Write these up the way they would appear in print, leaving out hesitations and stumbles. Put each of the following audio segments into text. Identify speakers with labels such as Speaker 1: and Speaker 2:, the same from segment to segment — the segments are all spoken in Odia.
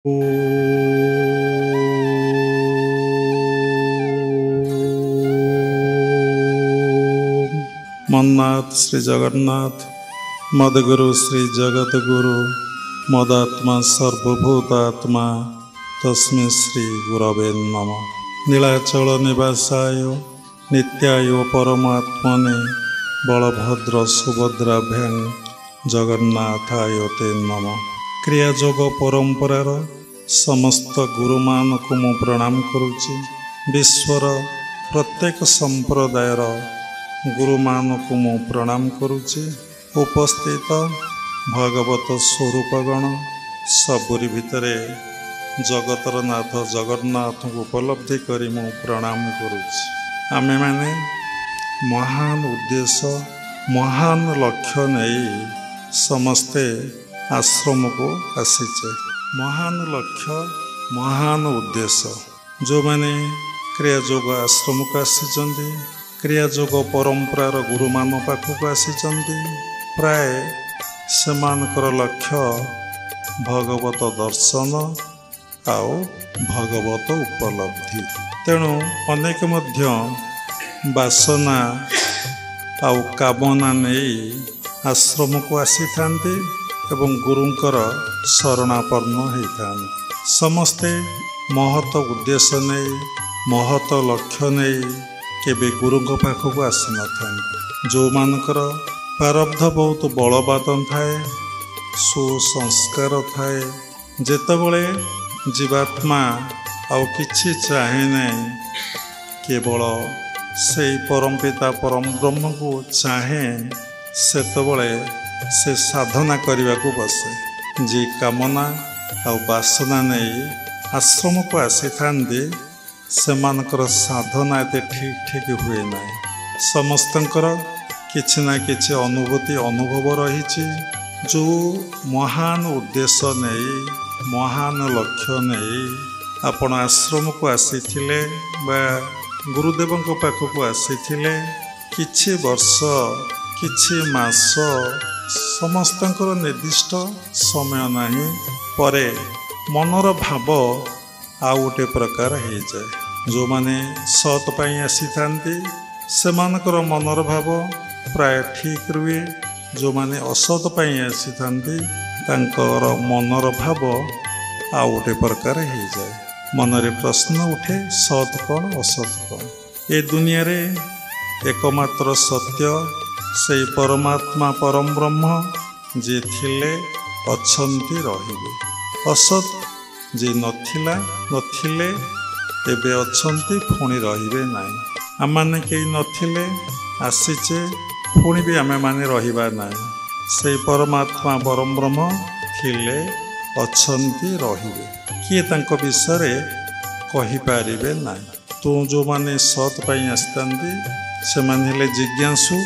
Speaker 1: मन्नाथ श्री जगन्नाथ मदगुरु श्री जगतगुरु मदात्मा सर्वभूतात्मा तस्मै श्री गुरवे नमः। नीलाचल निवासाय नित्याय परमात्मने बलभद्र सुभद्राभ्यां जगन्नाथाय ते नमः। क्रियायोग परंपरार समस्त गुरुमान को मु प्रणाम करुछि। विश्वर प्रत्येक संप्रदायर गुरुमान को मु प्रणाम करुछि। उपस्थित भगवत स्वरूपगण सबुरी भितरे जगतर नाथ जगन्नाथ को उपलब्धि करी मु प्रणाम करुछि। आमे माने महान उद्देश्य महान लक्ष्य नहीं समस्ते आश्रम को आसीचे। महान लक्ष्य महान उद्देश्य जो माने क्रियायोग आश्रम को आसीचंदी, क्रियायोग परंपरार गुरुमान पाखक आसीचंदी। प्राय सेमानकर लक्ष्य भगवत दर्शन आउ भगवत उपलब्धि। तेणु अनेक मध्य वासना आउ कामना नहीं आश्रम को आसी थांती एवं गुरुंकर शरणापन्न होता। समस्ते महत उद्देश्य नहीं महत लक्ष्य नहीं केबे गुरुंक पाखक आसी न था। जो मानकर प्रारब्ध बहुत बलवान थाए सुसंस्कार थाए जेतबले जीवात्मा आउ किछि चाहे नहीं केवल से परमपिता परम ब्रह्म को चाहे सेतबले से साधना करने को बसे। जी कामना आ वासना नहीं आश्रम को आसी थांती सेमानकर साधना एते ठीक ठीक हुए ना। समस्तंकर किछि ना किछि अनुभूति अनुभव रही। जो महान उद्देश्य नहीं महान लक्ष्य नहीं आपण आश्रम को आसी थिले बा गुरुदेव पाखक आसी थिले किछि वर्ष किछि मास समस्तंकर निर्दिष्ट समय नहीं परे मनर भाव आ गोटे प्रकार हो जाए। जो माने सत पाई आसी थांती सेमानकर मनर भाव प्राय ठीक रुए। जो माने असत पाई आसी थांती तांकर मनर भाव आ गोटे प्रकार हो जाए। मनरे प्रश्न उठे सत कौन असत कौन। ए दुनिया रे एकमात्र सत्य से परमात्मा परम ब्रह्म जे थिले अछंती रहिबे। असत जे नथिला नथिले एबे अछंती पुणी रहिबे नाही। आम माने केही नथिले आसीचे पुणी भी आमे माने रहिबा नाही। से परमात्मा परम ब्रह्म थिले अछंती रहिबे किए तांको विषय कहि पारिबे नाही। तो जो माने सत पाई आस्तांती से माने हेले जिज्ञासु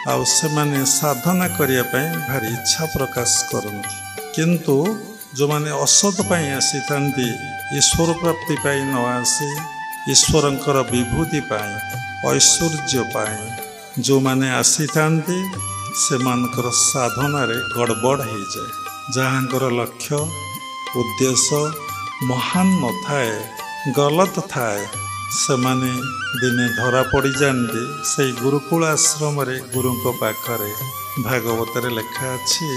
Speaker 1: आउ से माने साधना करिया पई भारी इच्छा प्रकाश करନ୍ତି। किंतु जो माने असत पाई आसी थांती ईश्वर प्राप्ति पाई न आसी ईश्वरंकर विभूति पाई ऐश्वर्य पाई जो माने आसी थांती से मानकर साधना रे गड़बड़ हो जाए। जहाँकर लक्ष्य उद्देश्य महान न थाए गलत थाए से माने दिने धरा पड़ी जाती। से गुरुकुल आश्रम रे गुरु पाखरे भागवत रे लेखा अच्छी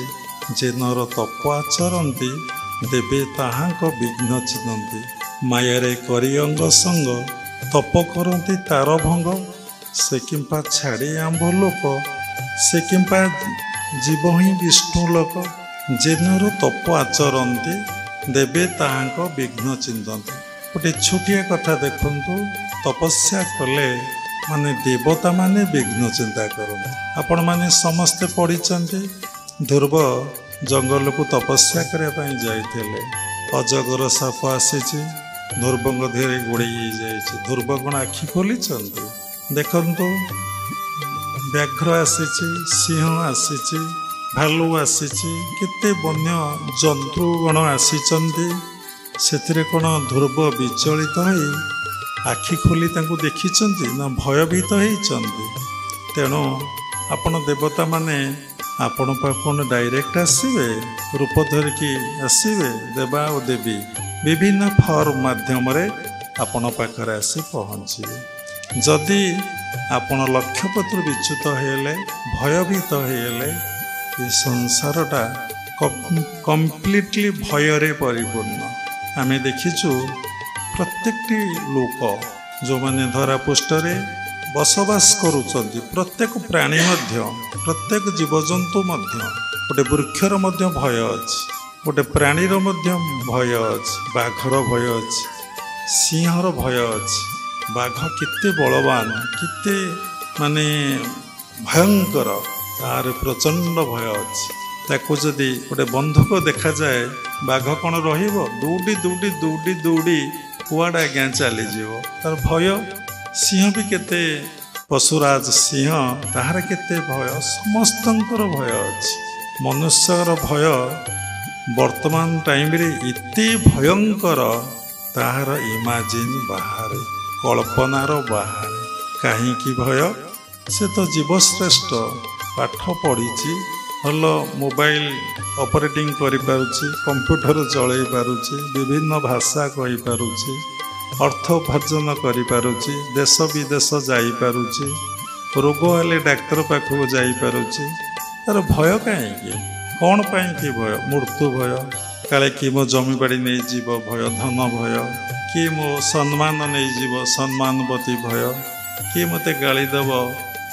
Speaker 1: जे नर तप आचरती देवे ताहाक विघ्न चिन्हती। मायारे करी अंग संग तप करती तार भंग। से किंपा छाड़ी आंभ लोक से किंपा जीव ही विष्णु लोक। जे नर तप आचरती देवे ताहाक विघ्न चिन्हती। गोटे छोटिया कथा देखंतु तपस्या कले माने देवता माने विघ्न चिंता करते। आपण माने समस्ते पढ़ी ध्रुव जंगल को तपस्या करने जाइए। अजगर साप आसी ध्रुव धीरे गोड़े जाइए। ध्रुव कौन आखि खोली देखंतु व्याघ्र आसी सिंह आसी भालू आसी केते वन्य जंतुगण आसी से कौन ध्रुव विचलित हो आखि खोली देखी ना भयभीत होती। तेणु आपण देवता माने ଆପଣ ପାଖକୁ ଡାଇରେକ୍ଟ ଆସିବେ, ରୂପ ଧରିକି ଆସିବେ, ଦେବା ଓ ଦେବୀ ବିଭିନ୍ନ ଫର୍ମ ମାଧ୍ୟମରେ ଆପଣ ପାଖରେ ଆସି ପହଞ୍ଚିବେ। ଯଦି ଆପଣ ଲକ୍ଷ୍ୟପତ୍ର ବିଚ୍ୟୁତ ହେଇଗଲେ, ଭୟଭୀତ ହେଇଗଲେ, ଏ ସଂସାରଟା କମ୍ପ୍ଲିଟଲି ଭୟରେ ପରିପୂର୍ଣ୍ଣ। ଆମେ ଦେଖିଛୁ ପ୍ରତ୍ୟେକଟି ଲୋକ ଯେଉଁମାନେ ଧରାପୃଷ୍ଠରେ ବସବାସ କରୁଛନ୍ତି, ପ୍ରତ୍ୟେକ ପ୍ରାଣୀ ମଧ୍ୟ, ପ୍ରତ୍ୟେକ ଜୀବଜନ୍ତୁ ମଧ୍ୟ, ଗୋଟେ ବୃକ୍ଷର ମଧ୍ୟ ଭୟ ଅଛି, ଗୋଟେ ପ୍ରାଣୀର ମଧ୍ୟ ଭୟ ଅଛି। ବାଘର ଭୟ ଅଛି, ସିଂହର ଭୟ ଅଛି। ବାଘ କେତେ ବଳବାନ, କେତେ ଭୟଙ୍କର, ତାର ପ୍ରଚଣ୍ଡ ଭୟ ଅଛି। ତାକୁ ଯଦି ଗୋଟେ ବନ୍ଧୁକ ଦେଖାଯାଏ, ବାଘ କ'ଣ ରହିବ? ଦୌଡ଼ି ଦୌଡ଼ି ଦୌଡ଼ି ଦୌଡ଼ି କୁଆଡ଼େ ଆଜ୍ଞା ଚାଲିଯିବ, ତାର ଭୟ। ସିଂହ ବି କେତେ, ପଶୁରାଜ ସିଂହ, ତାହାର କେତେ ଭୟ। ସମସ୍ତଙ୍କର ଭୟ ଅଛି। ମନୁଷ୍ୟର ଭୟ ବର୍ତ୍ତମାନ ଟାଇମରେ ଏତେ ଭୟଙ୍କର, ତାହାର ଇମାଜିନ୍ ବାହାରେ, କଳ୍ପନାର ବାହାରେ। କାହିଁକି ଭୟ? ସେ ତ ଜୀବଶ୍ରେଷ୍ଠ, ପାଠ ପଢ଼ିଛି, ଭଲ ମୋବାଇଲ ଅପରେଟିଂ କରିପାରୁଛି, କମ୍ପ୍ୟୁଟର ଚଳେଇ ପାରୁଛି, ବିଭିନ୍ନ ଭାଷା କହିପାରୁଛି, ଅର୍ଥ ଉପାର୍ଜନ କରିପାରୁଛି, ଦେଶ ବିଦେଶ ଯାଇପାରୁଛି, ରୋଗ ହେଲେ ଡାକ୍ତର ପାଖକୁ ଯାଇପାରୁଛି। ତାର ଭୟ କାହିଁକି? କ'ଣ ପାଇଁକି ଭୟ? ମୃତ୍ୟୁ ଭୟ, କାଳେ କିଏ ମୋ ଜମିବାଡ଼ି ନେଇଯିବ ଭୟ, ଧନ ଭୟ, କିଏ ମୋ ସମ୍ମାନ ନେଇଯିବ ସମ୍ମାନବତୀ ଭୟ, କିଏ ମୋତେ ଗାଳି ଦେବ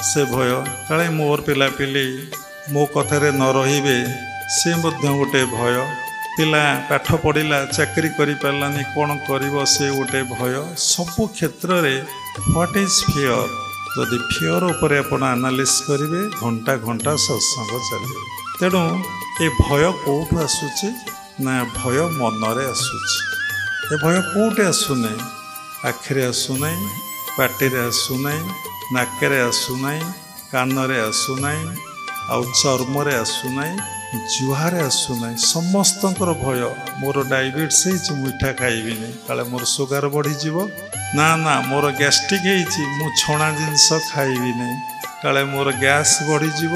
Speaker 1: ସେ ଭୟ, କାଳେ ମୋର ପିଲାପିଲି ମୋ କଥାରେ ନ ରହିବେ ସେ ମଧ୍ୟ ଗୋଟେ ଭୟ। ପିଲା ପାଠ ପଢ଼ିଲା, ଚାକିରି କରିପାରିଲାନି, କ'ଣ କରିବ ସେ ଗୋଟେ ଭୟ। ସବୁ କ୍ଷେତ୍ରରେ ହ୍ୱାଟ୍ ଇଜ୍ ଫିୟର୍? ଯଦି ଫିୟର୍ ଉପରେ ଆପଣ ଆନାଲିସ୍ କରିବେ, ଘଣ୍ଟା ଘଣ୍ଟା ସତ୍ସଙ୍ଗ ଚାଲିବ। ତେଣୁ ଏ ଭୟ କେଉଁଠୁ ଆସୁଛି? ନା, ଭୟ ମନରେ ଆସୁଛି। ଏ ଭୟ କେଉଁଠି ଆସୁନାହିଁ? ଆଖିରେ ଆସୁନାହିଁ, ପାଟିରେ ଆସୁନାହିଁ, ନାକରେ ଆସୁନାହିଁ, କାନରେ ଆସୁନାହିଁ, ଆଉ ଚର୍ମରେ ଆସୁନାହିଁ, ଜୁହାରେ ଆସୁନାହିଁ। ସମସ୍ତଙ୍କର ଭୟ। ମୋର ଡାଇବେଟିସ୍ ହେଇଛି, ମିଠା ଖାଇବିନି, କାଳେ ମୋର ସୁଗାର ବଢ଼ିଯିବ। ନା, ମୋର ଗ୍ୟାଷ୍ଟ୍ରିକ୍ ହେଇଛି, ମୁଁ ଛଣା ଜିନିଷ ଖାଇବିନି, କାଳେ ମୋର ଗ୍ୟାସ୍ ବଢ଼ିଯିବ।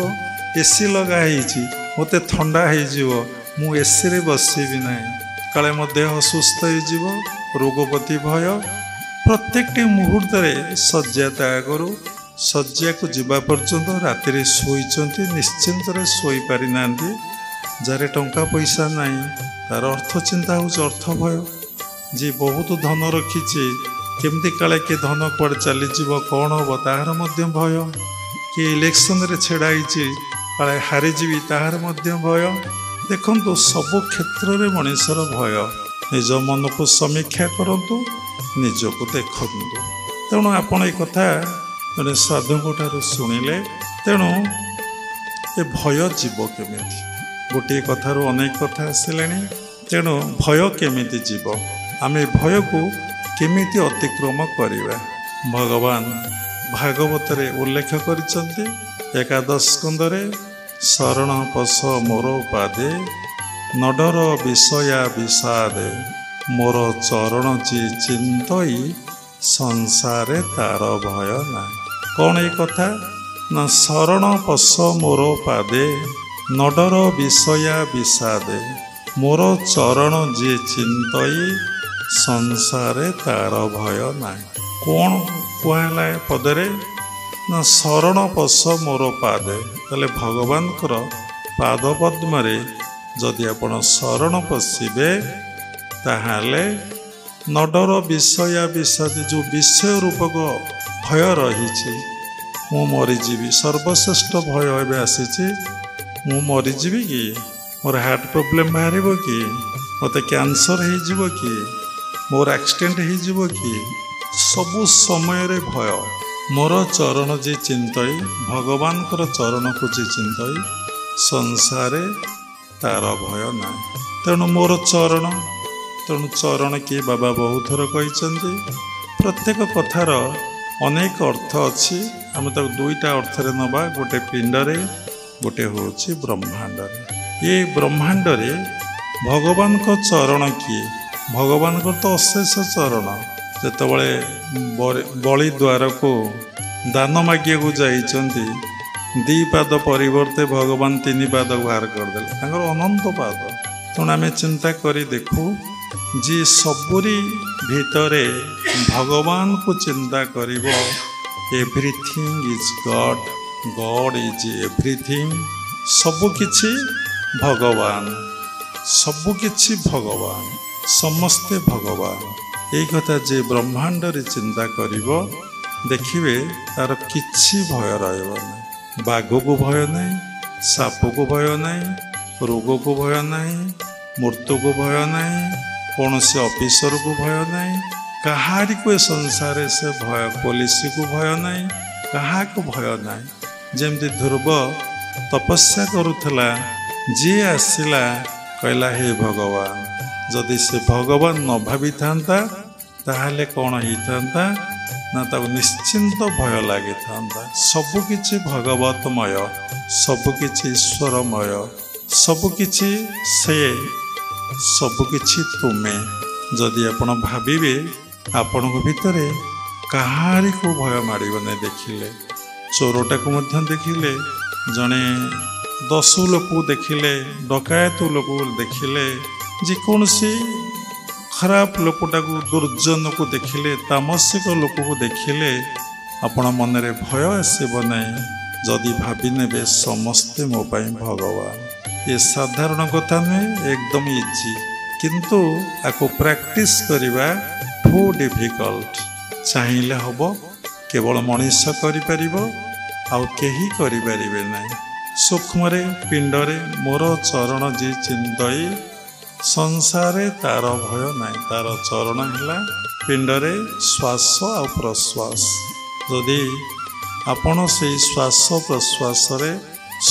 Speaker 1: ଏସି ଲଗା ହେଇଛି, ମୋତେ ଥଣ୍ଡା ହେଇଯିବ, ମୁଁ ଏସିରେ ବସିବି ନାହିଁ, କାଳେ ମୋ ଦେହ ସୁସ୍ଥ ହେଇଯିବ। ରୋଗପତି ଭୟ। ପ୍ରତ୍ୟେକଟି ମୁହୂର୍ତ୍ତରେ ଶଯ୍ୟା ତ୍ୟାଗରୁ ଶଯ୍ୟାକୁ ଯିବା ପର୍ଯ୍ୟନ୍ତ ରାତିରେ ଶୋଇଛନ୍ତି, ନିଶ୍ଚିନ୍ତରେ ଶୋଇପାରିନାହାନ୍ତି। ଯାହାର ଟଙ୍କା ପଇସା ନାହିଁ, ତାର ଅର୍ଥ ଚିନ୍ତା ହେଉଛି ଅର୍ଥ ଭୟ। ଯିଏ ବହୁତ ଧନ ରଖିଛି, କେମିତି କାଳେ କିଏ ଧନ କୁଆଡ଼େ ଚାଲିଯିବ, କ'ଣ ହେବ, ତାହାର ମଧ୍ୟ ଭୟ। କିଏ ଇଲେକ୍ସନରେ ଛିଡ଼ା ହେଇଛି, କାଳେ ହାରିଯିବି, ତାହାର ମଧ୍ୟ ଭୟ। ଦେଖନ୍ତୁ, ସବୁ କ୍ଷେତ୍ରରେ ମଣିଷର ଭୟ। ନିଜ ମନକୁ ସମୀକ୍ଷା କରନ୍ତୁ, ନିଜକୁ ଦେଖନ୍ତୁ। ତେଣୁ ଆପଣ ଏ କଥା ଜଣେ ସାଧୁଙ୍କ ଠାରୁ ଶୁଣିଲେ, ତେଣୁ ଏ ଭୟ ଯିବ କେମିତି? ଗୋଟିଏ କଥାରୁ ଅନେକ କଥା ଆସିଲେଣି। ତେଣୁ ଭୟ କେମିତି ଯିବ? ଆମେ ଭୟକୁ କେମିତି ଅତିକ୍ରମ କରିବା? ଭଗବାନ ଭାଗବତରେ ଉଲ୍ଲେଖ କରିଛନ୍ତି, ଏକାଦଶ ସ୍କନ୍ଧରେ, ଶରଣ ପଶ ମୋର ପାଦେ, ନଡର ବିଷୟା ବିଷାଦେ, ମୋର ଚରଣ ଯିଏ ଚିନ୍ତଇ, ସଂସାରେ ତାର ଭୟ ନାହିଁ। କ'ଣ ଏ କଥା? ନା, ଶରଣ ପଶ ମୋର ପାଦେ, ନଡର ବିଷୟା ବିଷାଦେ, ମୋର ଚରଣ ଯିଏ ଚିନ୍ତଇ, ସଂସାରେ ତାର ଭୟ ନାହିଁ। କ'ଣ କୁହାହେଲା ଏ ପଦରେ? ନା, ଶରଣ ପଶ ମୋର ପାଦେ। ତାହେଲେ ଭଗବାନଙ୍କର ପାଦ ପଦ୍ମରେ ଯଦି ଆପଣ ଶରଣ ପଶିବେ, ତାହେଲେ ନଡର ବିଷୟା ବିଷାଦ, ଯେଉଁ ବିଷୟ ରୂପକ ଭୟ ରହିଛି, ମୁଁ ମରିଯିବି, ସର୍ବଶ୍ରେଷ୍ଠ ଭୟ ଏବେ ଆସିଛି, ମୁଁ ମରିଯିବି କି, ମୋର ହାର୍ଟ ପ୍ରୋବ୍ଲେମ୍ ବାହାରିବ କି, ମୋତେ କ୍ୟାନ୍ସର ହେଇଯିବ କି, ମୋର ଆକ୍ସିଡେଣ୍ଟ ହେଇଯିବ କି, ସବୁ ସମୟରେ ଭୟ। ମୋର ଚରଣ ଯିଏ ଚିନ୍ତଇ, ଭଗବାନଙ୍କର ଚରଣକୁ ଯିଏ ଚିନ୍ତଇ, ସଂସାରେ ତାର ଭୟ ନାହିଁ। ତେଣୁ ମୋର ଚରଣ, ତେଣୁ ଚରଣ କିଏ ବାବା ବହୁତ ଥର କହିଛନ୍ତି। ପ୍ରତ୍ୟେକ କଥାର ଅନେକ ଅର୍ଥ ଅଛି। ଆମେ ତାକୁ ଦୁଇଟା ଅର୍ଥରେ ନେବା, ଗୋଟେ ପିଣ୍ଡରେ, ଗୋଟେ ହେଉଛି ବ୍ରହ୍ମାଣ୍ଡରେ। ଏ ବ୍ରହ୍ମାଣ୍ଡରେ ଭଗବାନଙ୍କ ଚରଣ କିଏ? ଭଗବାନଙ୍କର ତ ଅଶେଷ ଚରଣ। ଯେତେବେଳେ ବଳି ଦ୍ୱାରକୁ ଦାନ ମାଗିବାକୁ ଯାଇଛନ୍ତି, ଦି ପାଦ ପରିବର୍ତ୍ତେ ଭଗବାନ 3 ପାଦ ବାହାର କରିଦେଲେ, ତାଙ୍କର ଅନନ୍ତ ପାଦ। ତେଣୁ ଆମେ ଚିନ୍ତା କରି ଦେଖୁ ଯେ ସବୁରି ଭିତରେ ଭଗବାନକୁ ଚିନ୍ତା କରିବ। Everything is god, god is everything. ସବୁକିଛି ଭଗବାନ, ସବୁକିଛି ଭଗବାନ, ସମସ୍ତେ ଭଗବାନ। ଏଇ କଥା ଯେ ବ୍ରହ୍ମାଣ୍ଡରେ ଚିନ୍ତା କରିବ, ଦେଖିବେ ତାର କିଛି ଭୟ ରହିବ ନାହିଁ। ବାଘକୁ ଭୟ ନାହିଁ, ସାପକୁ ଭୟ ନାହିଁ, ରୋଗକୁ ଭୟ ନାହିଁ, ମୃତ୍ୟୁକୁ ଭୟ ନାହିଁ, କୌଣସି ଅଫିସରକୁ ଭୟ ନାହିଁ, କାହାରିକୁ ଏ ସଂସାରରେ ସେ ଭୟ, ପୋଲିସକୁ ଭୟ ନାହିଁ, କାହାକୁ ଭୟ ନାହିଁ। ଯେମିତି ଧ୍ରୁବ ତପସ୍ୟା କରୁଥିଲା, ଯିଏ ଆସିଲା କହିଲା ହେ ଭଗବାନ, ଯଦି ସେ ଭଗବାନ ନ ଭାବିଥାନ୍ତା ତାହେଲେ କ'ଣ ହେଇଥାନ୍ତା ନା ତାକୁ ନିଶ୍ଚିନ୍ତ ଭୟ ଲାଗିଥାନ୍ତା। ସବୁକିଛି ଭଗବତମୟ, ସବୁକିଛି ଈଶ୍ୱରମୟ, ସବୁକିଛି ସେ, ସବୁକିଛି ତୁମେ। ଯଦି ଆପଣ ଭାବିବେ ଆପଣଙ୍କ ଭିତରେ କାହାରିକୁ ଭୟ ମାଡ଼ିବନି। ଦେଖିଲେ ଚୋରଟାକୁ ମଧ୍ୟ ଦେଖିଲେ, ଜଣେ ଦସ୍ୟୁ ଲୋକକୁ ଦେଖିଲେ, ଡକାୟତ ଲୋକକୁ ଦେଖିଲେ, ଯେକୌଣସି ଖରାପ ଲୋକଟାକୁ, ଦୁର୍ଜନକୁ ଦେଖିଲେ, ତାମସିକ ଲୋକକୁ ଦେଖିଲେ ଆପଣ ମନରେ ଭୟ ଆସିବ ନାହିଁ। ଯଦି ଭାବି ନେବେ ସମସ୍ତେ ମୋ ପାଇଁ ଭଗବାନ। ଏ ସାଧାରଣ କଥା ନୁହେଁ, ଏକଦମ ଇଜି, କିନ୍ତୁ ଆକୁ ପ୍ରାକ୍ଟିସ୍ କରିବା ଟୁ ଡିଫିକଲ୍ଟ। ଚାହିଁଲେ ହେବ, କେବଳ ମଣିଷ କରିପାରିବ, ଆଉ କେହି କରିପାରିବେ ନାହିଁ। ସୂକ୍ଷ୍ମରେ ପିଣ୍ଡରେ ମୋର ଚରଣ ଯିଏ ଚିନ୍ତଇ, ସଂସାରେ ତାର ଭୟ ନାହିଁ। ତାର ଚରଣ ହେଲା ପିଣ୍ଡରେ ଶ୍ୱାସ ଆଉ ପ୍ରଶ୍ୱାସ। ଯଦି ଆପଣ ସେଇ ଶ୍ୱାସ ପ୍ରଶ୍ୱାସରେ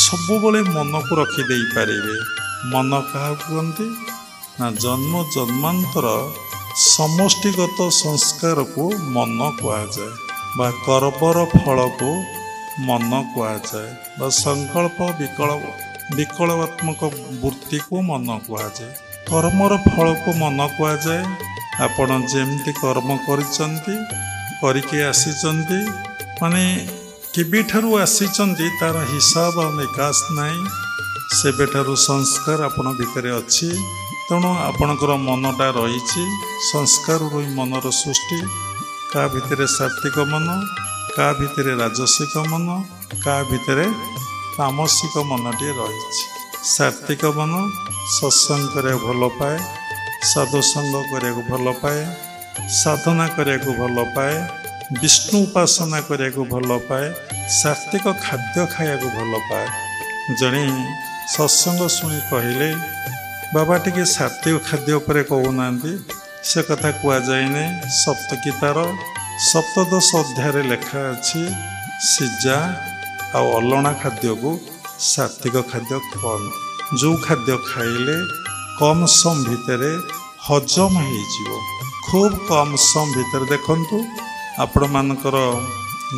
Speaker 1: ସବୁବେଳେ ମନକୁ ରଖିଦେଇପାରିବେ। ମନ କାହାକୁ କୁହନ୍ତି ନା ଜନ୍ମ ଜନ୍ମାନ୍ତର ସମଷ୍ଟିଗତ ସଂସ୍କାରକୁ ମନ କୁହାଯାଏ, ବା କର୍ମର ଫଳକୁ ମନ କୁହାଯାଏ, ବା ସଂକଳ୍ପ ବିକଳ୍ପାତ୍ମକ ବୃତ୍ତିକୁ ମନ କୁହାଯାଏ। କର୍ମର ଫଳକୁ ମନ କୁହାଯାଏ। ଆପଣ ଯେମିତି କର୍ମ କରିଛନ୍ତି, କରିକି ଆସିଛନ୍ତି, ମାନେ କେବେଠାରୁ ଆସିଛନ୍ତି ତାର ହିସାବ ନିକାଶ ନାହିଁ। ସେବେଠାରୁ ସଂସ୍କାର ଆପଣ ଭିତରେ ଅଛି। ତେଣୁ ଆପଣଙ୍କର ମନଟା ରହିଛି, ସଂସ୍କାରରୁ ହିଁ ମନର ସୃଷ୍ଟି। କାହା ଭିତରେ ସାତ୍ଵିକ ମନ, କାହା ଭିତରେ ରାଜସିକ ମନ, କାହା ଭିତରେ ତାମସିକ ମନଟିଏ ରହିଛି। ସାତ୍ଵିକ ମନ ସତ୍ସଙ୍ଗ କରିବାକୁ ଭଲ ପାଏ, ସାଧୁସଙ୍ଗ କରିବାକୁ ଭଲ ପାଏ, ସାଧନା କରିବାକୁ ଭଲ ପାଏ, ବିଷ୍ଣୁ ଉପାସନା କରିବାକୁ ଭଲ ପାଏ, ସାତ୍ଵିକ ଖାଦ୍ୟ ଖାଇବାକୁ ଭଲ ପାଏ। ଜଣେ ସତ୍ସଙ୍ଗ ଶୁଣି କହିଲେ, ବାବା ଟିକେ ସାତ୍ଵିକ ଖାଦ୍ୟ ଉପରେ କହୁନାହାନ୍ତି। ସେ କଥା କୁହାଯାଇନି। ସପ୍ତଗୀତାର ସପ୍ତଦଶ ଅଧ୍ୟାୟରେ ଲେଖା ଅଛି, ସିଝା ଆଉ ଅଲଣା ଖାଦ୍ୟକୁ ସାତ୍ଵିକ ଖାଦ୍ୟ କୁହନ୍ତି। ଯେଉଁ ଖାଦ୍ୟ ଖାଇଲେ କମ୍ ସମୟ ଭିତରେ ହଜମ ହେଇଯିବ, ଖୁବ୍ କମ୍ ସମୟ ଭିତରେ। ଦେଖନ୍ତୁ, ଆପଣମାନଙ୍କର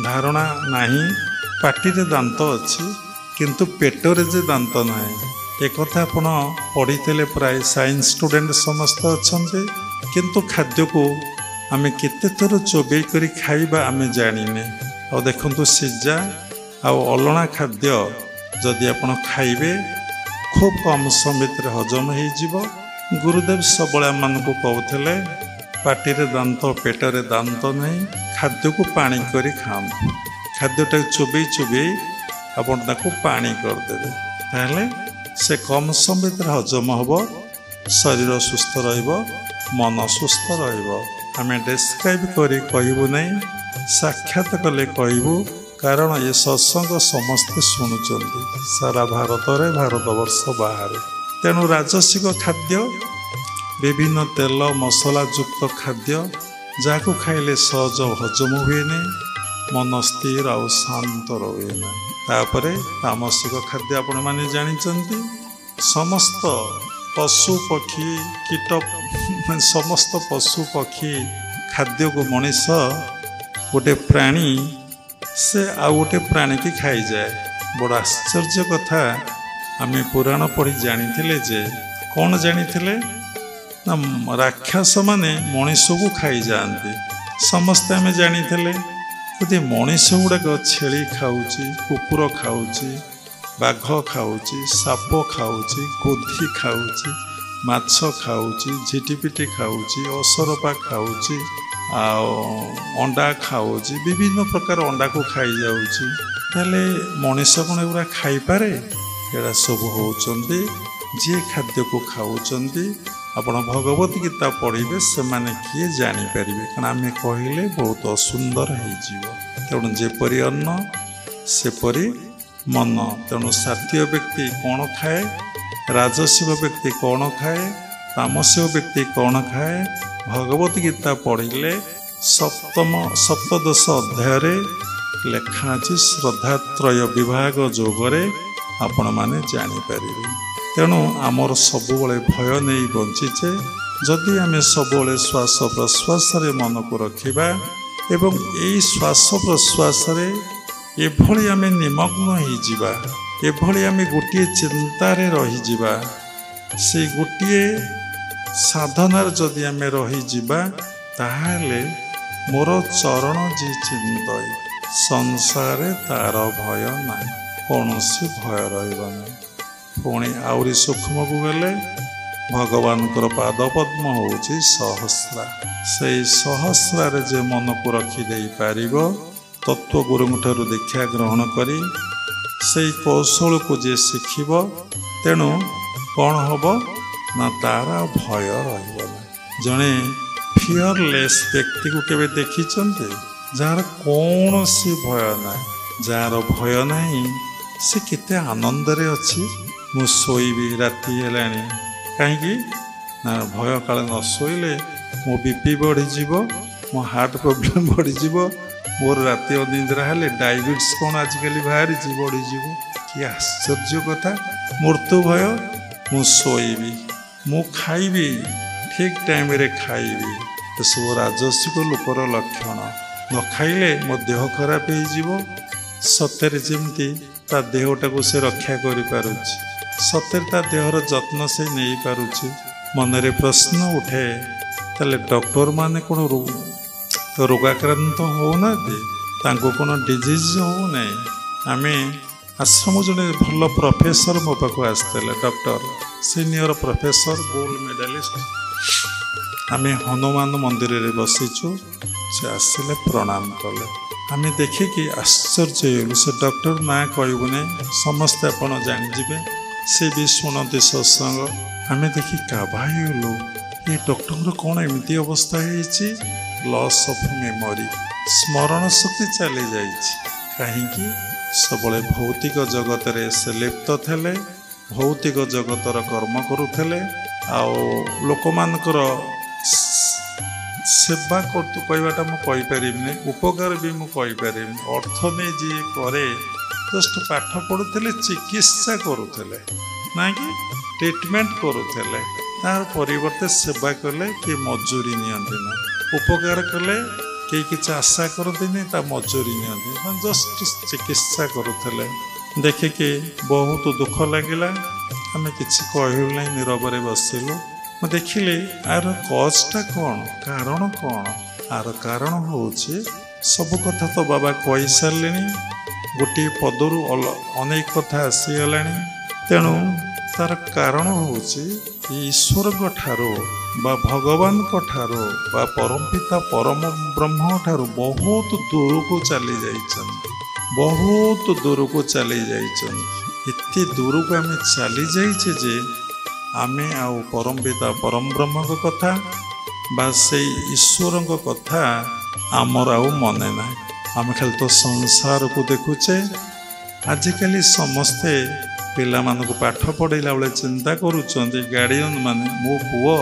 Speaker 1: ଧାରଣା ନାହିଁ, ପାଟିରେ ଦାନ୍ତ ଅଛି କିନ୍ତୁ ପେଟରେ ଯେ ଦାନ୍ତ ନାହିଁ। ଏକଥା ଆପଣ ପଢ଼ିଥିଲେ, ପ୍ରାୟ ସାଇନ୍ସ ଷ୍ଟୁଡେଣ୍ଟ ସମସ୍ତେ ଅଛନ୍ତି, କିନ୍ତୁ ଖାଦ୍ୟକୁ ଆମେ କେତେଥର ଚୋବେଇ କରି ଖାଇବା ଆମେ ଜାଣିନେ। ଆଉ ଦେଖନ୍ତୁ, ସିଝା ଆଉ ଅଲଣା ଖାଦ୍ୟ ଯଦି ଆପଣ ଖାଇବେ ଖୁବ୍ କମ୍ ସମୟ ଭିତରେ ହଜମ ହେଇଯିବ। ଗୁରୁଦେବ ସବୁବେଳେ ଆମମାନଙ୍କୁ କହୁଥିଲେ, ପାଟିରେ ଦାନ୍ତ ପେଟରେ ଦାନ୍ତ ନାହିଁ, ଖାଦ୍ୟକୁ ପାଣି କରି ଖାଆନ୍ତୁ। ଖାଦ୍ୟଟାକୁ ଚୋବେଇ ଚୋବେଇ ଆପଣ ତାକୁ ପାଣି କରିଦେବେ, ତାହେଲେ ସେ କମ୍ ସମୟ ଭିତରେ ହଜମ ହେବ, ଶରୀର ସୁସ୍ଥ ରହିବ, ମନ ସୁସ୍ଥ ରହିବ। ଆମେ ଡେସ୍କ୍ରାଇବ୍ କରି କହିବୁ ନାହିଁ, ସାକ୍ଷାତ କଲେ କହିବୁ। କାରଣ ଏ ସତ୍ସଙ୍ଗ ସମସ୍ତେ ଶୁଣୁଛନ୍ତି ସାରା ଭାରତରେ, ଭାରତବର୍ଷ ବାହାରେ। ତେଣୁ ରାଜସିକ ଖାଦ୍ୟ, ବିଭିନ୍ନ ତେଲ ମସଲା ଯୁକ୍ତ ଖାଦ୍ୟ, ଯାହାକୁ ଖାଇଲେ ସହଜ ହଜମ ହୁଏନି, ମନ ସ୍ଥିର ଆଉ ଶାନ୍ତ ରୁହେ ନାହିଁ। ତାପରେ ତାମସିକ ଖାଦ୍ୟ ଆପଣମାନେ ଜାଣିଛନ୍ତି, ସମସ୍ତ ପଶୁ ପକ୍ଷୀ କୀଟ, ସମସ୍ତ ପଶୁ ପକ୍ଷୀ ଖାଦ୍ୟକୁ ମଣିଷ ଗୋଟେ ପ୍ରାଣୀ, ସେ ଆଉ ଗୋଟେ ପ୍ରାଣୀକି ଖାଇଯାଏ। ବଡ଼ ଆଶ୍ଚର୍ଯ୍ୟ କଥା, ଆମେ ପୁରାଣ ପଢ଼ି ଜାଣିଥିଲେ ଯେ, କ'ଣ ଜାଣିଥିଲେ ନା ରାକ୍ଷସମାନେ ମଣିଷକୁ ଖାଇଯାଆନ୍ତି। ସମସ୍ତେ ଆମେ ଜାଣିଥିଲେ ଯଦି ମଣିଷ ଗୁଡ଼ାକ ଛେଳି ଖାଉଛି, କୁକୁର ଖାଉଛି, ବାଘ ଖାଉଛି, ସାପ ଖାଉଛି, ଗୋଧି ଖାଉଛି, ମାଛ ଖାଉଛି, ଝିଟିପିଟି ଖାଉଛି, ଅସରପା ଖାଉଛି, ଆଉ ଅଣ୍ଡା ଖାଉଛି, ବିଭିନ୍ନ ପ୍ରକାର ଅଣ୍ଡାକୁ ଖାଇଯାଉଛି, ତାହେଲେ ମଣିଷ କ'ଣ ଏଗୁଡ଼ା ଖାଇପାରେ? ଏଗୁଡ଼ା ସବୁ ହେଉଛନ୍ତି ଯିଏ ଖାଦ୍ୟକୁ ଖାଉଛନ୍ତି। ଆପଣ ଭଗବତ ଗୀତା ପଢ଼ିବେ, ସେମାନେ କିଏ ଜାଣିପାରିବେ, କାରଣ ଆମେ କହିଲେ ବହୁତ ଅସୁନ୍ଦର ହେଇଯିବ। ତେଣୁ ଯେପରି ଅନ୍ନ ସେପରି ମନ। ତେଣୁ ସାତ୍ୱିକ ବ୍ୟକ୍ତି କ'ଣ ଖାଏ, ରାଜସିକ ବ୍ୟକ୍ତି କ'ଣ ଖାଏ, ତାମସିକ ବ୍ୟକ୍ତି କ'ଣ ଖାଏ? ଭଗବତ ଗୀତା ପଢ଼ିଲେ ସପ୍ତଦଶ ଅଧ୍ୟାୟରେ ଲେଖା ଅଛି, ଶ୍ରଦ୍ଧାତ୍ରୟ ବିଭାଗ ଯୋଗରେ ଆପଣମାନେ ଜାଣିପାରିବେ। ତେଣୁ ଆମର ସବୁବେଳେ ଭୟ ନେଇ ବଞ୍ଚିଛେ। ଯଦି ଆମେ ସବୁବେଳେ ଶ୍ୱାସ ପ୍ରଶ୍ୱାସରେ ମନକୁ ରଖିବା ଏବଂ ଏଇ ଶ୍ୱାସ ପ୍ରଶ୍ୱାସରେ ଏଭଳି ଆମେ ନିମଗ୍ନ ହେଇଯିବା, ଏଭଳି ଆମେ ଗୋଟିଏ ଚିନ୍ତାରେ ରହିଯିବା, ସେଇ ଗୋଟିଏ ସାଧନାରେ ଯଦି ଆମେ ରହିଯିବା, ତାହେଲେ ମୋର ଚରଣ ଯେ ଚିନ୍ତଇ ସଂସାରରେ ତାର ଭୟ ନାହିଁ, କୌଣସି ଭୟ ରହିବ ନାହିଁ। ପୁଣି ଆହୁରି ସୂକ୍ଷ୍ମକୁ ଗଲେ ଭଗବାନଙ୍କର ପାଦପଦ୍ମ ହେଉଛି ସହସ୍ରା। ସେଇ ସହସ୍ରାରେ ଯେ ମନକୁ ରଖିଦେଇପାରିବ, ତତ୍ତ୍ୱଗୁରୁଙ୍କଠାରୁ ଦୀକ୍ଷା ଗ୍ରହଣ କରି ସେଇ କୌଶଳକୁ ଯିଏ ଶିଖିବ, ତେଣୁ କ'ଣ ହେବ ନା ତାର ଭୟ ରହିବ ନାହିଁ। ଜଣେ ଫିୟରଲେସ୍ ବ୍ୟକ୍ତିକୁ କେବେ ଦେଖିଛନ୍ତି? ଯାହାର କୌଣସି ଭୟ ନାହିଁ। ଯାହାର ଭୟ ନାହିଁ ସେ କେତେ ଆନନ୍ଦରେ ଅଛି। ମୁଁ ଶୋଇବି, ରାତି ହେଲାଣି, କାହିଁକି ନା ଭୟ କାଳେ ନ ଶୋଇଲେ ମୋ BP ବଢ଼ିଯିବ, ମୋ ହାର୍ଟ ପ୍ରୋବ୍ଲେମ୍ ବଢ଼ିଯିବ, ମୋର ରାତି ଅନିଦ୍ରା ହେଲେ ଡାଇବେଟିସ୍ କ'ଣ ଆଜିକାଲି ବାହାରିଛି, ବଢ଼ିଯିବ। କି ଆଶ୍ଚର୍ଯ୍ୟ କଥା! ମୃତ୍ୟୁ ଭୟ। ମୁଁ ଶୋଇବି, ମୁଁ ଖାଇବି, ଠିକ୍ ଟାଇମ୍ରେ ଖାଇବି, ଏସବୁ ରାଜସିକ ଲୋକର ଲକ୍ଷଣ। ନ ଖାଇଲେ ମୋ ଦେହ ଖରାପ ହେଇଯିବ। ସତରେ ଯେମିତି ତା ଦେହଟାକୁ ସେ ରକ୍ଷା କରିପାରୁଛି, ସତରେ ତା ଦେହର ଯତ୍ନ ସେ ନେଇପାରୁଛି। ମନରେ ପ୍ରଶ୍ନ ଉଠେ, ତାହେଲେ ଡକ୍ଟରମାନେ କ'ଣ ରୋଗାକ୍ରାନ୍ତ ହେଉନାହାନ୍ତି? ତାଙ୍କୁ କ'ଣ ଡିଜିଜ୍ ହେଉନାହିଁ? ଆମେ ଆଶ୍ରମ ଜଣେ ଭଲ ପ୍ରଫେସର ମୋ ପାଖକୁ ଆସିଥିଲେ, doctor, senior professor, gold medalist. ଆମେ ହନୁମାନ ମନ୍ଦିରରେ ବସିଛୁ, ସେ ଆସିଲେ, ପ୍ରଣାମ କଲେ। ଆମେ ଦେଖିକି ଆଶ୍ଚର୍ଯ୍ୟ ହେଇଗଲୁ। ସେ ଡକ୍ଟର ନାଁ କହିବୁ ନାହିଁ, ସମସ୍ତେ ଆପଣ ଜାଣିଯିବେ, ସେ ବି ଶୁଣନ୍ତି ସତ୍ସଙ୍ଗ। ଆମେ ଦେଖି କାବା ହେଇଗଲୁ, ଏ ଡକ୍ଟରଙ୍କର କ'ଣ ଏମିତି ଅବସ୍ଥା ହେଇଛି? ଲସ୍ ଅଫ୍ ମେମୋରି, ସ୍ମରଣ ଶକ୍ତି ଚାଲିଯାଇଛି। କାହିଁକି? ସବୁବେଳେ ଭୌତିକ ଜଗତରେ ସେ ଲିପ୍ତ ଥିଲେ, ଭୌତିକ ଜଗତର କର୍ମ କରୁଥିଲେ, ଆଉ ଲୋକମାନଙ୍କର ସେବା କହିବାଟା ମୁଁ କହିପାରିବିନି, ଉପକାର ବି ମୁଁ କହିପାରିବିନି। ଅର୍ଥ ନେଇ ଯିଏ କରେ, ଜଷ୍ଟ ପାଠ ପଢ଼ୁଥିଲେ, ଚିକିତ୍ସା କରୁଥିଲେ, ନାଇଁକି ଟ୍ରିଟମେଣ୍ଟ କରୁଥିଲେ, ତାର ପରିବର୍ତ୍ତେ ସେବା କଲେ, କିଏ ମଜୁରୀ ନିଅନ୍ତି ନା। ଉପକାର କଲେ କେହି କିଛି ଆଶା କରନ୍ତିନି, ତା ମଜୁରୀ ନିଅନ୍ତି, ଜଷ୍ଟ ଚିକିତ୍ସା କରୁଥିଲେ। ଦେଖିକି ବହୁତ ଦୁଃଖ ଲାଗିଲା। ଆମେ କିଛି କହିଲୁ ନାହିଁ, ନୀରବରେ ବସିଲୁ। ମୁଁ ଦେଖିଲି ଆର କଜ୍ଟା କ'ଣ, କାରଣ କ'ଣ? ଆର କାରଣ ହେଉଛି, ସବୁ କଥା ତ ବାବା କହିସାରିଲେଣି, ଗୋଟିଏ ପଦରୁ ଅନେକ କଥା ଆସିଗଲାଣି। ତେଣୁ ତାର କାରଣ ହେଉଛି ଈଶ୍ୱରଙ୍କ ଠାରୁ ବା ଭଗବାନଙ୍କ ଠାରୁ ବା ପରମପିତା ପରମ ବ୍ରହ୍ମଠାରୁ ବହୁତ ଦୂରକୁ ଚାଲି ଯାଇଛନ୍ତି, ବହୁତ ଦୂରକୁ ଚାଲି ଯାଇଛନ୍ତି। ଏତେ ଦୂରକୁ ଆମେ ଚାଲି ଯାଇଛେ ଯେ ଆମେ ଆଉ ପରମପିତା ପରମ ବ୍ରହ୍ମଙ୍କ କଥା ବା ସେଇ ଈଶ୍ୱରଙ୍କ କଥା ଆମର ଆଉ ମନେ ନାହିଁ। ଆମେ ଖାଲି ତ ସଂସାରକୁ ଦେଖୁଛେ। ଆଜିକାଲି ସମସ୍ତେ ପିଲାମାନଙ୍କୁ ପାଠ ପଢ଼େଇଲା ବେଳେ ଚିନ୍ତା କରୁଛନ୍ତି, ଗାର୍ଡ଼ିଆନ୍ ମାନେ, ମୋ ପୁଅ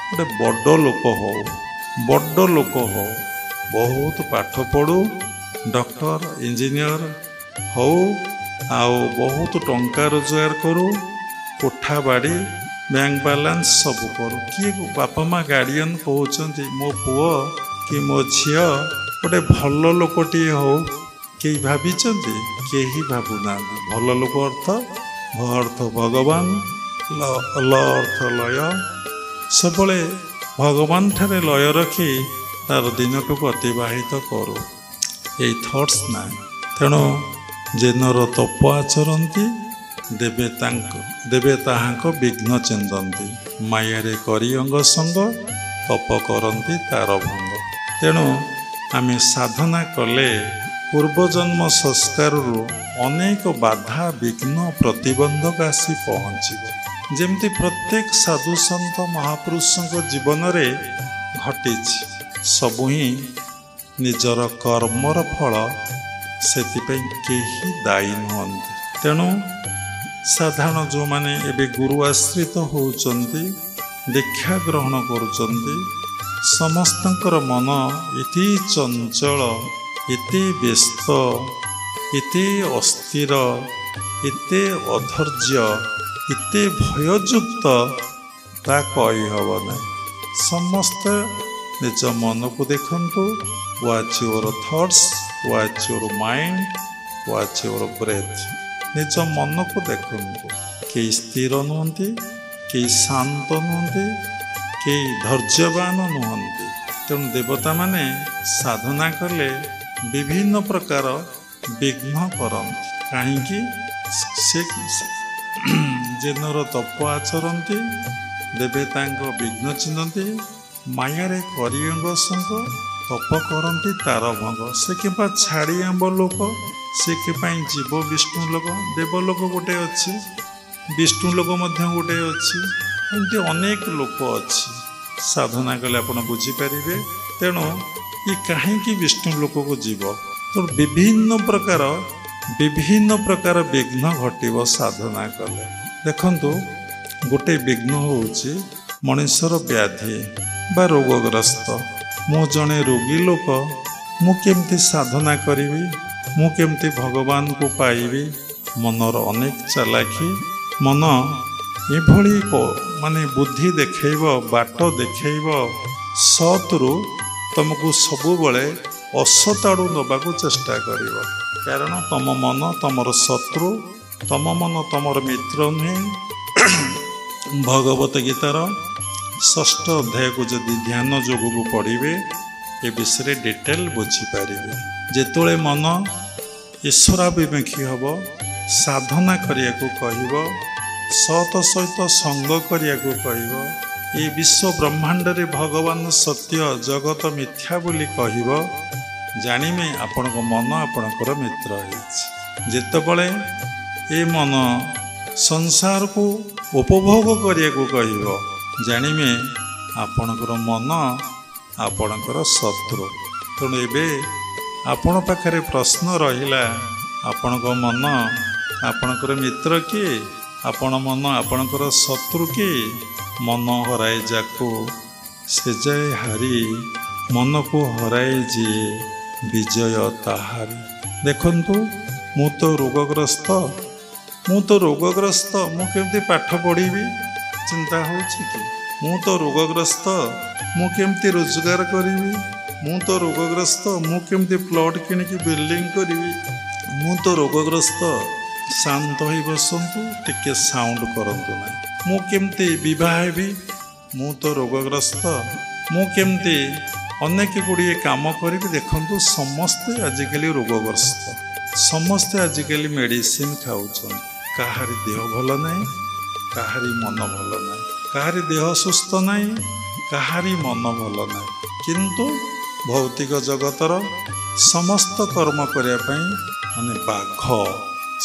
Speaker 1: ଗୋଟେ ବଡ଼ ଲୋକ ହଉ, ବଡ଼ ଲୋକ ହଉ, ବହୁତ ପାଠ ପଢ଼ୁ, ଡକ୍ଟର ଇଞ୍ଜିନିୟର ହଉ, ଆଉ ବହୁତ ଟଙ୍କା ରୋଜଗାର କରୁ, କୋଠା ବାଡ଼ି ବ୍ୟାଙ୍କ ବାଲାନ୍ସ ସବୁ କରୁ। କିଏ ବାପା ମା ଗାର୍ଡ଼ିଆନ୍ କହୁଛନ୍ତି ମୋ ପୁଅ କି ମୋ ଝିଅ ଗୋଟେ ଭଲ ଲୋକଟିଏ ହଉ? କେହି ଭାବିଛନ୍ତି? କେହି ଭାବୁନାହାନ୍ତି। ଭଲ ଲୋକ ଅର୍ଥ, ଭ ଅର୍ଥ ଭଗବାନ, ଲ ଅର୍ଥ ଲୟ। ସବୁବେଳେ ଭଗବାନ ଠାରେ ଲୟ ରଖି ତାର ଦିନଟିକୁ ଅତିବାହିତ କରୁ। ଏଇ ଥଟ୍ସ ନାହିଁ। ତେଣୁ ଯେନର ତପ ଆଚରନ୍ତି ଦେବେ ତାହାଙ୍କ ବିଘ୍ନ ଚିନ୍ତନ୍ତି, ମାୟାରେ କରି ଅଙ୍ଗ ସଙ୍ଗ ତପ କରନ୍ତି ତାର ଭଙ୍ଗ। ତେଣୁ ଆମେ ସାଧନା କଲେ ପୂର୍ବଜନ୍ମ ସଂସ୍କାରରୁ ଅନେକ ବାଧା ବିଘ୍ନ ପ୍ରତିବନ୍ଧକ ଆସି ପହଞ୍ଚିବ। ଯେମିତି ପ୍ରତ୍ୟେକ ସାଧୁସନ୍ଥ ମହାପୁରୁଷଙ୍କ ଜୀବନରେ ଘଟିଛି, ସବୁ ହିଁ ନିଜର କର୍ମର ଫଳ, ସେଥିପାଇଁ କେହି ଦାୟୀ ନୁହନ୍ତି। ତେଣୁ ସାଧାରଣ ଯେଉଁମାନେ ଏବେ ଗୁରୁ ଆଶ୍ରିତ ହେଉଛନ୍ତି, ଦୀକ୍ଷା ଗ୍ରହଣ କରୁଛନ୍ତି, ସମସ୍ତଙ୍କର ମନ ଏତେ ଚଞ୍ଚଳ, ଏତେ ବ୍ୟସ୍ତ, ଏତେ ଅସ୍ଥିର, ଏତେ ଅଧୈର୍ଯ୍ୟ, ଏତେ ଭୟଯୁକ୍ତ, ତା କହିହେବ ନାହିଁ। ସମସ୍ତେ ନିଜ ମନକୁ ଦେଖନ୍ତୁ। Watch your thoughts, watch your mind, watch your breath. ନିଜ ମନକୁ ଦେଖନ୍ତୁ। କେହି ସ୍ଥିର ନୁହନ୍ତି, କେହି ଶାନ୍ତ ନୁହନ୍ତି, କେହି ଧୈର୍ଯ୍ୟବାନ ନୁହନ୍ତି। ତେଣୁ ଦେବତାମାନେ ସାଧନା କଲେ ବିଭିନ୍ନ ପ୍ରକାର ବିଘ୍ନ କରନ୍ତି। କାହିଁକି? ସେ ଯେନର ତପ ଆଚରନ୍ତି ଦେବେ ତାଙ୍କ ବିଘ୍ନ ଚିହ୍ନନ୍ତି, ମାୟାରେ କରି ଅଙ୍ଗ ସଙ୍ଗ ତପ କରନ୍ତି ତାର ଭଙ୍ଗ। ସେ କିମ୍ବା ଛାଡ଼ି ଆମ୍ବ ଲୋକ, ସେ କିପାଇଁ ଜୀବ ବିଷ୍ଣୁ ଲୋକ, ଦେବଲୋକ ଗୋଟେ ଅଛି, ବିଷ୍ଣୁ ଲୋକ ମଧ୍ୟ ଗୋଟେ ଅଛି, ଏମିତି ଅନେକ ଲୋକ ଅଛି। ସାଧନା କଲେ ଆପଣ ବୁଝିପାରିବେ। ତେଣୁ ଏ କାହିଁକି ବିଷ୍ଣୁ ଲୋକକୁ ଯିବ? ତେଣୁ ବିଭିନ୍ନ ପ୍ରକାର ବିଘ୍ନ ଘଟିବ ସାଧନା କଲେ। ଦେଖନ୍ତୁ, ଗୋଟେ ବିଘ୍ନ ହେଉଛି ମଣିଷର ବ୍ୟାଧି ବା ରୋଗଗ୍ରସ୍ତ। ମୁଁ ଜଣେ ରୋଗୀ ଲୋକ, ମୁଁ କେମିତି ସାଧନା କରିବି, ମୁଁ କେମିତି ଭଗବାନଙ୍କୁ ପାଇବି? ମନର ଅନେକ ଚାଲାଖି, ମନ ଏଭଳି ବୁଦ୍ଧି ଦେଖେଇବ, ବାଟ ଦେଖେଇବ, ସତ୍ରୁ ତୁମକୁ ସବୁବେଳେ ଅସତ ଆଡ଼ୁ ନେବାକୁ ଚେଷ୍ଟା କରିବ। କାରଣ ତମ ମନ ତମର ଶତ୍ରୁ, ତମ ମନ ତମର ମିତ୍ର ନୁହେଁ। ଭଗବତ ଗୀତାର 6ଠ ଅଧ୍ୟାୟକୁ ଯଦି ଧ୍ୟାନ ଯୋଗକୁ ପଢ଼ିବେ, ଏ ବିଷୟରେ ଡିଟେଲ ବୁଝିପାରିବେ। ଯେତେବେଳେ ମନ ଈଶ୍ୱରାଭିମୁଖୀ ହେବ, ସାଧନା କରିବାକୁ କହିବ, ସତ ସହିତ ସଙ୍ଗ କରିବାକୁ କହିବ, ଏ ବିଶ୍ୱ ବ୍ରହ୍ମାଣ୍ଡରେ ଭଗବାନ ସତ୍ୟ, ଜଗତ ମିଥ୍ୟା ବୋଲି କହିବ, ଜାଣିବେ ଆପଣଙ୍କ ମନ ଆପଣଙ୍କର ମିତ୍ର ହେଇଛି। ଯେତେବେଳେ ଏ ମନ ସଂସାରକୁ ଉପଭୋଗ କରିବାକୁ କହିବ, ଜାଣିବେ ଆପଣଙ୍କର ମନ ଆପଣଙ୍କର ଶତ୍ରୁ। ତେଣୁ ଏବେ ଆପଣ ପାଖରେ ପ୍ରଶ୍ନ ରହିଲା, ଆପଣଙ୍କ ମନ ଆପଣଙ୍କର ମିତ୍ର କିଏ? ଆପଣ ମନ ଆପଣଙ୍କର ଶତ୍ରୁ କିଏ? ମନ ହରାଇ ଯାକୁ ସେ ଯାଏ ହାରି, ମନକୁ ହରାଇ ଯିଏ ବିଜୟ ତାହାରି। ଦେଖନ୍ତୁ, ମୁଁ ତ ରୋଗଗ୍ରସ୍ତ, ମୁଁ କେମିତି ପାଠ ପଢ଼ିବି ଚିନ୍ତା ହେଉଛି କି? ମୁଁ ତ ରୋଗଗ୍ରସ୍ତ, ମୁଁ କେମିତି ରୋଜଗାର କରିବି? ମୁଁ ତ ରୋଗଗ୍ରସ୍ତ, ମୁଁ କେମିତି ପ୍ଲଟ୍ କିଣିକି ବିଲ୍ଡିଂ କରିବି? ମୁଁ ତ ରୋଗଗ୍ରସ୍ତ। ଶାନ୍ତ ହୋଇ ବସନ୍ତୁ, ଟିକେ ସାଉଣ୍ଡ କରନ୍ତୁ ନାହିଁ। ମୁଁ କେମିତି ବିବାହ ହେବି? ମୁଁ ତ ରୋଗଗ୍ରସ୍ତ। ମୁଁ କେମିତି ଅନେକ ଗୁଡ଼ିଏ କାମ କରିବି? ଦେଖନ୍ତୁ, ସମସ୍ତେ ଆଜିକାଲି ରୋଗଗ୍ରସ୍ତ, ସମସ୍ତେ ଆଜିକାଲି ମେଡ଼ିସିନ ଖାଉଛନ୍ତି। କାହାରି ଦେହ ଭଲ ନାହିଁ, କାହାରି ମନ ଭଲ ନାହିଁ, କାହାରି ଦେହ ସୁସ୍ଥ ନାହିଁ, କାହାରି ମନ ଭଲ ନାହିଁ। କିନ୍ତୁ ଭୌତିକ ଜଗତର ସମସ୍ତ କର୍ମ କରିବା ପାଇଁ ବାଘ,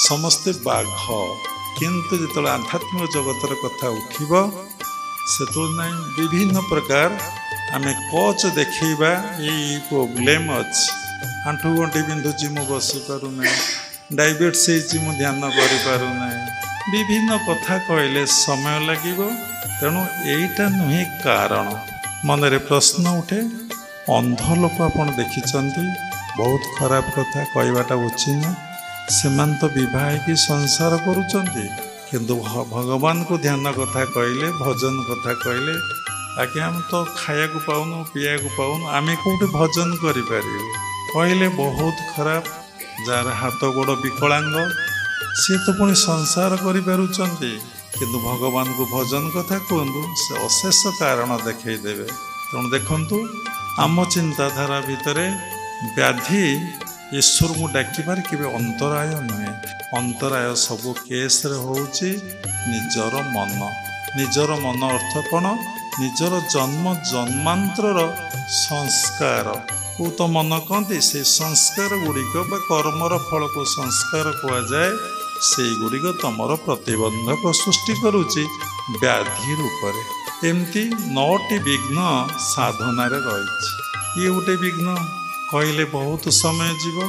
Speaker 1: ସମସ୍ତେ ବାଘ। କିନ୍ତୁ ଯେତେବେଳେ ଆଧ୍ୟାତ୍ମିକ ଜଗତର କଥା ଉଠିବ, ସେତେବେଳେ ନାହିଁ ବିଭିନ୍ନ ପ୍ରକାର ଆମେ କୋଚ୍ ଦେଖେଇବା, ଏଇ ପ୍ରୋବ୍ଲେମ୍ ଅଛି, ଆଣ୍ଠୁ ଗଣ୍ଠି ବିନ୍ଧୁଛି, ମୁଁ ବସିପାରୁନାହିଁ, ଡାଇବେଟିସ୍ ହେଇଛି, ମୁଁ ଧ୍ୟାନ କରିପାରୁନାହିଁ, ବିଭିନ୍ନ କଥା କହିଲେ ସମୟ ଲାଗିବ। ତେଣୁ ଏଇଟା ନୁହେଁ କାରଣ। ମନରେ ପ୍ରଶ୍ନ ଉଠେ, ଅନ୍ଧ ଲୋକ ଆପଣ ଦେଖିଛନ୍ତି, ବହୁତ ଖରାପ କଥା କହିବାଟା ଉଚିତ ନୁହେଁ। ସେମାନେ ତ ବିବାହ ହେଇକି ସଂସାର କରୁଛନ୍ତି, କିନ୍ତୁ ଭଗବାନଙ୍କୁ ଧ୍ୟାନ କଥା କହିଲେ, ଭଜନ କଥା କହିଲେ, ଆଜ୍ଞା ଆମେ ତ ଖାଇବାକୁ ପାଉନୁ, ପିଇବାକୁ ପାଉନୁ, ଆମେ କେଉଁଠି ଭଜନ କରିପାରିବୁ? କହିଲେ ବହୁତ ଖରାପ। ଯାହାର ହାତ ଗୋଡ଼ ବିକଳାଙ୍ଗ, ସିଏ ତ ପୁଣି ସଂସାର କରିପାରୁଛନ୍ତି, କିନ୍ତୁ ଭଗବାନଙ୍କୁ ଭଜନ କଥା କୁହନ୍ତୁ, ସେ ଅଶେଷ କାରଣ ଦେଖେଇଦେବେ। ତେଣୁ ଦେଖନ୍ତୁ, ଆମ ଚିନ୍ତାଧାରା ଭିତରେ ବ୍ୟାଧି ईश्वर को डाकिबार केबे अंतराय नुहे। अंतराय सबू केस्रे होउची निजर मन। निजर मन अर्थ कौन? निजर जन्म जन्मांतर संस्कार को तो मन कहते। से संस्कार गुड़िक कर्मर फल को संस्कार कहुए। से गुड़िक तुमर प्रतिबंधक सृष्टि करुच्ची व्याधि रूप से। एमती 9टी विघ्न साधन रही। ये गोटे विघ्न कहले बहुत समय जीव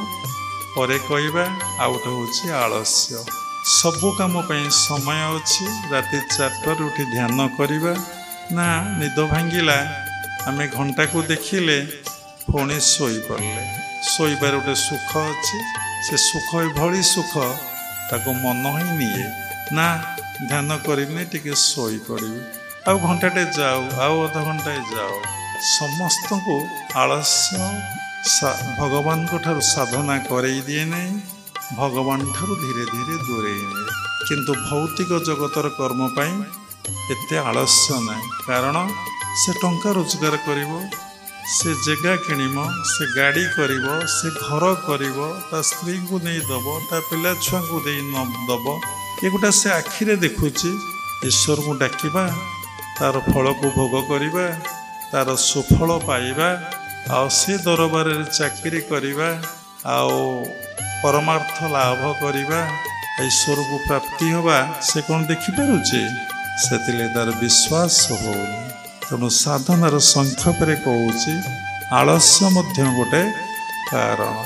Speaker 1: परे कहवा। आउ गोटे हूँ आलस्य। सबु काम समय अच्छी। राति 4टार उठी ध्यान करवा ना निद भांगिला आम घंटा को देखिले पुणी शोई पड़े। शोबार गोटे सुख अच्छी। से सुख भली सुख ताको मन ही निए ना ध्यान करनी टिके शोई पड़ी। आउ घंटाटे जाओ आउ अध घंटाए जाओ। समस्त को आलस्य भगवान को ठारू साधना करई दिए नहीं। भगवान ठारू धीरे धीरे दूरे निए। किंतु भौतिक जगतर कर्म पाई एते आलस्य नहीं। कारण से टंका रोजगार करिवो, से जगह किणिम, से गाड़ी करिवो, से घर करिवो, ता स्त्री को नहीं दब, ता पिला छुआ को दे न दब। ये गोटा से आखिरे देखुची। ईश्वर को डाकिबा, तार फल को भोग करिबा, तार सुफल पाइबा, आउ से दरबार चाकरी करिबा, आउ परमार्थ लाभ करिबा, ईश्वर को प्राप्ति होबा से कौन देखि पारुचे? सेतिले तार विश्वास होउनी। तेणु साधनार संक्षेप कहूँ आलस्य मध्य गोटे कारण।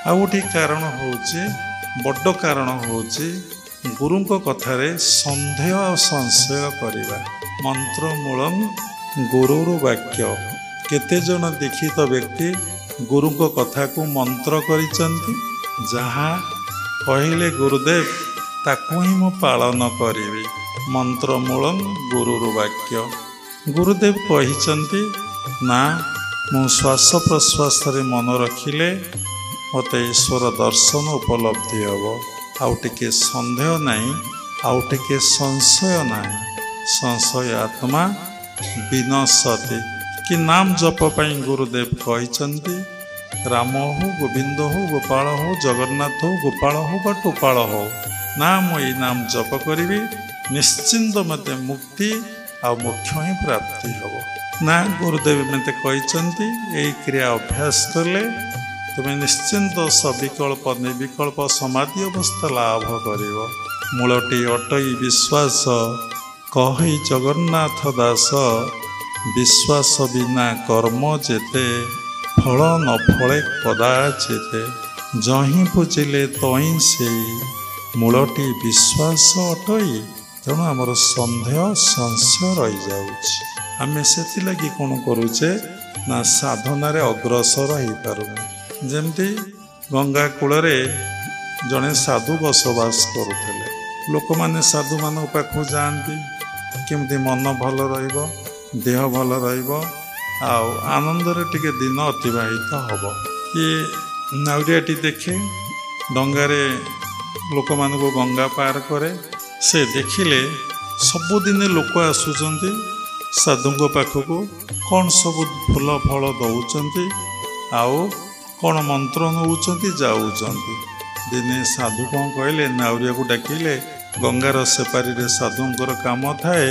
Speaker 1: आ गोटे कारण होउची बड़ कारण होउची गुरुंक कथारे संदेह और संशय करिबा। मंत्र मूलम गुरुर वाक्य। केते जन दीक्षित व्यक्ति गुरुंक कथा को मंत्र करिसंती। जहाँ कहले गुरुदेव ताकू ही मु पालन करिबी। मंत्र मूलम गुरुर वाक्य। गुरुदेव कहिचंती ना मु श्वास प्रश्वास मन रखिले मते ईश्वर दर्शन उपलब्धि हम। आउ टिके संदेह नहीं, आउ टिके संशय नहीं। संशय आत्मा विनशति। कि नाम जप पाई गुरुदेव कहिचंती राम हो, गोविंद हो, गोपाल हो, जगन्नाथ हो, गोपाल हो बा टोपाल हो, ना मुई नाम जप करी निश्चिंत मते मुक्ति आ मोक्ष ही प्राप्ति हम। ना गुरुदेव मते कहिचंती एई क्रिया अभ्यास करले तुम्हें निश्चिंत सविकल्प निर्विकल्प समाधि अवस्था लाभ करिवो। मूलटी अटई विश्वास कहि जगन्नाथ दास। विश्वास बिना कर्म जेते फल न फले कदाचिते। जहीं पूजिले तहीं सेई मूलटी विश्वास अटई। तेणु आमर सन्देह संशय रही जाउछि। आमे सेति लगी कोन करूचे ना साधना रे अग्रसर हो पारुने। जेमती गंगा कूलरे जड़े साधु बसवास करुले। लोक माने साधु मान पाखु जाती केमती मन भल रहिबो, देह भल रहिबो, आउ आनंदरे टिके दिन अतिबाहित हब। ये नाउरियाटी देखे डंगारे लोक मान को गंगा पार करे। से देखिले सबुदिने लोक आसुचंती साधु पाखक कौन सब फूल फल दौरान आउ कौन मंत्र नौकरी जाऊँगी। दिने साधु कौन कहले नाउरिया को डाकिले गंगार सेपारी रे साधुंकर काम थाए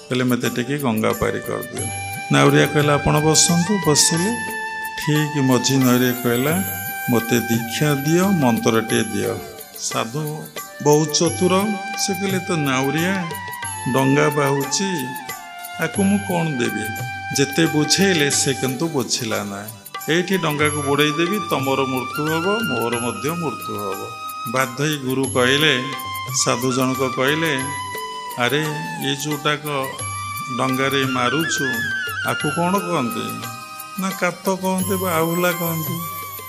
Speaker 1: कहले मत टे गंगा पारी कर दियो। नाउरिया कहला आपण बसंतु। बसिले ठीक मझी नईरे कहला मते दीक्षा दियो, मंत्र टे दियो। साधु बहुत चतुर। से कहले तो नाउरिया डंगा बाहुची आकु मु कौन देवी। जेते बुझेले से किंतु बुझिला ना। एठी डंगा को बुड़ाई देवी, तमर मृत्यु हम, मोर मध्य मृत्यु हम। बाध्य गुरु कहले, साधु जनक कहले अरे ये जोटाक डंगारे मारुछु आकु कौन कहते ना कात कहते आहुला कहते।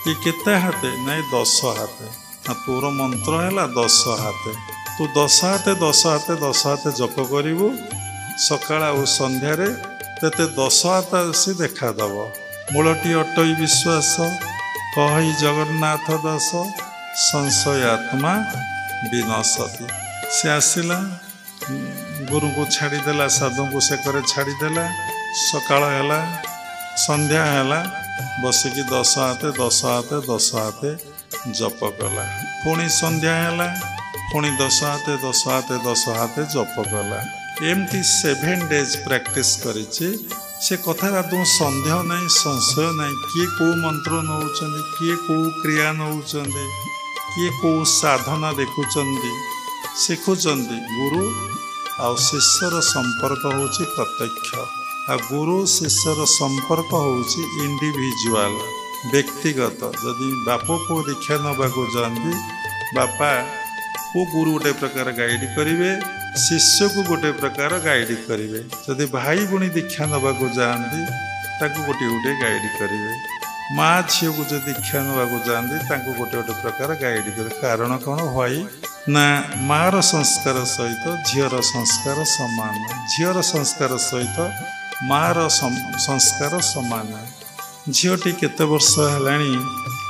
Speaker 1: ये केते हाथे ना 10 हाथे। ना तोर मंत्र है 10 हाथे। तू 10 हाथे 10 हाथे 10 हाथे जप करू सकाळ आ संध्यारे तेते 10 हाथ आसी देखादब। मूलटी अटई विश्वास कहि जगन्नाथ दास। संशय आत्मा विनशति। से आसला गुरु को छाड़देला, साधु को सेकर छाड़देला। सकाळ है संध्या है बसिकी 10 हाथे 10 हाथे 10 हाथे जप कला पुणी संध्या है पुणी 10 हाथे 10 हाथे 10 हाथे जप कला एमती 7 डेज प्रैक्टिस करिछि से कथार आदौ सन्देह नहीं संशय नहीं किए कौ मंत्र नौ किए कौ क्रिया नौ किए कौ साधना देखुं शिखुं गुरु आ शिष्यर संपर्क होची प्रत्यक्ष आ गुरु शिष्यर संपर्क होची इंडिविजुअल व्यक्तिगत जदि बाप पु दीक्षा नवाक जाती बापा को गुरु गोटे प्रकार गाइड करेंगे शिष्य को गोटे प्रकार गाइड करेंगे जदि भाई भणी दीक्षा नवाक जाती गोटे गोटे गाइड करेंगे माँ झी को जो दीक्षा नवाक जाती गोटे गोटे प्रकार गाइड करेंगे कारण कौन भाई ना मार संस्कार सहित झीर संस्कार सामान झीर संस्कार सहित मार संस्कार सामान झीटी केते वर्ष है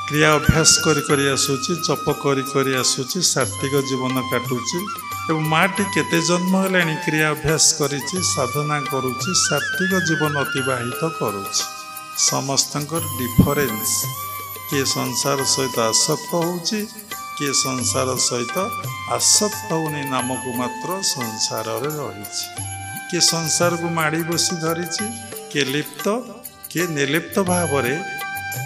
Speaker 1: क्रिया अभ्यास करी आसूची जप करी आसूची सात्विक जीवन काटुची एवं माटी केते जन्म है क्रिया अभ्यास करिछि साधना करुछि सात्विक जीवन अतिवाहित करुछि समस्तंकर डिफरेंस किए संसार सहित आसक्त होउछि किए संसार सहित आसक्त होनी नामक मात्र संसार रे रहिछि किए संसार को माड़ी बसी धरिछि किए लिप्त किए निर्लिप्त भाव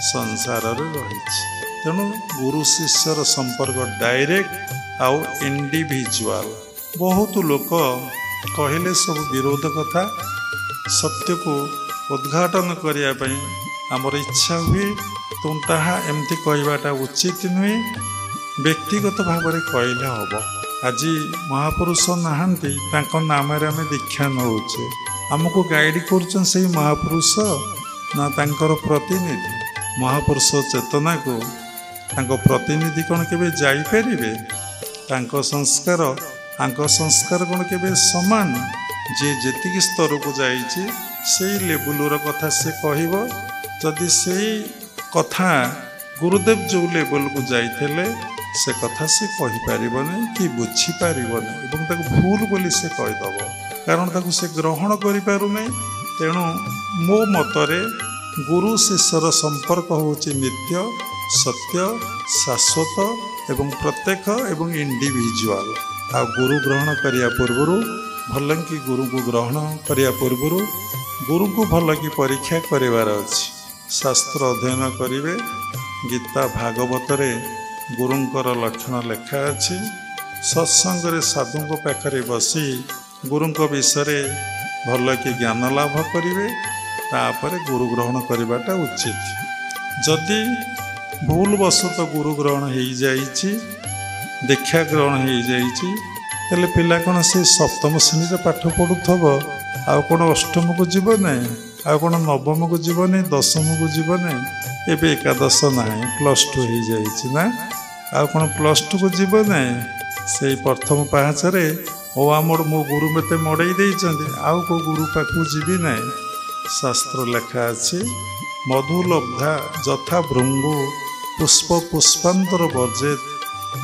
Speaker 1: संसार रे रहिछि तेणु गुरु शिष्यर संपर्क डायरेक्ट आउ इंडिविजुअल बहुत लोक कहले सब विरोध कथा सत्य को उद्घाटन करने आमर इच्छा हुए तुम ताहा एमती कहवाटा उचित नुहे व्यक्तिगत भाव में कहले हम आज महापुरुष नहांती नाम आम दीक्षा नौचे आमको गाइड कर महापुरुष ना तांकर प्रतिनिधि महापुरुष चेतना को तांको प्रतिनिधि कौन के जाइपारे संस्कार कौन के समान जे जेतिकी स्तर को जाइए से लेवुलर कथा से कहब जदि से कथा गुरुदेव जो लेवल को जाइए से कथा से कहीपर कि बुझीपार भूल बोली से कहीदेव कारण ताकू से ग्रहण करें तेणु मो मतरे गुरु शिष्यर संपर्क होची नित्य सत्य शाश्वत एवं प्रत्येक एवं इंडिविजुअल आ गुरु ग्रहण करिया पूर्व भल कि गुरु को ग्रहण करिया पूर्व गुरु को भल कि परीक्षा करिवार अछि शास्त्र अध्ययन करिवे गीता भागवत रे गुरुंकर लक्षण लेखा अछि सत्संग रे साधु को पाखरे बसी गुरुंक विषय भल कि ज्ञान लाभ करिवे तापर गुरु ग्रहण करवाटा उचित जदि भूल वशत गुरु ग्रहण हो जाइए दीक्षा ग्रहण हो जाइए पिला कौन से सप्तम श्रेणी पाठ पढ़ुथब आ कौन अष्टम को जीव ना आ कौन नवम को जीव नहीं दशम को जीव नहीं एवं एकादश ना +2 हो जाइए आ कौन +2 को जीव ना से प्रथम पाहाचरे ओ आमर मो गुरु मते मड़ई देइचंदी आउ को गुरु पाखु जीवी ना शास्त्र लेखा अच्छे मधु लब्धा जथा भृंगु पुष्प पुष्पांतर वर्जित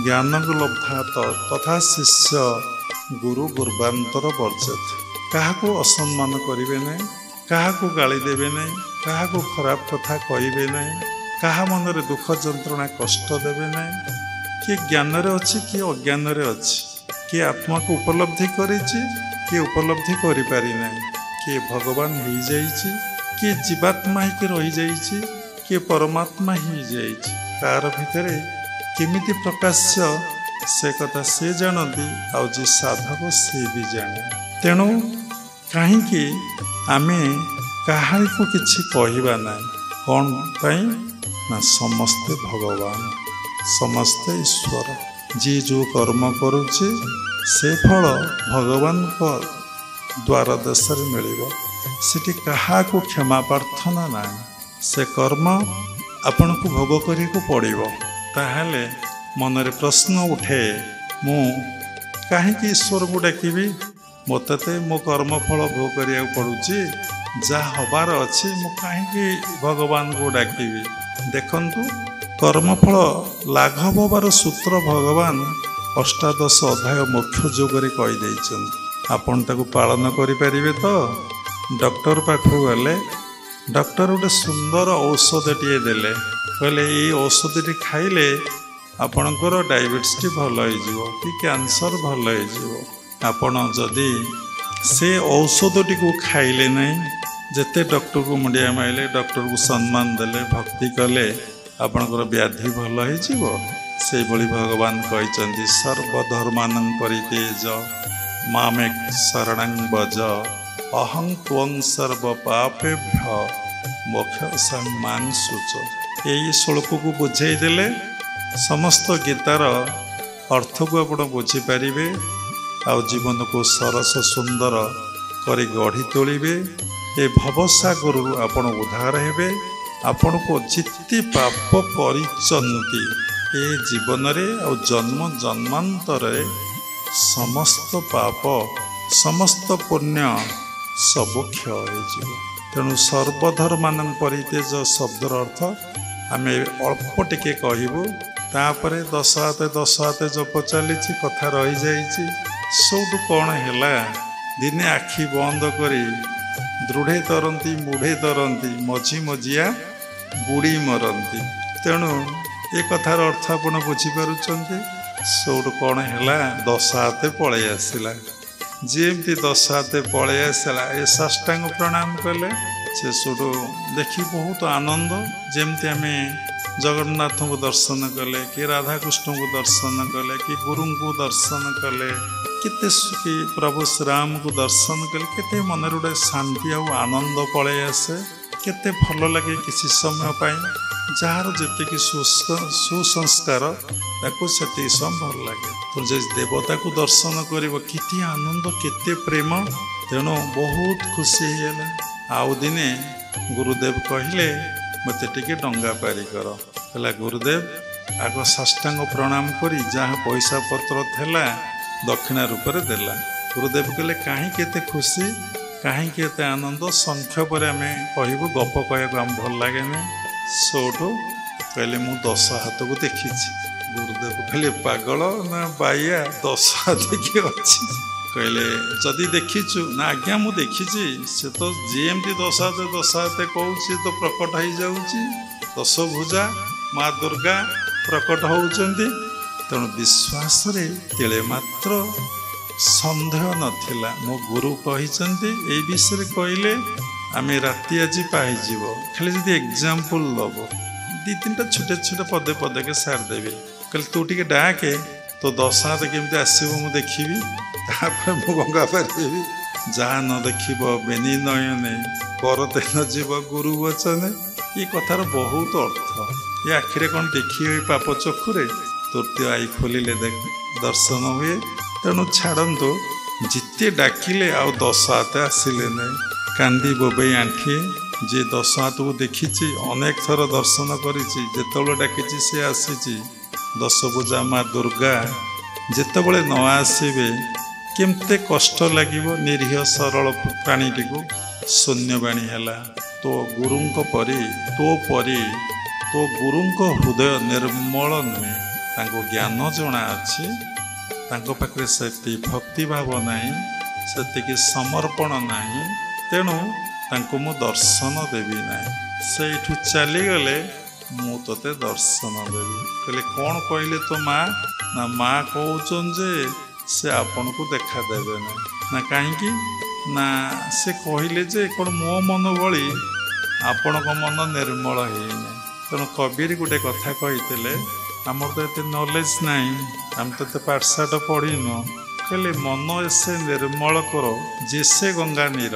Speaker 1: ज्ञान लब्धा तथा शिष्य गुरु गुर्बांतर वर्जित क्या असम्मान करेंगे ना क्या गाली देवे ना क्या खराब कथा कहे ना क्या मन में दुख जंत्रणा कष्ट देवे ना किए ज्ञान अच्छी किए अज्ञान अच्छी किए आत्मा को उपलब्धि किए उपलब्धि करि किए भगवान हो जाइए किए जीवात्मा ही रही जाइए किए परमात्मा ही जाइए कार भितर केमिति प्रकाश्य से कथा से जानती आउ जे साधक से भी जाने तेणु कहीं आमे कहानी को किसी कहवा ना कौन पाई ना समस्ते भगवान समस्ते ईश्वर जी जो कर्म करुचे से फल भगवान को द्वार देश मिल सेठी क्या क्षमा प्रार्थना ना से कर्म आपण को भोग करी को पड़ो ताहले मन रे प्रश्न उठे मु कहीं ईश्वर को डाकबी मत मो कर्म फल भोग करिया पड़ुची जा हबार अच्छी मु कहीं भगवान को डाकबी देखंतु कर्मफल लाघव हबार सूत्र भगवान अष्टादश अध्याय मुख्य जोगरे कहीदे आपण ताको पालन करें तो डॉक्टर पाखु गले डॉक्टर गोटे सुंदर औषधटीए देले कहले ये औषधटी खाइले ଆପଣଙ୍କର ଡାଇବେଟିସ୍ଟି ଭଲ ହେଇଯିବ କି କ୍ୟାନ୍ସର ଭଲ ହେଇଯିବ। ଆପଣ ଯଦି ସେ ଔଷଧଟିକୁ ଖାଇଲେ ନାହିଁ, ଯେତେ ଡକ୍ଟରକୁ ମୁଣ୍ଡିଆ ମାରିଲେ, ଡକ୍ଟରକୁ ସମ୍ମାନ ଦେଲେ, ଭକ୍ତି କଲେ, ଆପଣଙ୍କର ବ୍ୟାଧି ଭଲ ହେଇଯିବ। ସେଇଭଳି ଭଗବାନ କହିଛନ୍ତି ସର୍ବଧର୍ମାନଂ ପରିତ୍ୟଜ ମାମେକ ଶରଣଂ ଭଜ ଅହଂ ତ୍ୱଂ ସର୍ବ ପାପେଭ୍ୟ ମୋକ୍ଷଂ ମାଂ ଶୁଚ। ଏଇ ଶ୍ଲୋକକୁ ବୁଝେଇ ଦେଲେ ସମସ୍ତ ଗୀତାର ଅର୍ଥକୁ ଆପଣ ବୁଝିପାରିବେ ଆଉ ଜୀବନକୁ ସରସ ସୁନ୍ଦର କରି ଗଢ଼ି ତୋଳିବେ। ଏ ଭବସାଗରରୁ ଆପଣ ଉଦ୍ଧାର ହେବେ। ଆପଣଙ୍କୁ ଯେତେ ପାପ କରିଛନ୍ତି ଏ ଜୀବନରେ ଆଉ ଜନ୍ମ ଜନ୍ମାନ୍ତରରେ ସମସ୍ତ ପାପ ସମସ୍ତ ପୁଣ୍ୟ ସବୁ କ୍ଷୟ ହେଇଯିବ। ତେଣୁ ସର୍ବଧର୍ମାନଂ ପରିତ୍ୟଜ ଶବ୍ଦର ଅର୍ଥ ଆମେ ଅଳ୍ପ ଟିକେ କହିବୁ, ତାପରେ ଦଶ ହାତେ ଜପ ଚାଲିଛି, କଥା ରହିଯାଇଛି। ସବୁଠୁ କ'ଣ ହେଲା, ଦିନେ ଆଖି ବନ୍ଦ କରି ଦୃଢ଼େ ତରନ୍ତି ମୁଢ଼େ ତରନ୍ତି ମଝି ମଝିଆ ବୁଡ଼ି ମରନ୍ତି। ତେଣୁ ଏ କଥାର ଅର୍ଥ ଆପଣ ବୁଝିପାରୁଛନ୍ତି। ସବୁଠୁ କ'ଣ ହେଲା, ଦଶ ହାତେ ପଳେଇ ଆସିଲା। ଯେମିତି ଦଶ ହାତେ ପଳେଇ ଆସିଲା, ଏ ସାଷ୍ଟାଙ୍ଗ ପ୍ରଣାମ କଲେ। ସେ ସବୁଠୁ ଦେଖି ବହୁତ ଆନନ୍ଦ, ଯେମିତି ଆମେ ଜଗନ୍ନାଥଙ୍କୁ ଦର୍ଶନ କଲେ କି ରାଧାକୃଷ୍ଣଙ୍କୁ ଦର୍ଶନ କଲେ କି ଗୁରୁଙ୍କୁ ଦର୍ଶନ କଲେ, କେତେ କି ପ୍ରଭୁ ଶ୍ରୀରାମଙ୍କୁ ଦର୍ଶନ କଲେ, କେତେ ମନରେ ଗୋଟେ ଶାନ୍ତି ଆଉ ଆନନ୍ଦ ପଳେଇ ଆସେ। କେତେ ଭଲ ଲାଗେ କିଛି ସମୟ ପାଇଁ। ଯାହାର ଯେତିକି ସୁସଂସ୍କାର ତାକୁ ସେତିକି ସମୟ ଭଲ ଲାଗେ। ଯେ ଦେବତାକୁ ଦର୍ଶନ କରିବ, କେତେ ଆନନ୍ଦ, କେତେ ପ୍ରେମ। ତେଣୁ ବହୁତ ଖୁସି ହେଇଗଲା। ଆଉ ଦିନେ ଗୁରୁଦେବ କହିଲେ ମୋତେ ଟିକେ ଡଙ୍ଗା ପାରି କର। ହେଲା ଗୁରୁଦେବ ଆଗ ସାଷ୍ଟାଙ୍ଗ ପ୍ରଣାମ କରି ଯାହା ପଇସା ପତ୍ର ଥିଲା ଦକ୍ଷିଣା ରୂପରେ ଦେଲା। ଗୁରୁଦେବ କହିଲେ କାହିଁକି ଏତେ ଖୁସି, କାହିଁକି ଏତେ ଆନନ୍ଦ? ସଂଖ୍ୟ ପରେ ଆମେ କହିବୁ, ଗପ କହିବାକୁ ଆମକୁ ଭଲ ଲାଗେନି। ସେଇଠୁ କହିଲେ ମୁଁ 10 ହାତକୁ ଦେଖିଛି। ଗୁରୁଦେବ କହିଲେ ପାଗଳ ନା ବାଇଆ, 10 ହାତ କିଏ ଅଛି? କହିଲେ ଯଦି ଦେଖିଛୁ ନା, ଆଜ୍ଞା ମୁଁ ଦେଖିଛି। ସେ ତ ଯେମିତି 10 ହାତ କହୁଛି ତ ପ୍ରକଟ ହେଇଯାଉଛି। 10 ଭୁଜା ମା ଦୁର୍ଗା ପ୍ରକଟ ହେଉଛନ୍ତି। ତେଣୁ ବିଶ୍ୱାସରେ ତିଳେ ମାତ୍ର ସନ୍ଦେହ ନଥିଲା। ମୋ ଗୁରୁ କହିଛନ୍ତି ଏଇ ବିଷୟରେ କହିଲେ ଆମେ ରାତି ଆଜି ପାଇଯିବ। ଖାଲି ଯଦି ଏକ୍ଜାମ୍ପଲ୍ ଦେବ, 2-3ଟା ଛୋଟ ପଦେ ପଦେକେ ସାରିଦେବି। କହିଲେ ତୁ ଟିକେ ଡାକେ, ତୋ 10 ହାତ କେମିତି ଆସିବ ମୁଁ ଦେଖିବି, ତାପରେ ମୁଁ ଗଙ୍ଗା ପାରିବି। ଯାହା ନ ଦେଖିବ ବେନି ନୟନେ କରତେ ନ ଯିବ ଗୁରୁ ବଚନେ। ଏ କଥାର ବହୁତ ଅର୍ଥ। ଏ ଆଖିରେ କ'ଣ ଦେଖି ହୁଏ ପାପ ଚକ୍ଷୁରେ? ତୃତୀୟ ଆଇ ଖୋଲିଲେ ଦର୍ଶନ ହୁଏ। ତେଣୁ ଛାଡ଼ନ୍ତୁ, ଯେତେ ଡାକିଲେ ଆଉ 10 ହାତ ଆସିଲେ ନାହିଁ। କାନ୍ଦି ବୋବେଇ ଆଣ୍ଠିଏ। ଯିଏ 10 ହାତକୁ ଦେଖିଛି, ଅନେକ ଥର ଦର୍ଶନ କରିଛି, ଯେତେବେଳେ ଡାକିଛି ସେ ଆସିଛି। 10 ଭୁଜା ମା ଦୁର୍ଗା ଯେତେବେଳେ ନ ଆସିବେ କେତେ କଷ୍ଟ ଲାଗିବ। ନିରୀହ ସରଳ ପ୍ରାଣୀଟିକୁ ଶୂନ୍ୟବାଣୀ ହେଲା। ତୋ ଗୁରୁଙ୍କ ପରି ତୋ ଗୁରୁଙ୍କ ହୃଦୟ ନିର୍ମଳ ନୁହେଁ। ତାଙ୍କୁ ଜ୍ଞାନ ଜଣା ଅଛି, ତାଙ୍କ ପାଖରେ ସେତିକି ଭକ୍ତିଭାବ ନାହିଁ, ସେତିକି ସମର୍ପଣ ନାହିଁ। ତେଣୁ ତାଙ୍କୁ ମୁଁ ଦର୍ଶନ ଦେବି ନାହିଁ। ସେଇଠୁ ଚାଲିଗଲେ ମୁଁ ତୋତେ ଦର୍ଶନ ଦେବି। କହିଲେ କ'ଣ କହିଲେ ତୋ ମା? ନା ମା କହୁଛନ୍ତି ଯେ ସେ ଆପଣଙ୍କୁ ଦେଖାଦେବେ ନାହିଁ। ନା କାହିଁକି? ନା ସେ କହିଲେ ଯେ କ'ଣ ମୋ ମନ ଭଳି ଆପଣଙ୍କ ମନ ନିର୍ମଳ ହେଇନାହିଁ। ତେଣୁ କବିର ଗୋଟେ କଥା କହିଥିଲେ, ଆମର ତ ଏତେ ନଲେଜ ନାହିଁ, ଆମେ ତ ଏତେ ପାଠଶାଠ ପଢ଼ିନୁ। କହିଲେ ମନ ଏସେ ନିର୍ମଳ କର ଯେସେ ଗଙ୍ଗା ନୀର,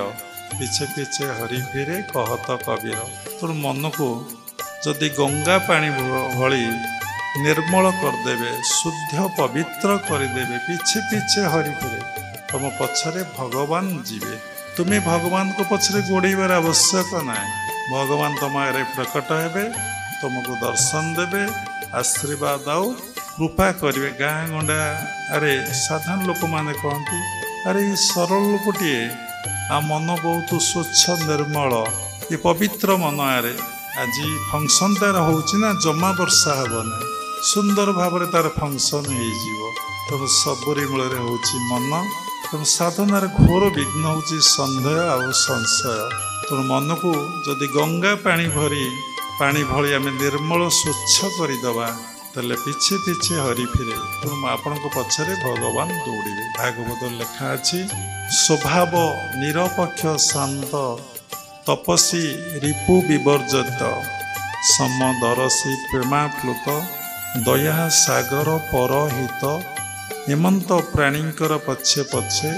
Speaker 1: ପିଛେ ପିଛେ ହରି ଫିରେ କହତ କବିର। ତେଣୁ ମନକୁ ଯଦି ଗଙ୍ଗା ପାଣି ଭଳି ନିର୍ମଳ କରିଦେବେ, ଶୁଦ୍ଧ ପବିତ୍ର କରିଦେବେ, ପିଛେ ପିଛେ ହରି ଫିରେ, ତମ ପଛରେ ଭଗବାନ ଯିବେ। ତୁମେ ଭଗବାନଙ୍କ ପଛରେ ଗୋଡ଼େଇବାର ଆବଶ୍ୟକ ନାହିଁ। ଭଗବାନ ତମ ଆଗରେ ପ୍ରକଟ ହେବେ, ତୁମକୁ ଦର୍ଶନ ଦେବେ, ଆଶୀର୍ବାଦ ଆଉ କୃପା କରିବେ। ଗାଁ ଗଣ୍ଡାରେ ସାଧାରଣ ଲୋକମାନେ କହନ୍ତି, ଆରେ ଏଇ ସରଳ ଲୋକଟିଏ, ଆ ମନ ବହୁତ ସ୍ୱଚ୍ଛ ନିର୍ମଳ, ଏ ପବିତ୍ର ମନ ଆରେ ଆଜି ଫଙ୍କସନ୍ ତାର ହେଉଛି ନା, ଜମା ବର୍ଷା ହେବ ନାହିଁ, ସୁନ୍ଦର ଭାବରେ ତାର ଫଙ୍କସନ୍ ହେଇଯିବ। ତେଣୁ ସବୁରି ମୂଳରେ ହେଉଛି ମନ। ତେଣୁ ସାଧନାରେ ଘୋର ବିଘ୍ନ ହେଉଛି ସନ୍ଦେହ ଆଉ ସଂଶୟ। ତେଣୁ ମନକୁ ଯଦି ଗଙ୍ଗା ପାଣି ଭଳି ଆମେ ନିର୍ମଳ ସ୍ୱଚ୍ଛ କରିଦେବା, ତାହେଲେ ପିଛେ ପିଛେ ହରି ଫିରେ, ତେଣୁ ଆପଣଙ୍କ ପଛରେ ଭଗବାନ ଦୌଡ଼ିବେ। ଭାଗବତ ଲେଖା ଅଛି, ସ୍ୱଭାବ ନିରପେକ୍ଷ ଶାନ୍ତ ତପସ୍ୱୀ ରିପୁ ବିବର୍ଜିତ ସମଦରସୀ ପ୍ରେମାପ୍ଲୁତ ଦୟା ସାଗର ପରହିତ ହେମନ୍ତ ପ୍ରାଣୀଙ୍କର ପଛେ ପଛେ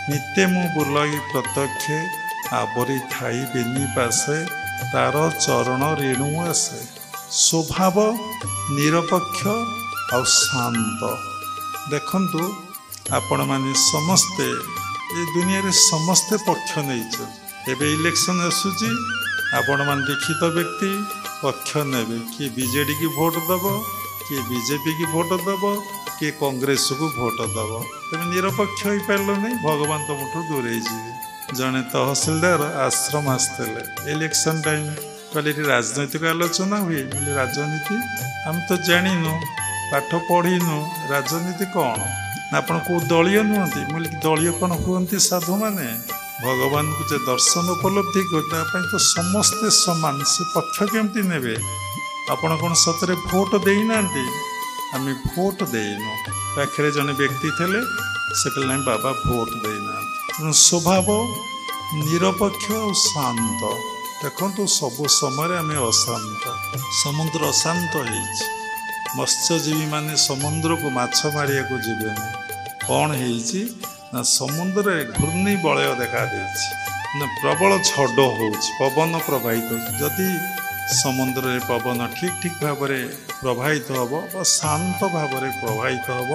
Speaker 1: ନିତ୍ୟ ମୁଁ ବୁଲଇ ପ୍ରତ୍ୟକ୍ଷେ ଆବରି ଥାଇ ବେନି ପାଶେ ତାର ଚରଣ ରେଣୁ ଆସେ। ସ୍ୱଭାବ ନିରପେକ୍ଷ ଆଉ ଶାନ୍ତ। ଦେଖନ୍ତୁ ଆପଣମାନେ ସମସ୍ତେ ଏ ଦୁନିଆରେ ସମସ୍ତେ ପକ୍ଷ ନେଇଛନ୍ତି। ଏବେ ଇଲେକ୍ସନ ଆସୁଛି, ଆପଣମାନେ ଦୀକ୍ଷିତ ବ୍ୟକ୍ତି ପକ୍ଷ ନେବେ। କିଏ ବିଜେଡି କି ଭୋଟ ଦେବ, କିଏ ବିଜେପି କି ଭୋଟ ଦେବ, କିଏ କଂଗ୍ରେସକୁ ଭୋଟ ଦେବ। ତେବେ ନିରପେକ୍ଷ ହେଇପାରିଲ ନାହିଁ, ଭଗବାନ ତମଠୁ ଦୂରେଇ ଯିବେ। ଜଣେ ତହସିଲଦାର ଆଶ୍ରମ ଆସିଥିଲେ ଇଲେକ୍ସନ ଟାଇମ୍, କହିଲେ ଏଠି ରାଜନୈତିକ ଆଲୋଚନା ହୁଏ। ବୋଲି ରାଜନୀତି ଆମେ ତ ଜାଣିନୁ, ପାଠ ପଢ଼ିନୁ, ରାଜନୀତି କ'ଣ? ଆପଣ କେଉଁ ଦଳୀୟ ନୁହନ୍ତି? ମୁଁ ଦଳୀୟ କ'ଣ ହୁଅନ୍ତି ସାଧୁମାନେ? ଭଗବାନଙ୍କୁ ଯେ ଦର୍ଶନ ଉପଲବ୍ଧି କରିବା ପାଇଁ ତ ସମସ୍ତେ ସମାନ, ସେ ପକ୍ଷ କେମିତି ନେବେ? ଆପଣ କ'ଣ ସତରେ ଭୋଟ ଦେଇନାହାନ୍ତି? ଆମେ ଭୋଟ ଦେଇନୁ। ପାଖରେ ଜଣେ ବ୍ୟକ୍ତି ଥିଲେ, ସେ କହିଲେ ନାଇଁ ବାବା ଭୋଟ ଦେଇନାହାନ୍ତି। ତେଣୁ ସ୍ୱଭାବ ନିରପେକ୍ଷ ଆଉ ଶାନ୍ତ। ଦେଖନ୍ତୁ ସବୁ ସମୟରେ ଆମେ ଅଶାନ୍ତ। ସମୁଦ୍ର ଅଶାନ୍ତ ହେଇଛି, ମତ୍ସ୍ୟଜୀବୀମାନେ ସମୁଦ୍ରକୁ ମାଛ ମାରିବାକୁ ଯିବେନି। କ'ଣ ହେଇଛି ନା ସମୁଦ୍ରରେ ଘୂର୍ଣ୍ଣି ବଳୟ ଦେଖାଦେଇଛି, ନା ପ୍ରବଳ ଝଡ଼ ହେଉଛି, ପବନ ପ୍ରବାହିତ ହେଉଛି। ଯଦି ସମୁଦ୍ରରେ ପବନ ଠିକ୍ ଭାବରେ ପ୍ରବାହିତ ହେବ ବା ଶାନ୍ତ ଭାବରେ ପ୍ରବାହିତ ହେବ,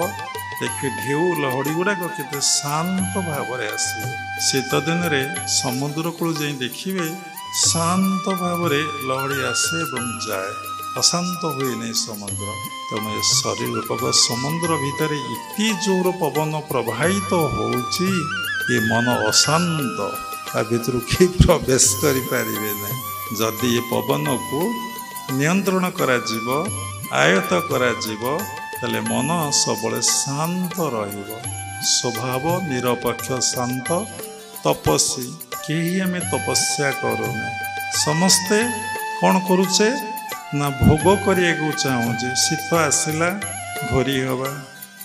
Speaker 1: ଦେଖିବେ ଢେଉ ଲହଡ଼ି ଗୁଡ଼ାକ କେତେ ଶାନ୍ତ ଭାବରେ ଆସିବେ। ଶୀତ ଦିନରେ ସମୁଦ୍ର କୂଳ ଯାଇ ଦେଖିବେ ଶାନ୍ତ ଭାବରେ ଲହଡ଼ି ଆସେ ଏବଂ ଯାଏ, ଅଶାନ୍ତ ହୁଏନି ସମୁଦ୍ର। ତେଣୁ ଏ ଶରୀରୂପକ ସମୁଦ୍ର ଭିତରେ ଏତେ ଜୋର ପବନ ପ୍ରବାହିତ ହେଉଛି, ଏ ମନ ଅଶାନ୍ତ, ତା ଭିତରୁ କେହି ପ୍ରବେଶ କରିପାରିବେ ନାହିଁ। ଯଦି ଏ ପବନକୁ ନିୟନ୍ତ୍ରଣ କରାଯିବ, ଆୟତ୍ତ କରାଯିବ, ତାହେଲେ ମନ ସବୁବେଳେ ଶାନ୍ତ ରହିବ। ସ୍ୱଭାବ ନିରପେକ୍ଷ ଶାନ୍ତ ତପସ୍ୱୀ। କେହି ଆମେ ତପସ୍ୟା କରୁନେ, ସମସ୍ତେ କ'ଣ କରୁଛେ ନା ଭୋଗ କରିବାକୁ ଚାହୁଁଛେ। ଶୀତ ଆସିଲା ଘୋରି ହେବା,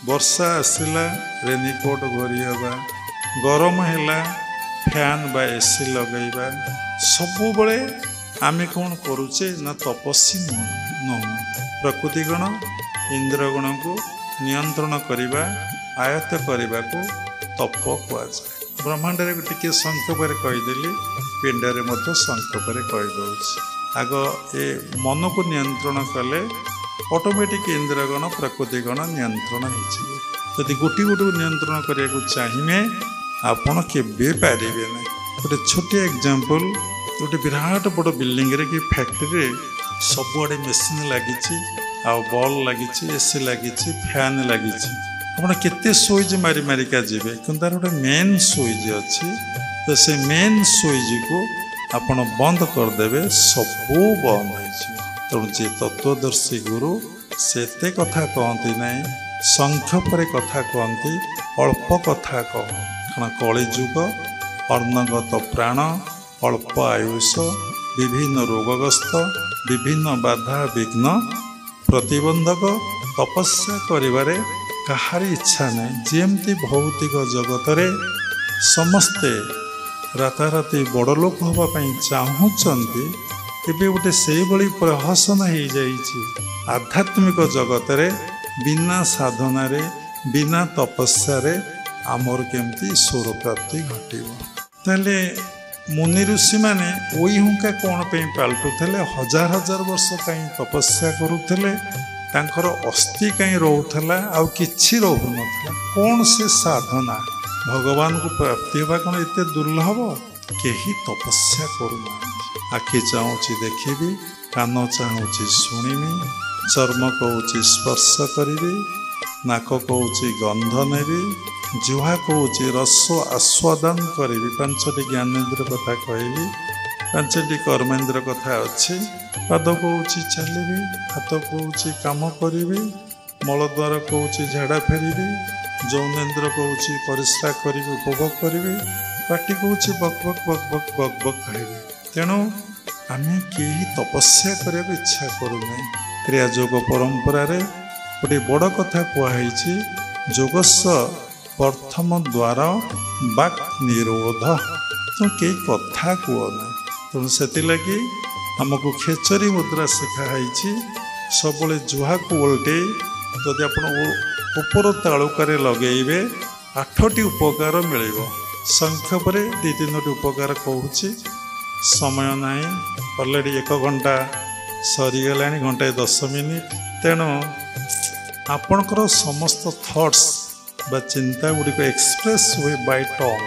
Speaker 1: ବର୍ଷା ଆସିଲା ରେନିକୋଟ୍ ଘୋରି ହେବା, ଗରମ ହେଲା ଫ୍ୟାନ୍ ବା ଏସି ଲଗାଇବା। ସବୁବେଳେ ଆମେ କ'ଣ କରୁଛେ ନା ତପସ୍ୱୀ ନୁହଁ। ପ୍ରକୃତି ଗଣ ଇନ୍ଦ୍ରଗଣକୁ ନିୟନ୍ତ୍ରଣ କରିବା, ଆୟତ୍ତ କରିବାକୁ ତପ କୁହାଯାଏ। ବ୍ରହ୍ମାଣ୍ଡରେ ଟିକିଏ ସଂକ୍ଷେପରେ କହିଦେଲି, ପିଣ୍ଡରେ ମଧ୍ୟ ସଂକ୍ଷେପରେ କହିଦେଉଛି। ଆଗ ଏ ମନକୁ ନିୟନ୍ତ୍ରଣ କଲେ ଅଟୋମେଟିକ୍ ଇନ୍ଦ୍ରଗଣ ପ୍ରକୃତିଗଣ ନିୟନ୍ତ୍ରଣ ହେଇଯିବେ। ଯଦି ଗୋଟି ଗୋଟିକୁ ନିୟନ୍ତ୍ରଣ କରିବାକୁ ଚାହିଁବେ, ଆପଣ କେବେ ପାରିବେ ନାହିଁ। ଗୋଟେ ଛୋଟିଆ ଏକ୍ଜାମ୍ପଲ୍, ଗୋଟେ ବିରାଟ ବଡ଼ ବିଲ୍ଡିଂରେ କି ଫ୍ୟାକ୍ଟ୍ରିରେ ସବୁଆଡ଼େ ମେସିନ୍ ଲାଗିଛି, ଆଉ ବଲ୍ ଲାଗିଛି, ଏସି ଲାଗିଛି, ଫ୍ୟାନ୍ ଲାଗିଛି। ଆପଣ କେତେ ସୁଇଚ୍ ମାରି ମାରିକା ଯିବେ, କିନ୍ତୁ ତାର ଗୋଟେ ମେନ୍ ସୁଇଚ୍ ଅଛି। ତ ସେ ମେନ୍ ସୁଇଚ୍କୁ ଆପଣ ବନ୍ଦ କରିଦେବେ, ସବୁ ବନ୍ଦ ହେଇଯିବ। ତେଣୁ ଯିଏ ତତ୍ତ୍ୱଦର୍ଶୀ ଗୁରୁ ସେ ଏତେ କଥା କହନ୍ତି ନାହିଁ, ସଂକ୍ଷେପରେ କଥା କହନ୍ତି, ଅଳ୍ପ କଥା କହନ୍ତି। କାରଣ କଳିଯୁଗ, ଅନ୍ନଗତ ପ୍ରାଣ, ଅଳ୍ପ ଆୟୁଷ, ବିଭିନ୍ନ ରୋଗଗ୍ରସ୍ତ, ବିଭିନ୍ନ ବାଧା ବିଘ୍ନ ପ୍ରତିବନ୍ଧକ। ତପସ୍ୟା କରିବାରେ କାହାରି ଇଚ୍ଛା ନାହିଁ। ଯେମିତି ଭୌତିକ ଜଗତରେ ସମସ୍ତେ ରାତାରାତି ବଡ଼ ଲୋକ ହେବା ପାଇଁ ଚାହୁଁଛନ୍ତି, ଏବେ ଗୋଟେ ସେଇଭଳି ପ୍ରହସନ ହେଇଯାଇଛି। ଆଧ୍ୟାତ୍ମିକ ଜଗତରେ ବିନା ସାଧନାରେ, ବିନା ତପସ୍ୟାରେ ଆମର କେମିତି ଈଶ୍ୱର ପ୍ରାପ୍ତି ଘଟିବ। ତାହେଲେ ମୁନି ଋଷିମାନେ ଓଇ ହୁଙ୍କା କ'ଣ ପାଇଁ ପାଲଟୁଥିଲେ? ହଜାର ହଜାର ବର୍ଷ କାହିଁ ତପସ୍ୟା କରୁଥିଲେ? ତାଙ୍କର ଅସ୍ଥି କାହିଁ ରହୁଥିଲା, ଆଉ କିଛି ରହୁନଥିଲା? କ'ଣ ସେ ସାଧନା? ଭଗବାନଙ୍କୁ ପ୍ରାପ୍ତି ହେବା କ'ଣ ଏତେ ଦୁର୍ଲଭ? କେହି ତପସ୍ୟା କରୁନାହାନ୍ତି। ଆଖି ଚାହୁଁଛି ଦେଖିବି, କାନ ଚାହୁଁଛି ଶୁଣିବି, ଚର୍ମ କହୁଛି ସ୍ପର୍ଶ କରିବି, ନାକ କହୁଛି ଗନ୍ଧ ନେବି, ଜିହ୍ୱା କହୁଛି ରସ ଆସ୍ୱାଦନ କରିବି। ପାଞ୍ଚଟି ଜ୍ଞାନେନ୍ଦ୍ର କଥା କହିବି, ପାଞ୍ଚଟି କର୍ମେନ୍ଦ୍ର କଥା ଅଛି। ପାଦ କହୁଛି ଚାଲିବି, ହାତ କହୁଛି କାମ କରିବି, ମଳଦ୍ୱାର କହୁଛି ଝାଡ଼ା ଫେରିବି, ଯୌନେନ୍ଦ୍ର କହୁଛି ପରିସ୍ରା କରିବି, ଉପଭୋଗ କରିବି, ପାଟି କହୁଛି ବକ୍ ବକ୍ ବକ୍ ବକ୍ ବକ୍ ବକ୍ କହିବି। ତେଣୁ ଆମେ କେହି ତପସ୍ୟା କରିବାକୁ ଇଚ୍ଛା କରୁନାହିଁ। କ୍ରିୟାଯୋଗ ପରମ୍ପରାରେ गोटे बड़ कथा कहु जोगस्स प्रथम द्वार बाक निरोध तो कई कथा कहना तेणु से आमको खेचरी मुद्रा शिखाई सब जुहा को ओल्टे जदि आप ऊपर तालुकार लगेबे 8टी उपकार मिल संक्षेप दु तीनोटी उपकार कहूँ समय ना अलरेडी 1 घंटा सरीगला घंटा 10 मिनिट तेणु आपणकर समस्त थॉट्स बा चिंता गुड़िक एक्सप्रेस हुए बाय टंग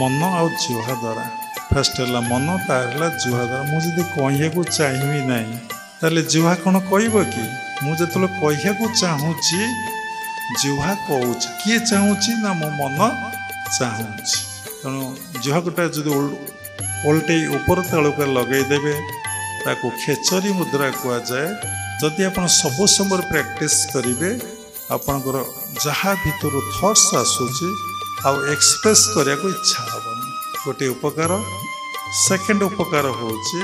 Speaker 1: मन आउ जुहा द्वारा फास्ट है मन तार जुहा द्वारा मुझे कहया को चाहिए ना ताले जुहा कौन कह कि मुझे कहया को चाहूँगी जुहा कहूँ किए चाहूँगी ना मो मन चाहूँगी तेणु जुहा गोटा जो ओल्टे ऊपर तालुका लगेदेवे ताको खेचरी मुद्रा कह जाए जदि आप सब समय प्रैक्टिस करेंगे आपणकर जहाँ भीतर थॉट्स आसूची आ एक्सप्रेस करने को इच्छा हेनी गोटे उपकार सेकेंड उपकार होची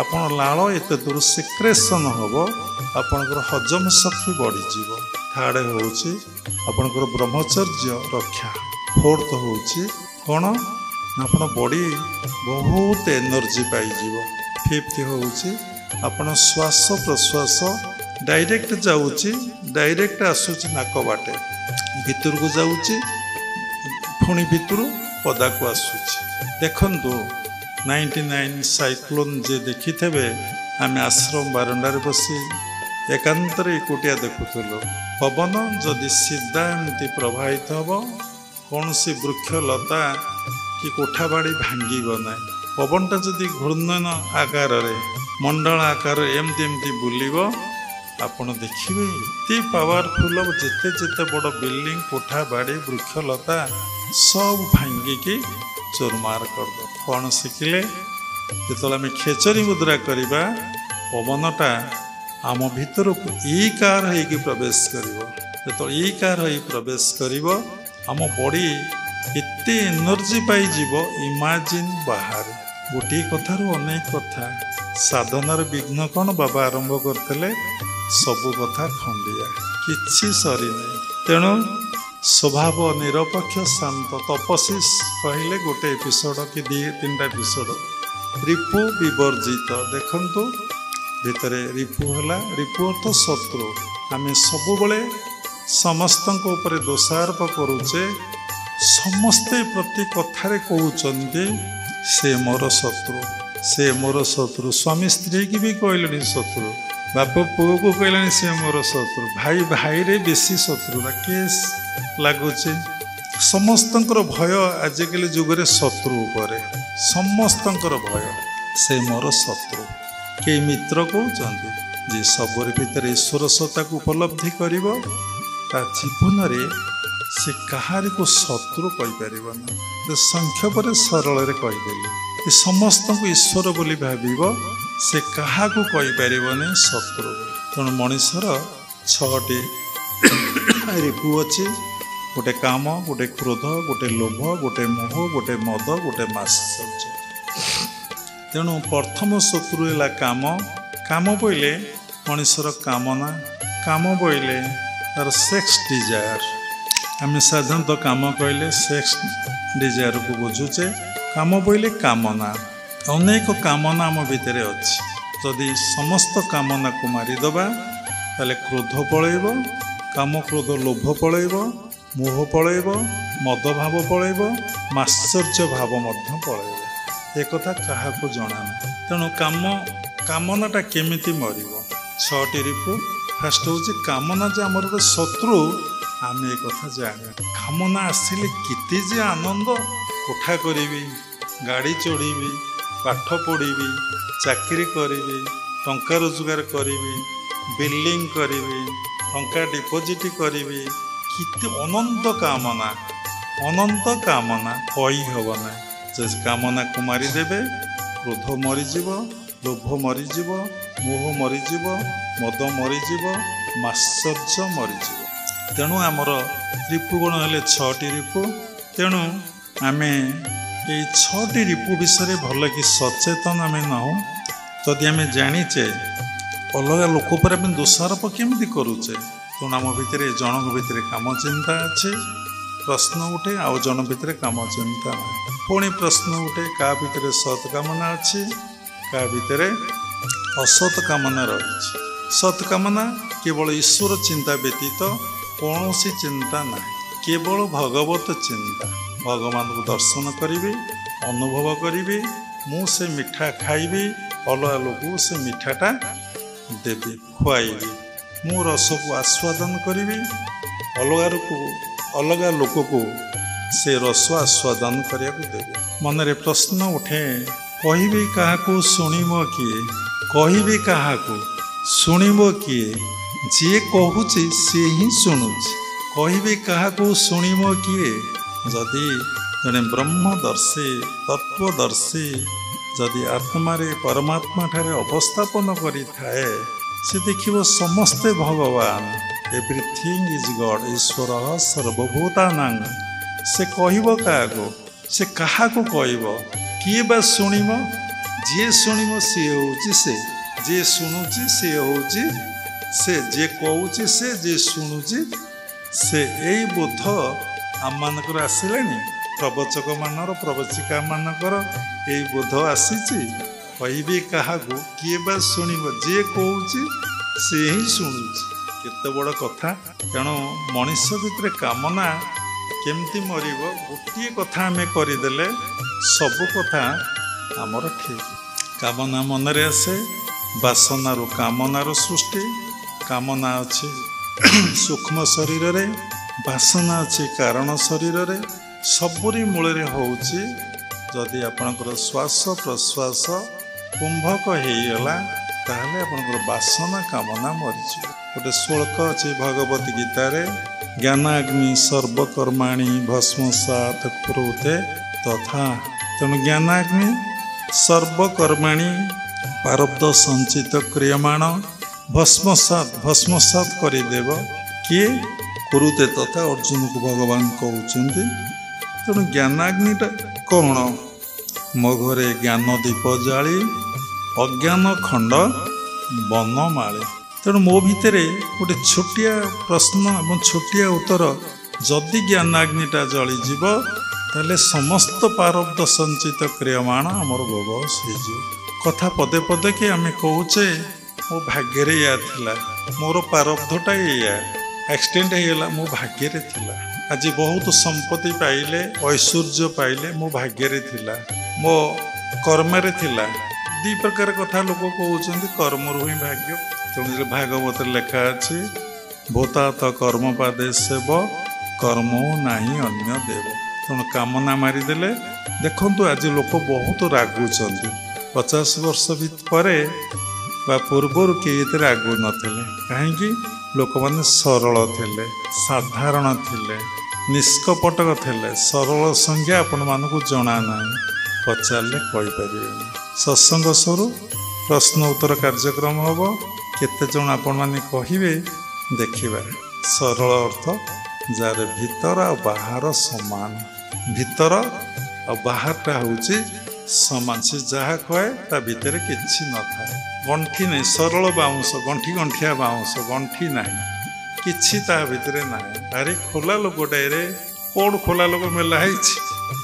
Speaker 1: आपण लाल एत दूर सिक्रेशन हम आपणकर हजम शक्ति बढ़ीज थार्ड होची आपणकर ब्रह्मचर्य रक्षा फोर्थ होची कौन आपण बॉडी बहुत एनर्जी पाइज फिफ्थ होची आपण श्वास प्रश्वास डायरेक्ट जाऊँगी डायरेक्ट आसूची नाक बाटे भितर को जाऊँगी पुणी भितर पदा को आसूची देखंतु 99 साइक्लोन जे देखी थे आम आश्रम बारंडार बसी एकांतर एकुटिया देखुलु पवन जदि सीधा एमती प्रवाहित हम कौन सी वृक्ष लता कि कोठा बाड़ी भांगीब ना पवनटा जदि घूर्णन आकार मंडल आकार एमती एमती बुलिब आपण देखिए एते पावरफुल जिते जिते बड़ बिल्डिंग कोठा बाड़ी वृक्षलता सब भांगिकी चोरमार करद कौन शिखिले जो आम खेचरी मुद्रा करवा पवनटा आम भीतर को ईकार हो प्रवेश कर जो ईकार हो प्रवेश कर आम बॉडी एते एनर्जी पाइज इमाजिन बाहर गोटे कथार अनेक कथा साधनार विघ्न कौन बाबा आरंभ करते सबु कथा खंडिया किछि सरी नहीं तेणु स्वभाव निरपेक्ष शांत तपसी कहले गोटे एपिसोड कि 2-3टा एपिसोड रिपु विवर्जित देखंतु भितर रिपु है रिपु अर्थ शत्रु आम सबुबले समस्त दोषारोप करुचे समस्ते प्रति कथारे कहते से मोर शत्रु स्वामी स्त्री की भी कहले शत्रु बाप पुओ को कहला सी मोर शत्रु भाई भाई रे बेसी शत्रुता केस लगुच समस्त भय आजिकल जुगरे शत्रु उपर समस्त भय से मोर शत्रु के मित्र कहते जे सबरे भीतर ईश्वर सत्ता को उपलब्धि कर जीवन से कहारी को शत्रु कहीपर संक्षेप सरल कहीदेली समस्त को ईश्वर बोली भाव से क्या कहीपर शत्रु तेणु मनीषर 6टी रिपु अच्छी गोटे काम गोटे क्रोध गोटे लोभ गोटे मोह गोटे मद गोटे मात्सर्य तेणु प्रथम शत्रु है काम काम बोले मनीषर कामना काम बोले तार सेक्स डिजायर आम साधारणतः काम कहले सेक्स डिजायर को बुझुचे काम बोले कामना अनेक कामना आम भितर अच्छी जदि समस्त कामना को मारिदबा ताले क्रोध पलैब काम क्रोध लोभ पलैब मोह पलैब मद भाव पलैब मात्सर्य भाव पलैब एक क्या जना तेणु कामनाटा केमिति मरिब 6टी रिपु फास्ट हूँ कामना जे आमर गोटे शत्रु आम एक जाना कामना आसिले केते जे आनंद कोठा करी गाड़ी चढ़ी पाठ पढ़ी चाकरी करी टंका रोजगार करी बिल्डिंग करी टंका डिपोजिट करी किते अनंत कामना कही हेना जे कामना को मारिदेवे क्रोध मरीज लोभ मरीज मोह मरीज मद मरीज मात्सर्य मरीज तेणु आमर रिपुगुण हेले 6टी रिपु तेणु आमे ये 6टी रिपु विषय भल कि सचेतन आम नौ जदि आम जाचे अलग लोक पर आम दोषारोप केमी करुचे ତେଣୁ ଆମ ଭିତରେ ଜଣଙ୍କ ଭିତରେ କାମ ଚିନ୍ତା ଅଛି, ପ୍ରଶ୍ନ ଉଠେ, ଆଉ ଜଣ ଭିତରେ କାମ ଚିନ୍ତା ନାହିଁ। ପୁଣି ପ୍ରଶ୍ନ ଉଠେ, କାହା ଭିତରେ ସତ୍ କାମନା ଅଛି, କାହା ଭିତରେ ଅସତ୍ କାମନା ରହିଛି। ସତ୍ କାମନା କେବଳ ଈଶ୍ୱର ଚିନ୍ତା ବ୍ୟତୀତ କୌଣସି ଚିନ୍ତା ନାହିଁ, କେବଳ ଭଗବତ ଚିନ୍ତା। ଭଗବାନଙ୍କୁ ଦର୍ଶନ କରିବି, ଅନୁଭବ କରିବି, ମୁଁ ସେ ମିଠା ଖାଇବି, ଅଲଗା ଲୋକକୁ ସେ ମିଠାଟା ଦେବି, ଖୁଆଇବି। ମୁଁ ରସକୁ ଆସ୍ୱାଦନ କରିବି, ଅଲଗା ଲୋକକୁ ସେ ରସ ଆସ୍ୱାଦନ କରିବାକୁ ଦେବି। ମନରେ ପ୍ରଶ୍ନ ଉଠେ, କହିବି କାହାକୁ, ଶୁଣିବ କିଏ? କହିବି କାହାକୁ, ଶୁଣିବ କିଏ? ଯିଏ କହୁଛି ସିଏ ହିଁ ଶୁଣୁଛି। କହିବି କାହାକୁ, ଶୁଣିବ କିଏ? ଯଦି ଜଣେ ବ୍ରହ୍ମଦର୍ଶୀ ତତ୍ତ୍ୱଦର୍ଶୀ ଯଦି ଆତ୍ମାରେ ପରମାତ୍ମାଠାରେ ଅବସ୍ଥାପନ କରିଥାଏ, ସେ ଦେଖିବ ସମସ୍ତେ ଭଗବାନ। ଏଭ୍ରିଥିଙ୍ଗ ଇଜ୍ ଗଡ୍, ଈଶ୍ୱର ସର୍ବଭୂତାନାଂ। ସେ କହିବ କାହାକୁ? ସେ କାହାକୁ କହିବ? କିଏ ବା ଶୁଣିବ? ଯିଏ ଶୁଣିବ ସିଏ ହେଉଛି ସେ, ଯିଏ ଶୁଣୁଛି ସିଏ ହେଉଛି ସେ, ଯିଏ କହୁଛି ସେ, ଯିଏ ଶୁଣୁଛି ସେ। ଏଇ ବୋଧ ଆମମାନଙ୍କର ଆସିଲାଣି, ପ୍ରବଚିକାମାନଙ୍କର ଏଇ ବୋଧ ଆସିଛି। କହିବି କାହାକୁ, କିଏ ବା ଶୁଣିବ? ଯିଏ କହୁଛି ସିଏ ହିଁ ଶୁଣୁଛି। କେତେ ବଡ଼ କଥା! ତେଣୁ ମଣିଷ ଭିତରେ କାମନା କେମିତି ମରିବ? ଗୋଟିଏ କଥା ଆମେ କରିଦେଲେ ସବୁ କଥା ଆମର ଠିକ୍। କାମନା ମନରେ ଆସେ, ବାସନାରୁ କାମନାର ସୃଷ୍ଟି। କାମନା ଅଛି ସୂକ୍ଷ୍ମ ଶରୀରରେ, ବାସନା ଅଛି କାରଣ ଶରୀରରେ। ସବୁରି ମୂଳରେ ହେଉଛି, ଯଦି ଆପଣଙ୍କର ଶ୍ୱାସ ପ୍ରଶ୍ୱାସ କୁମ୍ଭକ ହେଇଗଲା, ତାହେଲେ ଆପଣଙ୍କର ବାସନା କାମନା ମରିଯିବ। ଗୋଟେ ଶ୍ଲୋକ ଅଛି ଭଗବତ ଗୀତାରେ, ଜ୍ଞାନାଗ୍ନି ସର୍ବକର୍ମାଣି ଭସ୍ମସାତ୍ କୁରୁତେ ତଥା। ତେଣୁ ଜ୍ଞାନାଗ୍ନି ସର୍ବକର୍ମାଣି ପ୍ରାରବ୍ଧ ସଞ୍ଚିତ କ୍ରିୟମାଣ ଭସ୍ମସାତ୍ କରିଦେବ। କିଏ? କୁରୁତେ ତଥା, ଅର୍ଜୁନକୁ ଭଗବାନ କହୁଛନ୍ତି। ତେଣୁ ଜ୍ଞାନାଗ୍ନିଟା କ'ଣ? ମୋ ଘରେ ଜ୍ଞାନ ଦୀପ ଜାଳି ଅଜ୍ଞାନ ଖଣ୍ଡ ବନମାଳେ। ତେଣୁ ମୋ ଭିତରେ ଗୋଟେ ଛୋଟିଆ ପ୍ରଶ୍ନ ଏବଂ ଛୋଟିଆ ଉତ୍ତର, ଯଦି ଜ୍ଞାନାଗ୍ନିଟା ଜଳିଯିବ ତାହେଲେ ସମସ୍ତ ପ୍ରାରବ୍ଧ ସଞ୍ଚିତ କ୍ରିୟମାଣ ଆମର ଗୋବଶ ହେଇଯିବ। କଥା ପଦେ ପଦେ କି ଆମେ କହୁଛେ ମୋ ଭାଗ୍ୟରେ ଏଇଆ ଥିଲା, ମୋର ପ୍ରାରବ୍ଧଟା ଏଇଆ, ଆକ୍ସିଡେଣ୍ଟ ହେଇଗଲା, ମୋ ଭାଗ୍ୟରେ ଥିଲା। ଆଜି ବହୁତ ସମ୍ପତ୍ତି ପାଇଲେ, ଐଶ୍ୱର୍ଯ୍ୟ ପାଇଲେ, ମୋ ଭାଗ୍ୟରେ ଥିଲା, ମୋ କର୍ମରେ ଥିଲା। ଦୁଇ ପ୍ରକାର କଥା ଲୋକ କହୁଛନ୍ତି, କର୍ମରୁ ହିଁ ଭାଗ୍ୟ। ତେଣୁ ଭାଗବତରେ ଲେଖା ଅଛି, ଭୂତାତ କର୍ମ ପାଦେ ସେବ କର୍ମ ନାହିଁ ଅନ୍ୟ ଦେବ। ତେଣୁ କାମନା ମାରିଦେଲେ, ଦେଖନ୍ତୁ ଆଜି ଲୋକ ବହୁତ ରାଗୁଛନ୍ତି। 50 ବର୍ଷ ପରେ ବା ପୂର୍ବରୁ କେହି ଏତେ ରାଗୁ ନଥିଲେ। କାହିଁକି? ଲୋକମାନେ ସରଳ ଥିଲେ, ସାଧାରଣ ଥିଲେ, ନିଷ୍କପଟକ ଥିଲେ। ସରଳ ସଂଜ୍ଞା ଆପଣମାନଙ୍କୁ ଜଣା ନାହିଁ, ପଚାରିଲେ କହିପାରିବେନି। ସତ୍ସଙ୍ଗ ସରୁ ପ୍ରଶ୍ନ ଉତ୍ତର କାର୍ଯ୍ୟକ୍ରମ ହେବ। କେତେଜଣ ଆପଣମାନେ କହିବେ ଦେଖିବା। ସରଳ ଅର୍ଥ, ଯାହାର ଭିତର ଆଉ ବାହାର ସମାନ। ଭିତର ଆଉ ବାହାରଟା ହେଉଛି ସମାନ। ସେ ଯାହା କହେ ତା ଭିତରେ କିଛି ନଥାଏ, ଗଣ୍ଠି ନାହିଁ। ସରଳ ବାଉଁଶ, ଗଣ୍ଠିଆ ବାଉଁଶ, ଗଣ୍ଠି ନାହିଁ, କିଛି ତା ଭିତରେ ନାହିଁ। ଭାରି ଖୋଲା ଲୋକଟାରେ, କୋଉଠୁ ଖୋଲା ଲୋକ ମେଲା ହେଇଛି।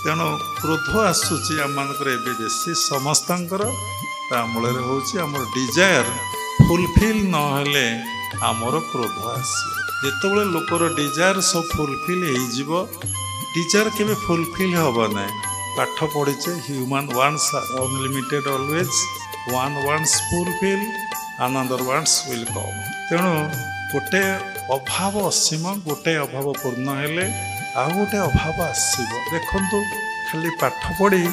Speaker 1: ତେଣୁ କ୍ରୋଧ ଆସୁଛି ଆମମାନଙ୍କର ଏବେ ବେଶୀ ସମସ୍ତଙ୍କର। ତା ମୂଳରେ ହେଉଛି ଆମର ଡିଜାୟାର ଫୁଲଫିଲ୍ ନହେଲେ ଆମର କ୍ରୋଧ ଆସିବ। ଯେତେବେଳେ ଲୋକର ଡିଜାୟାର ସବୁ ଫୁଲଫିଲ୍ ହେଇଯିବ, ଡିଜାୟାର କେବେ ଫୁଲଫିଲ୍ ହେବ ନାହିଁ। ପାଠ ପଢ଼ିଛେ, human wants are unlimited always, one wants fulfil, another wants will come. ତେଣୁ ଗୋଟେ ଅଭାବ ଅସୀମ, ଗୋଟେ ଅଭାବ ପୂର୍ଣ୍ଣ ହେଲେ ଆଉ ଗୋଟେ ଅଭାବ ଆସିବ। ଦେଖନ୍ତୁ, ଖାଲି ପାଠ ପଢ଼ି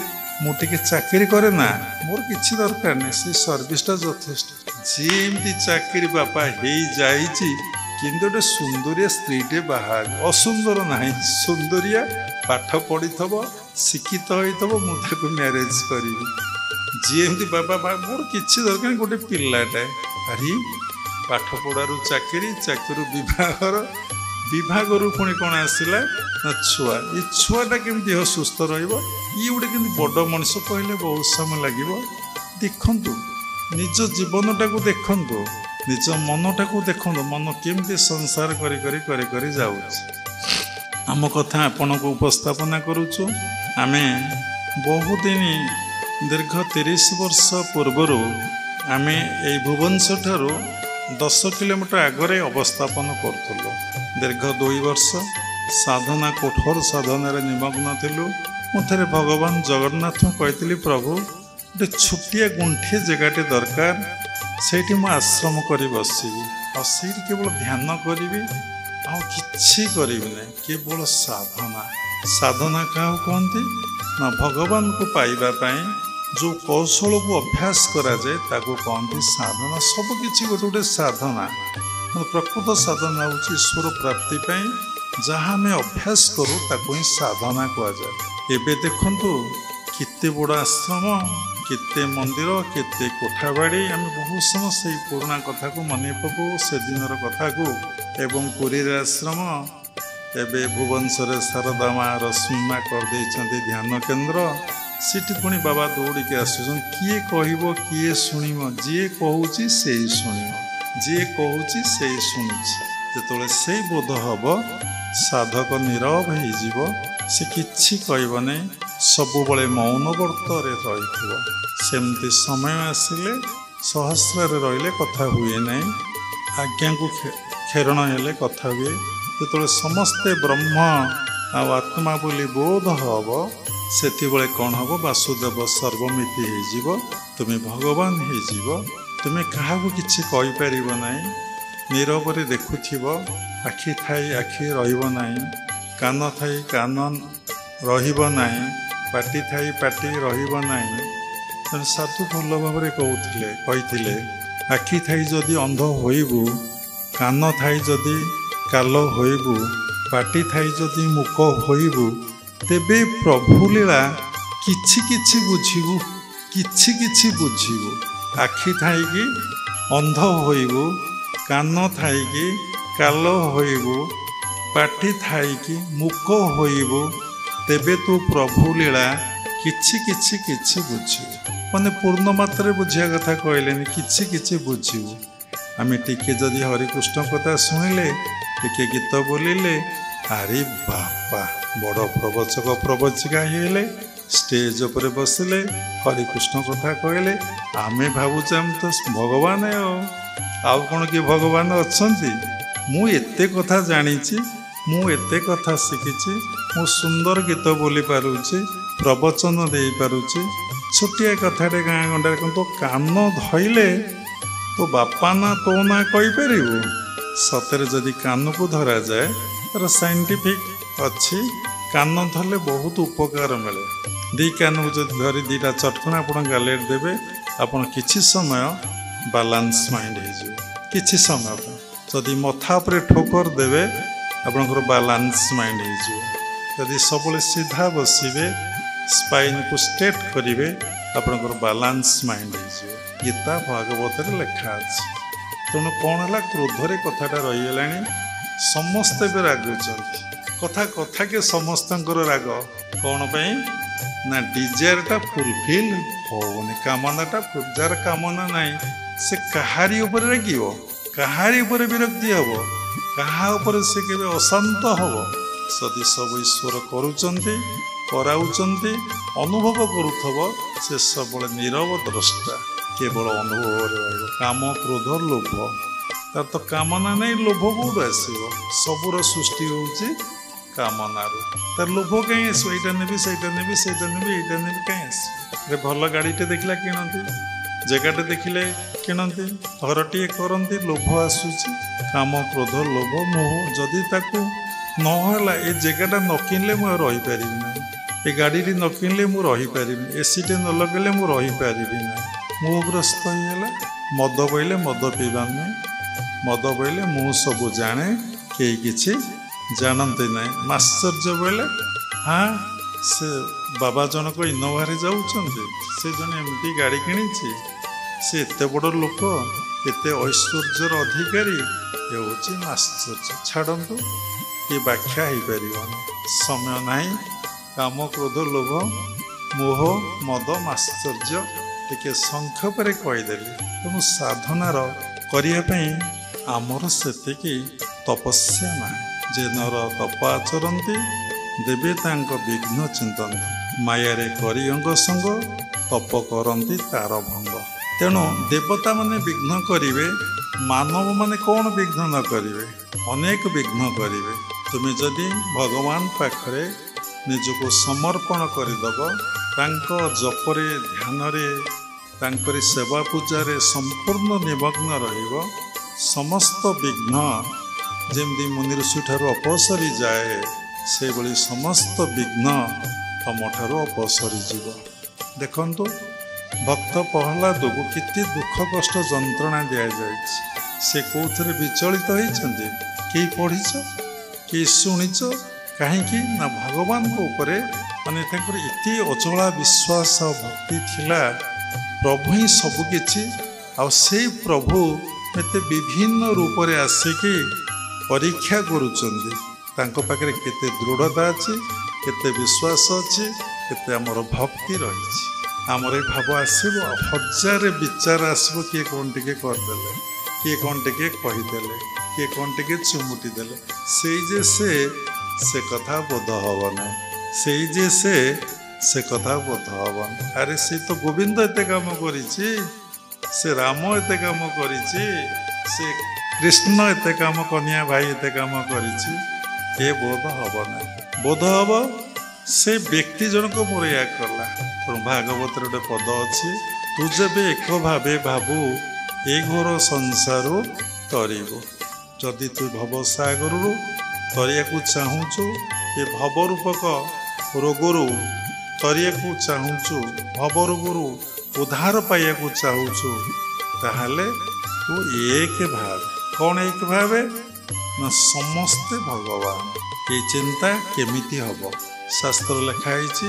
Speaker 1: ମୁଁ ଟିକେ ଚାକିରି କରେ ନା, ମୋର କିଛି ଦରକାର ନାହିଁ, ସେ ସର୍ଭିସଟା ଯଥେଷ୍ଟ। ଯିଏ ଏମିତି ଚାକିରି ବାପା ହେଇଯାଇଛି କିନ୍ତୁ ଗୋଟେ ସୁନ୍ଦରିଆ ସ୍ତ୍ରୀଟେ ବାହା, ଅସୁନ୍ଦର ନାହିଁ, ସୁନ୍ଦରିଆ, ପାଠ ପଢ଼ିଥିବ, ଶିକ୍ଷିତ ହୋଇଥିବ, ମୁଁ ତାକୁ ମ୍ୟାରେଜ କରିବି। ଯିଏ ଏମିତି ବାବା ମୋର କିଛି ଦରକାର, ଗୋଟେ ପିଲାଟାଏ। ଆରେ ପାଠ ପଢ଼ାରୁ ଚାକିରି, ଚାକିରିରୁ ବିବାହର, ବିଭାଗରୁ ପୁଣି କ'ଣ ଆସିଲା ନା ଛୁଆ। ଏ ଛୁଆଟା କେମିତି ସୁସ୍ଥ ରହିବ? ଇଏ ଗୋଟେ କେମିତି ବଡ଼ ମଣିଷ କହିଲେ ବହୁତ ସମୟ ଲାଗିବ। ଦେଖନ୍ତୁ, ନିଜ ଜୀବନଟାକୁ ଦେଖନ୍ତୁ। निज मनटा को देखो मन केमती संसार करी करी करी करी जाउछ आम कथा आपण को उपस्थापना करूछु आमे बहुदिन दीर्घ 30 वर्ष पूर्वर आमे ए भुवनेश्वर ठारू 10 किलोमीटर आगरे अवस्थापन करूँ दीर्घ 2 वर्ष साधना कठोर साधन निमग्न थिलु मुझे भगवान जगन्नाथ कही प्रभु गोटे छुटिया गुंठे जगटे दरकार से आश्रम कर बसबी आठ केवल ध्यान करी आछि करी ना केवल साधना साधना क्या कहती ना भगवान को पाइबा जो कौशल को अभ्यास करा जाए ताको कहती साधना सबकि गोटे गोटे साधना प्रकृत साधना हूँ ईश्वर प्राप्ति जहाँ आम अभ्यास करूँ ताको ही साधना कहुए एबे देखंतु केते बड़ आश्रम केते मंदिर केते कोठाबाड़ी आम बहुत समय से पुराना कथा को मन पकू से दिनर कथा को एवं पुरी आश्रम एवं भुवनेश्वर शारदा माँ रश्मिमा करदे ध्यान केन्द्र सीठी पुणी बाबा दौड़िके आसुन किए कह किए शुण जी कहूँ से शुण जी कहूँ से शुणुची जो से बोध हम साधक नीरव हो से किछि कहब नहीं सबुबले मौनवर्तरे रही सेमती समय आसिले सहस्र रहिले कथा हुए नहीं आज्ञा को खेरण हेले कथा हुए जो समस्ते ब्रह्म आत्मा बोली बोध हम से कौन हम वासुदेव सर्वमिति हो तुम्हें भगवान हो तुम्हें क्या किसी कहीपर ना नीरव देखुव आखि थाई आखि रही कान थाई कान रही पाटी थाई पाटी रही साधु भल भाव कहते आखि थाई जदि अंध होइबु कान थाई जदि काल होइबु पाटी थाई जदि मुख होइबु तेबे प्रभु लीला किछि किछि बुझिबु किछि किछि बुझिबु आखि थाई कि अंध होइबु कान थाई कि काल होइबु पाटी थाई कि मुख होइबु तेबे तू प्रभु लीला किछि किछि किछि बुझिबु माने पूर्ण मात्रा बुझिया कथा कहलेनि किछि किछि बुझिबु आमे टिके जदि हरिकृष्ण कथा शुणिले टिके गीत बोलिले अरे बापा बड़ प्रवचक प्रवचिका हेले स्टेज पर बसिले हरिकृष्ण कथा कहले आमे भावुचे आम तो भगवान आउ कौन किए भगवान अच्छी मु एते कथा जानी मु एते कथा शिखी मु सुंदर गीत बोली पारुची प्रवचन दे पारुची छोटिया कथाटे गाँ गंडा तो कान धइले तो बापा ना तो ना कहीपर सतरे जदि कान को धरा जाए तर साइंटिफिक अच्छी कान धरले बहुत उपकार मिले दी कान को जब धरी दीटा चटकना आप गाले देवे आपड़ किसी समय बालांस माइंड हो समय जदि मथा पर ठोकर देवे आपंकर बालांस माइंड हो सब सीधा बसवे स्पाइन को स्ट्रेट करेंगे आपंकर बालांस माइंड हो गीता भागवत लिखा अच्छे तेणु कौन है क्रोधरे कथाटा रहीगला समस्ते भी रागुंट कथा कथा के समस्त राग कौन पाई ना डिजायरटा फुलफिल होनी कामनाटा जार कामना ना से कहारी उपर रागिव कहारी उपर विरक्ति हम कहा उपर से केवे अशांत हम सदी सब ईश्वर करुचंती कराउचंती अनुभव करुथब से सब नीरव द्रष्टा केवल अनुभव काम क्रोध लोभ तार तो कामना नहीं लोभ कौट आसो सबूर सृष्टि होची कामनारू तार लोभ कहीं आसो यहाँ नेबी सहीटा नेबी सहीटा नेबी यहाँ नेबी कहीं आस भल गाड़ीटे देखला किणती जगटे देखिले किणती घरटे करती लोभ आसूची काम क्रोध लोभ मोह जदि ताकू नहला ए जगटा न किनले मु रही पारि ना ए गाड़ी न किनले मु रही पारि एसीटे न लगेले मु रही पारि ना मोहग्रस्त होगा मद पीले मद पीबार नहीं मद पीले मु सब जाने कई किसी जानते ना आश्चर्य बोले हाँ से बाबा जनक इनोवा जाऊँच से जन एमती गाड़ी किणी से एत बड़ लोक एत ऐश्वर्यर अधिकारी ये हूँ आश्चर्य छाड़ू ये व्याख्या हो पार समय ना काम क्रोध लोभ मोह मद आश्चर्य टे संक्षेप कहीदेली तेणु साधनार କରିବା ପାଇଁ ଆମର ସେତିକି ତପସ୍ୟା ନାହିଁ। ଯେ ନର ତପ ଆଚରନ୍ତି ଦେବେ ତାଙ୍କ ବିଘ୍ନ ଚିନ୍ତନ, ମାୟାରେ କରି ଅଙ୍ଗ ସଙ୍ଗ ତପ କରନ୍ତି ତାର ଭଙ୍ଗ। ତେଣୁ ଦେବତାମାନେ ବିଘ୍ନ କରିବେ, ମାନବମାନେ କ'ଣ ବିଘ୍ନ ନ କରିବେ? ଅନେକ ବିଘ୍ନ କରିବେ। ତୁମେ ଯଦି ଭଗବାନ ପାଖରେ ନିଜକୁ ସମର୍ପଣ କରିଦେବ, ତାଙ୍କ ଜପରେ ଧ୍ୟାନରେ ତାଙ୍କରି ସେବା ପୂଜାରେ ସମ୍ପୂର୍ଣ୍ଣ ନିମଗ୍ନ ରହିବ, ସମସ୍ତ ବିଘ୍ନ ଯେମିତି ମୁନି ଋଷିଠାରୁ ଅପସରି ଯାଏ, ସେଭଳି ସମସ୍ତ ବିଘ୍ନ ତମଠାରୁ ଅପସରି ଯିବ। ଦେଖନ୍ତୁ ଭକ୍ତ ପ୍ରହ୍ଲାଦକୁ କେତେ ଦୁଃଖ କଷ୍ଟ ଯନ୍ତ୍ରଣା ଦିଆଯାଇଛି। ସେ କେଉଁଥିରେ ବିଚଳିତ ହେଇଛନ୍ତି? କେହି ପଢ଼ିଛ? କେହି ଶୁଣିଛ? କାହିଁକି ନା ଭଗବାନଙ୍କ ଉପରେ ମାନେ ତାଙ୍କର ଏତେ ଅଚଳା ବିଶ୍ୱାସ ଭକ୍ତି ଥିଲା। ପ୍ରଭୁ ହିଁ ସବୁକିଛି। ଆଉ ସେଇ ପ୍ରଭୁ ଏତେ ବିଭିନ୍ନ ରୂପରେ ଆସିକି ପରୀକ୍ଷା କରୁଛନ୍ତି ତାଙ୍କ ପାଖରେ କେତେ ଦୃଢ଼ତା ଅଛି, କେତେ ବିଶ୍ୱାସ ଅଛି, କେତେ ଆମର ଭକ୍ତି ରହିଛି। ଆମର ଏ ଭାବ ଆସିବ, ହଜାରେ ବିଚାର ଆସିବ। କିଏ କ'ଣ ଟିକେ କରିଦେଲେ, କିଏ କ'ଣ ଟିକେ କହିଦେଲେ, କିଏ କ'ଣ ଟିକେ ଚୁମୁଟି ଦେଲେ, ସେଇ ଯେ ସେ କଥା ବୋଧ ହେବ ନାହିଁ। ସେଇ ଯେ ସେ କଥା ବୋଧ ହେବନି। ଆରେ ସେ ତ ଗୋବିନ୍ଦ ଏତେ କାମ କରିଛି, ସେ ରାମ ଏତେ କାମ କରିଛି, ସେ କୃଷ୍ଣ ଏତେ କାମ, କନ୍ୟା ଭାଇ ଏତେ କାମ କରିଛି, ଏ ବୋଧ ହେବ ନାହିଁ। ବୋଧ ହେବ ସେ ବ୍ୟକ୍ତି ଜଣକ ମୋର ଏହା କଲା। ତେଣୁ ଭାଗବତରେ ଗୋଟେ ପଦ ଅଛି, ତୁ ଯେବେ ଏକ ଭାବେ ଭାବୁ ଏ ଘୋର ସଂସାର ତରିବୁ। ଯଦି ତୁ ଭବସାଗରରୁ ତରିବାକୁ ଚାହୁଁଛୁ, ଏ ଭବରୂପକ ରୋଗରୁ ତରିବାକୁ ଚାହୁଁଛୁ, ଭବରୋଗରୁ ଉଦ୍ଧାର ପାଇବାକୁ ଚାହୁଁଛୁ, ତାହେଲେ ତୁ ଏକ ଭାବେ। କ'ଣ ଏକ ଭାବେ? ନା ସମସ୍ତେ ଭଗବାନ। ଏ ଚିନ୍ତା କେମିତି ହେବ? ଶାସ୍ତ୍ର ଲେଖା ହେଇଛି,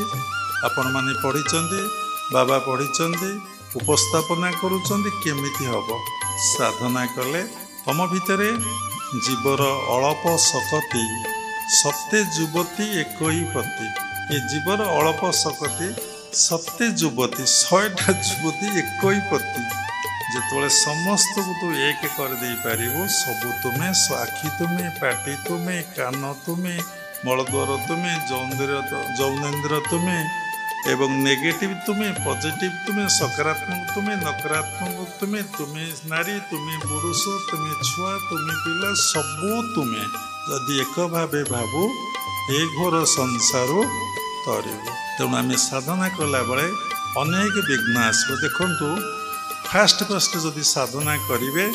Speaker 1: ଆପଣମାନେ ପଢ଼ିଛନ୍ତି, ବାବା ପଢ଼ିଛନ୍ତି, ଉପସ୍ଥାପନା କରୁଛନ୍ତି। କେମିତି ହେବ? ସାଧନା କଲେ ତମ ଭିତରେ ଜୀବର ଅଳପ ଶକତି, ସତେ ଯୁବତୀ ଏକଇ ପତି। ଏ ଜୀବର ଅଳପ ଶକତି, ସତେ ଯୁବତୀ, 100ଟା ଯୁବତୀ ଏକଇ ପତି। ଯେତେବେଳେ ସମସ୍ତଙ୍କୁ ତୁ ଏକ କରିଦେଇପାରିବୁ, ସବୁ ତୁମେ, ଆଖି ତୁମେ, ପାଟି ତୁମେ, କାନ ତୁମେ, ମଳଦ୍ୱାର ତୁମେ, ଯୌନେନ୍ଦ୍ର ତୁମେ, ଏବଂ ନେଗେଟିଭ ତୁମେ, ପଜିଟିଭ ତୁମେ, ସକାରାତ୍ମକ ତୁମେ, ନକାରାତ୍ମକ ତୁମେ, ତୁମେ ନାରୀ, ତୁମେ ପୁରୁଷ, ତୁମେ ଛୁଆ, ତୁମେ ପିଲା, ସବୁ ତୁମେ ଯଦି ଏକ ଭାବେ ଭାବୁ, ଏ ଘୋର ସଂସାର ତରିବୁ। ତେଣୁ ଆମେ ସାଧନା କଲାବେଳେ ଅନେକ ବିଘ୍ନ ଆସିବ। ଦେଖନ୍ତୁ, ଫାଷ୍ଟ ଯଦି ସାଧନା କରିବେ,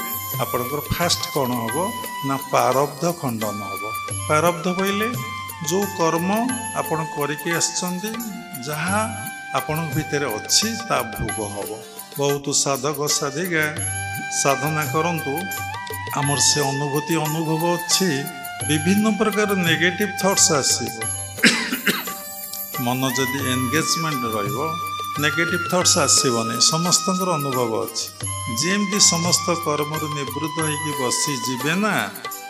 Speaker 1: ଆପଣଙ୍କର ଫାଷ୍ଟ କ'ଣ ହେବ? ନା ପ୍ରାରବ୍ଧ ଖଣ୍ଡନ ହେବ। ପ୍ରାରବ୍ଧ କହିଲେ ଯେଉଁ କର୍ମ ଆପଣ କରିକି ଆସିଛନ୍ତି, ଯାହା ଆପଣଙ୍କ ଭିତରେ ଅଛି, ତା ଭୋଗ ହେବ। ବହୁତ ସାଧକ ସାଧିକା ସାଧନା କରନ୍ତୁ, ଆମର ସେ ଅନୁଭୂତି ଅନୁଭବ ଅଛି। ବିଭିନ୍ନ ପ୍ରକାର ନେଗେଟିଭ୍ ଥଟ୍ସ ଆସିବ। ମନ ଯଦି ଏନଗେଜମେଣ୍ଟ ରହିବ, ନେଗେଟିଭ୍ ଥଟ୍ସ ଆସିବନି। ସମସ୍ତଙ୍କର ଅନୁଭବ ଅଛି। ଯେମିତି ସମସ୍ତ କର୍ମରୁ ନିବୃତ୍ତ ହେଇକି ବସିଯିବେ ନା,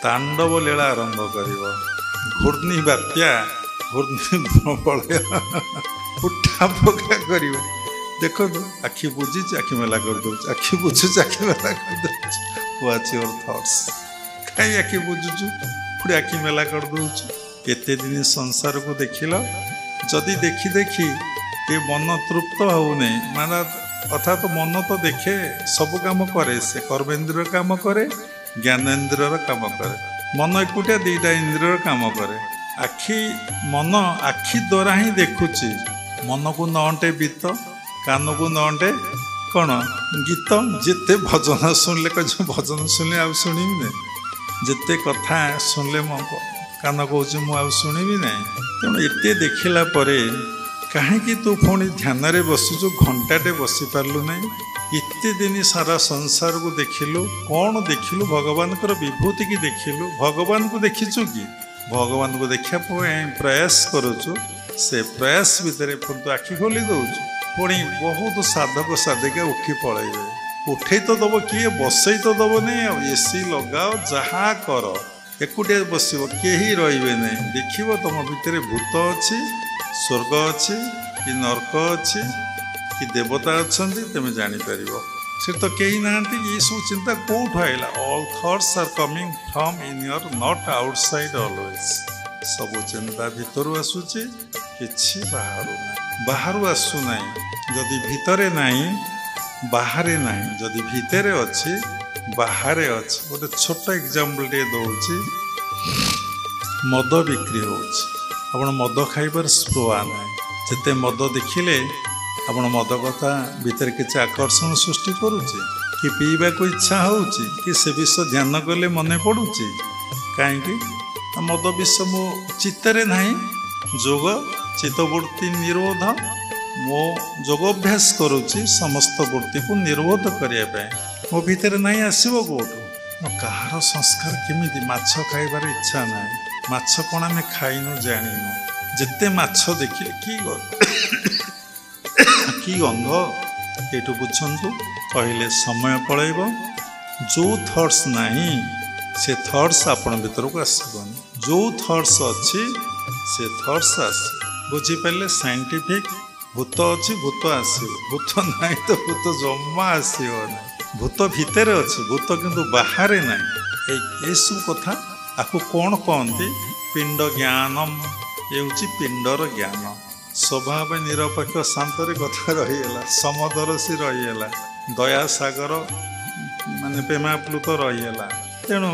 Speaker 1: ତାଣ୍ଡବ ଲୀଳା ଆରମ୍ଭ କରିବ। ଘୂର୍ଣ୍ଣି ବାତ୍ୟା, ଘୂର୍ଣ୍ଣି ପ୍ରବଳୟ ଉଠା ପକା କରିବ। ଦେଖନ୍ତୁ, ଆଖି ବୁଝିଛି, ଆଖି ମେଲା କରିଦେଉଛି, ଆଖି ବୁଝୁଛି, ଆଖି ମେଲା କରିଦେଉଛି। Watch your thoughts. କାହିଁ ଆଖି ବୁଝୁଛୁ, ପୁଣି ଆଖି ମେଲା କରିଦେଉଛୁ? କେତେ ଦିନ ସଂସାରକୁ ଦେଖିଲ? ଯଦି ଦେଖି ଦେଖି ଏ ମନ ତୃପ୍ତ ହେଉନି, ମାନେ ଅର୍ଥାତ୍ ମନ ତ ଦେଖେ, ସବୁ କାମ କରେ, ସେ କର୍ମେନ୍ଦ୍ରିୟର କାମ କରେ, ଜ୍ଞାନେନ୍ଦ୍ରିୟର କାମ କରେ। ମନ ଏକୁଟିଆ 2ଟା ଇନ୍ଦ୍ରିୟର କାମ କରେ। ମନ ଆଖି ଦ୍ୱାରା ହିଁ ଦେଖୁଛି। ମନକୁ ନଅଣ୍ଟେ ବିତ, କାନକୁ ନଅଣ୍ଟେ କ'ଣ ଗୀତ। ଯେତେ ଭଜନ ଶୁଣିଲେ ଭଜନ ଶୁଣିଲେ ଆଉ ଶୁଣିବି ନାହିଁ, ଯେତେ କଥା ଶୁଣିଲେ ମୋ କାନ କହୁଛି ମୁଁ ଆଉ ଶୁଣିବି ନାହିଁ। ତେଣୁ ଏତେ ଦେଖିଲା ପରେ କାହିଁକି ତୁ ପୁଣି ଧ୍ୟାନରେ ବସୁଛୁ? ଘଣ୍ଟାଟେ ବସିପାରିଲୁ ନାହିଁ? ଏତେ ଦିନ ସାରା ସଂସାରକୁ ଦେଖିଲୁ, କ'ଣ ଦେଖିଲୁ? ଭଗବାନଙ୍କର ବିଭୂତି କି ଦେଖିଲୁ? ଭଗବାନଙ୍କୁ ଦେଖିଛୁ କି? ଭଗବାନଙ୍କୁ ଦେଖିବା ପାଇଁ ପ୍ରୟାସ କରୁଛୁ। ସେ ପ୍ରୟାସ ଭିତରେ ପୁଣି ତୁ ଆଖି ଖୋଲି ଦେଉଛୁ। ପୁଣି ବହୁତ ସାଧକ ସାଧିକା ଉଠି ପଳେଇବେ। ଉଠେଇ ତ ଦେବ କିଏ? ବସେଇ ତ ଦେବ ନାହିଁ। ଆଉ ଏସି ଲଗାଅ, ଯାହା କର, ଏକୁଟିଆ ବସିବ, କେହି ରହିବେ ନାହିଁ। ଦେଖିବ ତମ ଭିତରେ ଭୂତ ଅଛି, ସ୍ୱର୍ଗ ଅଛି, କି ନର୍କ ଅଛି, କି ଦେବତା ଅଛନ୍ତି, ତୁମେ ଜାଣିପାରିବ। से तो कहीं ना ये सब चिंता कौट आइला all thoughts are coming from in your not outside always सब चिंता भीतर आसूची किछि बाहर आसु नहीं जदि भितरे नहीं बाहरे नहीं जदि भितरे अच्छी बाहरे अच्छी गोटे छोट एग्जांपल टे दौची मद बिक्री होड़ मद खाइबार स्पृहा ना जिते मद देखिले आपण मद कथा भीतर किसी आकर्षण सृष्टि करुचे कि पीवा को इच्छा होउची कि से विषय ध्यान कले मन पड़ुची कहीं मद विषय मो चित्तरे नहीं जोग चित्तवृत्ति निरोध मो योगाभ्यास करुची समस्त वृत्ति को निरोध करने मो भीतर नहीं आसो कौटू मो कहार संस्कार केमिति माछ खाइबार इच्छा ना माछ कौन आम खाइनु जानिनु जिते माछ देखिले कि गंध ये बुझंतु कहले समय पलैब जो थट्स नहीं से थट्स आपण भीतर को आसबनी जो थट्स अच्छी से थट्स आस बुझीपारे साइंटिफिक भूत अच्छी भूत आसो भूत नहीं तो भूत जमा आसो ना भूत भितर अच्छी भूत किंतु बाहर ना ये सब कथा आपको कौन कहते पिंड ज्ञानम ये पिंडर ज्ञान स्वभाव निरपेक्ष शांतर कथा रहीगला समदर्शी रहीगला दया सागर माने प्रेमाप्लुत रहीगला तेणु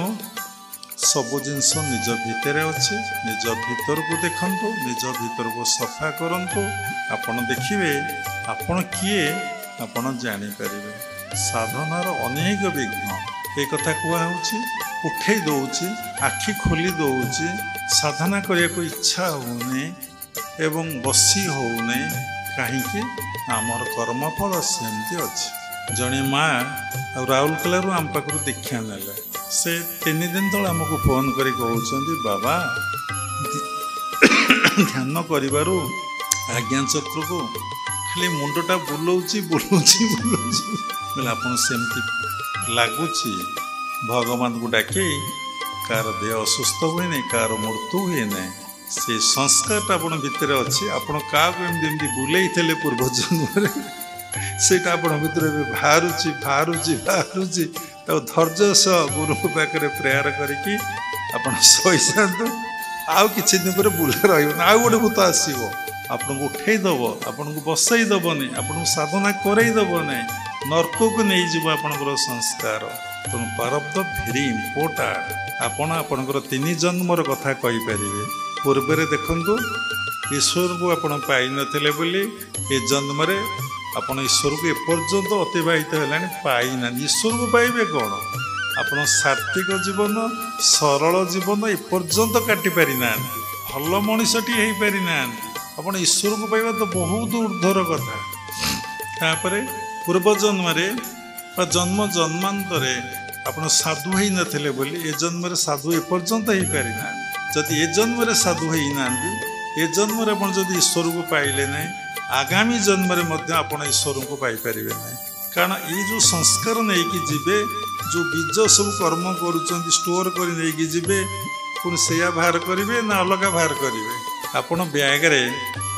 Speaker 1: सबु जिनस निज भितर अच्छे निज भीतर को देखंतु निज भीतर को सफा करंतु आपण देखिए आपण किए आपण जानी परिबे साधनार अनेक विघ्न एक कथा कुआ होछि उठे दउछि आखि खोली दउछि साधना करिया को इच्छा होने एवं बसी होने कहीं आमर कर्मफल सेमती अच्छे जड़े माँ राउरकेला आम पाखु दीक्षा ने से 3 दिन तले आमको फोन कर कहते बाबा ध्यान कर आज्ञा चक्र को खाली मुंडटा बुलाऊँच बुलाऊँच बोले आप लगुच भगवान को डाके कार देह असुस्थ हुए नहीं कार मृत्यु हुए नहीं से संस्कार आप भितर अच्छे आपण क्या बुलाई थे पूर्व जन्म से भीतर बाहरुची बाहरुची बाहरुची धैर्य सह गुरु पाखे प्रेयर करके सही जातु आउ कि दिन पर बुला रहा आउ गोटे भूत आसो आपन को उठेदब आपन को बसईदबनी आपन को साधना करईदब ना नर्क को नहीं जीव आपणकर संस्कार तेणु प्रारब्ध भेरी इम्पोर्टाट आपणकर 3 जन्मर कथा कहीपर पूर्व देखु ईश्वर को आप पाई नथिले बोली ए जन्म रे आपण ईश्वर को एपर्यंत अतिवाहित है पाई ना ईश्वर को पाइबे कौन आप सात्विक जीवन सरल जीवन एपर्यंत काटी पारि ना भल मनीषटी हो पारि ना आप ईश्वर को पाइबा तो बहुत ऊर्ध्वर कथा तापर पूर्व जन्म जन्म जन्मांतरे आप साधु ही नथिले बोली ए जन्म साधु एपर्यंत हो पारि ना जदि ए जन्म साधु होना ए जन्म जब ईश्वर को पाइले ना आगामी जन्म आप ईश्वर को पाइपर ना कारण ये जो संस्कार नहीं कि जीवे जो बीज सब कर्म कर स्टोर कर पुणी से बाहर करेंगे ना अलग बाहर करेंगे आपण ब्याग्रे